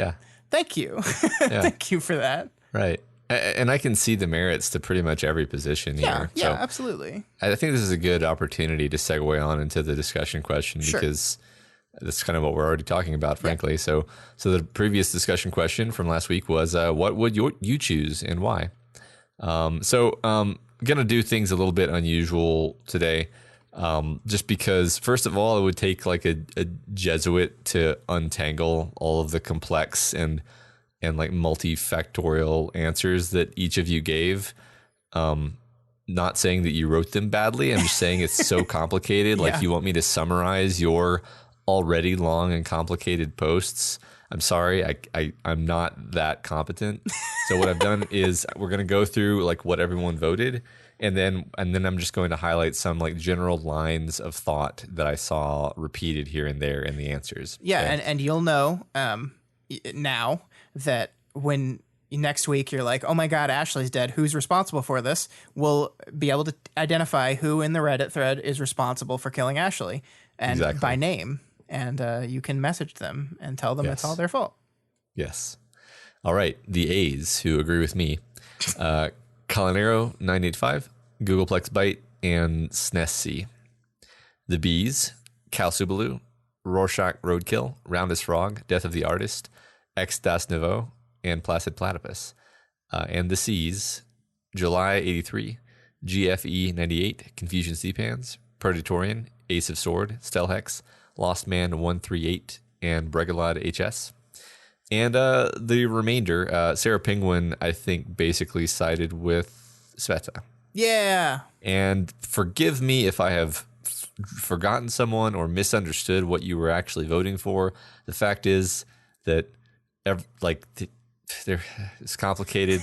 thank you. Thank you for that. Right. And I can see the merits to pretty much every position here. Yeah, absolutely. I think this is a good opportunity to segue on into the discussion question because that's kind of what we're already talking about, frankly. So the previous discussion question from last week was, what would you choose and why? I'm going to do things a little bit unusual today, just because, first of all, it would take like a Jesuit to untangle all of the complex and like multifactorial answers that each of you gave. Not saying that you wrote them badly. I'm just saying it's so complicated. Like you want me to summarize your already long and complicated posts. I'm sorry, I'm not that competent. So what I've done is we're going to go through like what everyone voted, and then I'm just going to highlight some like general lines of thought that I saw repeated here and there in the answers. Yeah, okay? and you'll know now that when next week you're like, oh my God, Ashley's dead. Who's responsible for this? We'll be able to identify who in the Reddit thread is responsible for killing Ashley, and by name. And you can message them and tell them it's all their fault. Yes. All right. The A's who agree with me. Calinero 985, Googleplex Byte, and SNESC. The B's, Cal Subalu, Rorschach Roadkill, Roundest Frog, Death of the Artist, X Das Nouveau, and Placid Platypus. And the C's, July 83, GFE 98, Confusion Seapans, Predatorian, Ace of Sword, Stelhex, Lost Man 138, and Bregalod HS. And the remainder, Sarah Penguin, I think, basically sided with Sveta. Yeah. And forgive me if I have forgotten someone or misunderstood what you were actually voting for. The fact is that, it's complicated.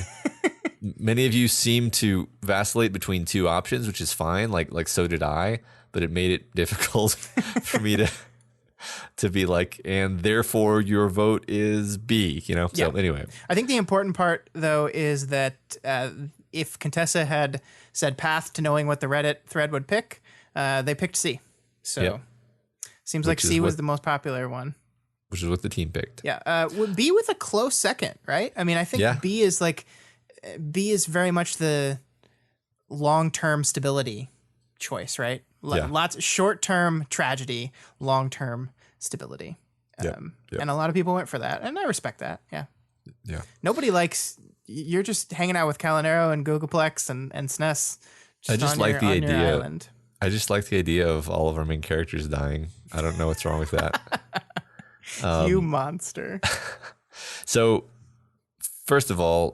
Many of you seem to vacillate between two options, which is fine. Like so did I. But it made it difficult for me to be like, and therefore your vote is B, So anyway. I think the important part, though, is that if Contessa had said path to knowing what the Reddit thread would pick, they picked C. So seems like C was the most popular one. Which is what the team picked. Yeah. Would B with a close second, right? I mean, I think B is very much the long-term stability choice, right? Lots of short-term tragedy, long-term stability. And a lot of people went for that, and I respect that. Yeah. Nobody likes, you're just hanging out with Calinero and Googleplex and SNES. I just like the idea. I just like the idea of all of our main characters dying. I don't know what's wrong with that. You monster. So, first of all,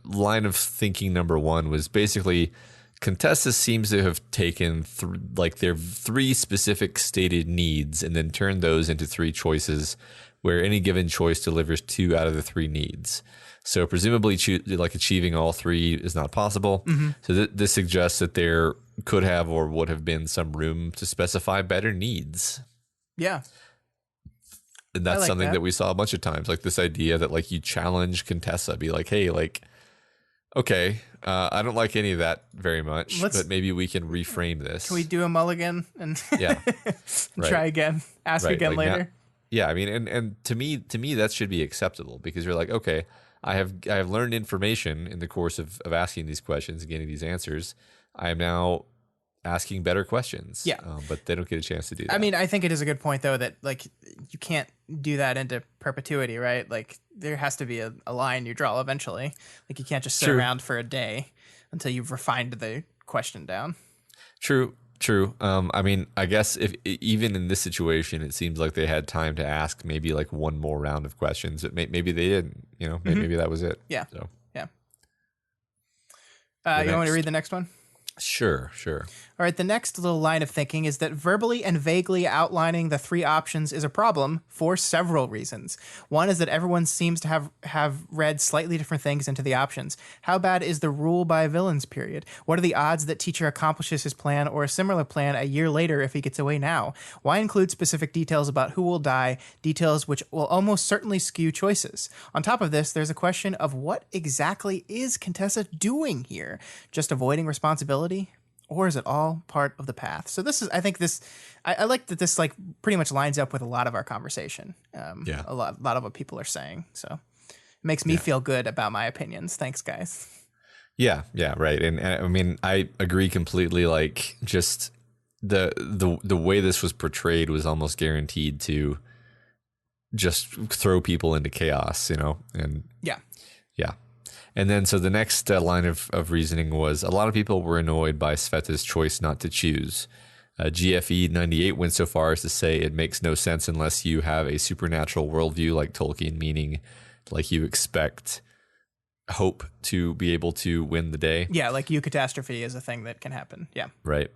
line of thinking number one was basically Contessa seems to have taken their three specific stated needs and then turned those into three choices where any given choice delivers two out of the three needs. So presumably achieving all three is not possible. Mm-hmm. So this suggests that there could have or would have been some room to specify better needs. Yeah. And that's something that we saw a bunch of times, like this idea that you challenge Contessa, be like, hey, okay, I don't like any of that very much, but maybe we can reframe this. Can we do a mulligan and try again? Ask again later. I mean, and to me that should be acceptable because you're like, okay, I have learned information in the course of asking these questions and getting these answers. I am now asking better questions. Yeah. But they don't get a chance to do that. I mean, I think it is a good point, though, that like you can't do that into perpetuity, right? Like there has to be a line you draw eventually. Like you can't just sit True. around for a day until you've refined the question down. True. I mean, I guess if even in this situation, it seems like they had time to ask maybe like one more round of questions. Maybe they didn't. Maybe that was it. Yeah. So Yeah. You want me to read the next one? Sure. All right, the next little line of thinking is that verbally and vaguely outlining the three options is a problem for several reasons. One is that everyone seems to have read slightly different things into the options. How bad is the rule by villains period? What are the odds that teacher accomplishes his plan or a similar plan a year later if he gets away now? Why include specific details about who will die, details which will almost certainly skew choices? On top of this, there's a question of what exactly is Contessa doing here? Just avoiding responsibility? Or is it all part of the path? So this is, I think this, I like that this like pretty much lines up with a lot of our conversation. A lot of what people are saying. So it makes me feel good about my opinions. Thanks, guys. Yeah, right. And I mean, I agree completely. Like just the way this was portrayed was almost guaranteed to just throw people into chaos, and Yeah. And then, so the next line of reasoning was a lot of people were annoyed by Sveta's choice not to choose. GFE 98 went so far as to say it makes no sense unless you have a supernatural worldview like Tolkien, meaning like you expect hope to be able to win the day. Yeah, like eucatastrophe is a thing that can happen. Yeah. Right.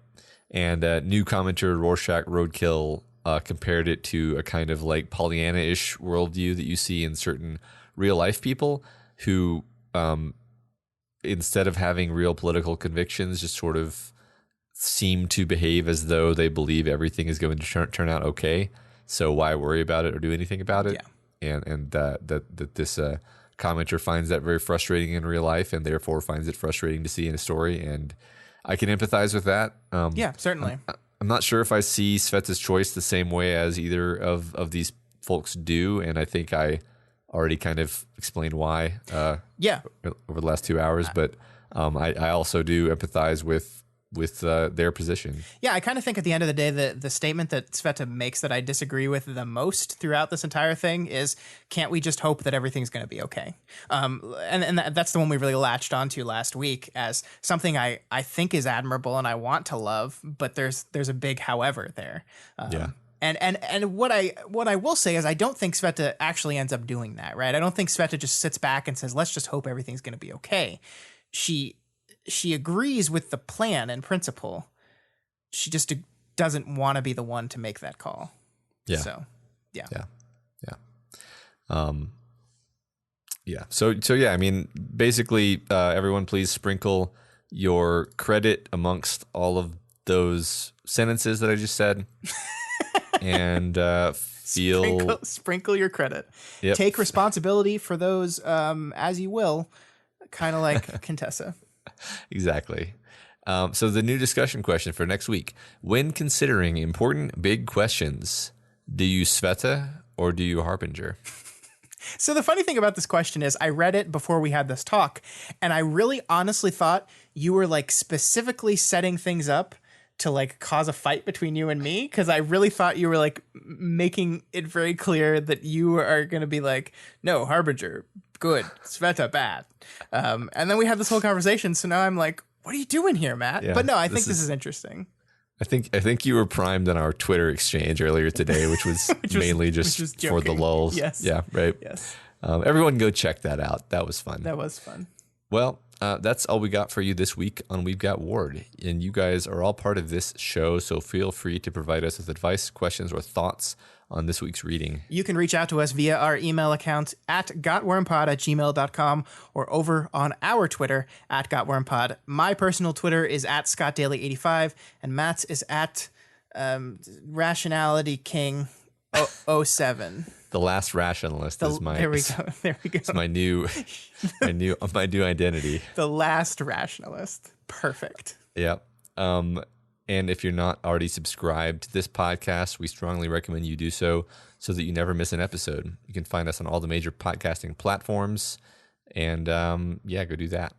And new commenter Rorschach Roadkill compared it to a kind of like Pollyanna-ish worldview that you see in certain real life people who instead of having real political convictions, just sort of seem to behave as though they believe everything is going to turn out okay. So why worry about it or do anything about it? Yeah. And that this commenter finds that very frustrating in real life, and therefore finds it frustrating to see in a story. And I can empathize with that. Yeah, certainly. I'm not sure if I see Sveta's choice the same way as either of these folks do, and I think I already kind of explained why over the last 2 hours, but I also do empathize with their position. Yeah, I kind of think at the end of the day, the statement that Sveta makes that I disagree with the most throughout this entire thing is, can't we just hope that everything's going to be okay? And that's the one we really latched onto last week as something I think is admirable and I want to love, but there's a big however there. And what I will say is I don't think Sveta actually ends up doing that, right? I don't think Sveta just sits back and says, let's just hope everything's going to be okay. She agrees with the plan in principle. She just doesn't want to be the one to make that call. Yeah. So, yeah. So yeah, I mean, basically, everyone please sprinkle your credit amongst all of those sentences that I just said. And sprinkle your credit. Yep. Take responsibility for those as you will, kind of like Contessa. Exactly. So the new discussion question for next week: when considering important big questions, do you Sveta or do you Harbinger? So the funny thing about this question is I read it before we had this talk, and I really honestly thought you were like specifically setting things up to like cause a fight between you and me, because I really thought you were like making it very clear that you are going to be like, no, Harbinger, good, Sveta, bad. And then we had this whole conversation, so now I'm like, what are you doing here, Matt? Yeah, but no, I think this is interesting. I think you were primed on our Twitter exchange earlier today, which was mainly just for the lulls. Yes. Yeah, right. Yes. Everyone go check that out. That was fun. That was fun. Well, that's all we got for you this week on We've Got Ward. And you guys are all part of this show, so feel free to provide us with advice, questions, or thoughts on this week's reading. You can reach out to us via our email account at gotwormpod@gmail.com or over on our Twitter at gotwormpod. My personal Twitter is at scottdaily85 and Matt's is at rationalityking07. The last rationalist is my. There we go. It's my new identity. The last rationalist. Perfect. Yep. And if you're not already subscribed to this podcast, we strongly recommend you do so that you never miss an episode. You can find us on all the major podcasting platforms. And yeah, go do that.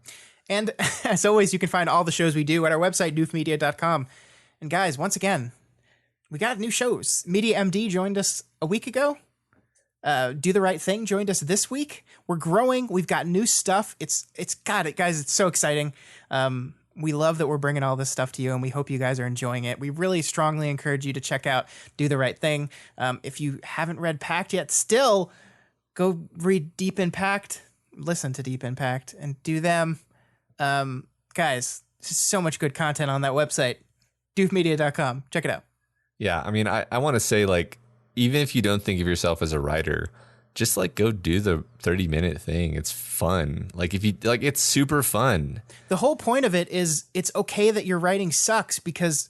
And as always, you can find all the shows we do at our website, doofmedia.com. And guys, once again, we got new shows. Media MD joined us a week ago. Do the Right Thing joined us this week. We're growing. We've got new stuff. It's got it, guys. It's so exciting. We love that we're bringing all this stuff to you, and we hope you guys are enjoying it. We really strongly encourage you to check out Do the Right Thing. If you haven't read Pact yet, still go read Deep Impact, listen to Deep Impact, and do them. Guys, there's so much good content on that website, doofmedia.com. Check it out. Yeah, I mean, I want to say, like, even if you don't think of yourself as a writer, just like go do the 30-minute thing. It's fun. Like if you like, it's super fun. The whole point of it is it's okay that your writing sucks because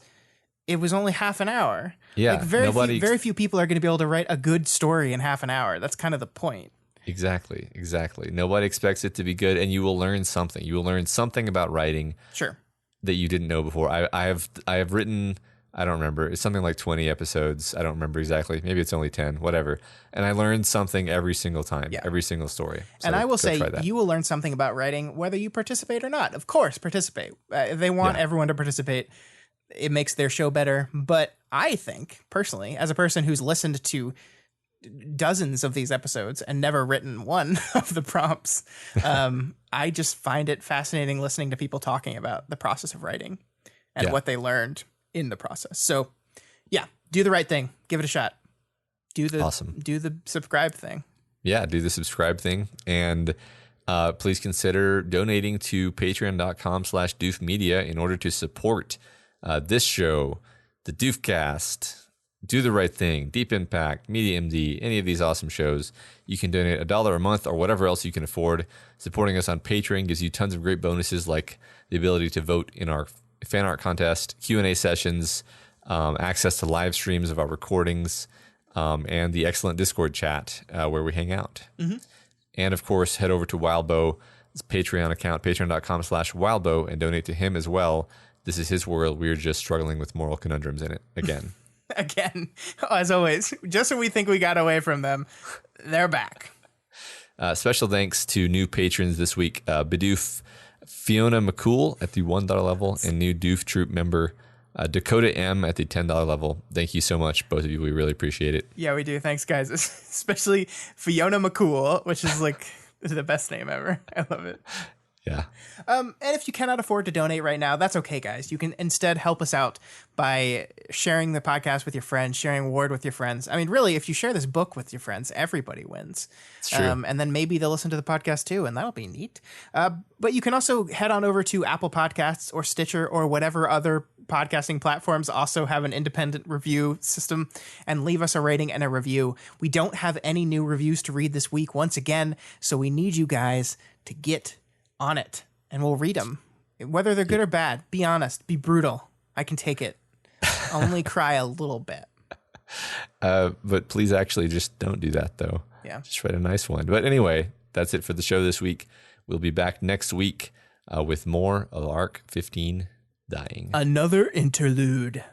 it was only half an hour. Yeah, like very few people are going to be able to write a good story in half an hour. That's kind of the point. Exactly. Nobody expects it to be good, and you will learn something. You will learn something about writing. Sure. That you didn't know before. I have written, I don't remember. It's something like 20 episodes. I don't remember exactly. Maybe it's only 10, whatever. And I learned something every single time, every single story. So and I will say you will learn something about writing whether you participate or not. Of course, participate. They want everyone to participate. It makes their show better. But I think, personally, as a person who's listened to dozens of these episodes and never written one of the prompts, I just find it fascinating listening to people talking about the process of writing and what they learned in the process. So yeah, do the right thing. Give it a shot. Do the subscribe thing. Yeah, do the subscribe thing. And please consider donating to patreon.com/doofmedia in order to support this show, the Doofcast, Do the Right Thing, Deep Impact, Media MD, any of these awesome shows. You can donate $1 a month or whatever else you can afford. Supporting us on Patreon gives you tons of great bonuses like the ability to vote in our fan art contest, Q&A sessions, access to live streams of our recordings, and the excellent Discord chat where we hang out. Mm-hmm. And of course, head over to Wildbow's Patreon account, patreon.com/Wildbow, and donate to him as well. This is his world. We're just struggling with moral conundrums in it again. Again, as always, just when we think we got away from them, they're back. Special thanks to new patrons this week, Bidoof, Fiona McCool at the $1 level, and new Doof Troop member Dakota M at the $10 level. Thank you so much, both of you. We really appreciate it. Yeah, we do. Thanks, guys. Especially Fiona McCool, which is like the best name ever. I love it. Yeah. And if you cannot afford to donate right now, that's okay, guys. You can instead help us out by sharing the podcast with your friends, sharing Ward with your friends. I mean, really, if you share this book with your friends, everybody wins. It's true. And then maybe they'll listen to the podcast too, and that'll be neat. But you can also head on over to Apple Podcasts or Stitcher or whatever other podcasting platforms also have an independent review system and leave us a rating and a review. We don't have any new reviews to read this week once again, so we need you guys to get on it, and we'll read them. Whether they're good or bad, be honest, be brutal. I can take it. Only cry a little bit. But please actually just don't do that, though. Yeah. Just write a nice one. But anyway, that's it for the show this week. We'll be back next week with more of Arc 15 dying. Another interlude.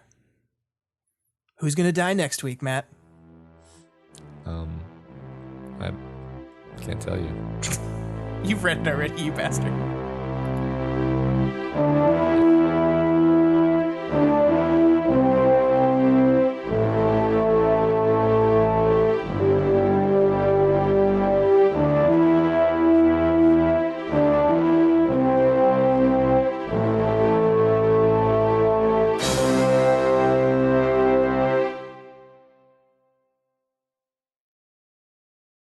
Who's going to die next week, Matt? I can't tell you. You've read it already, you bastard.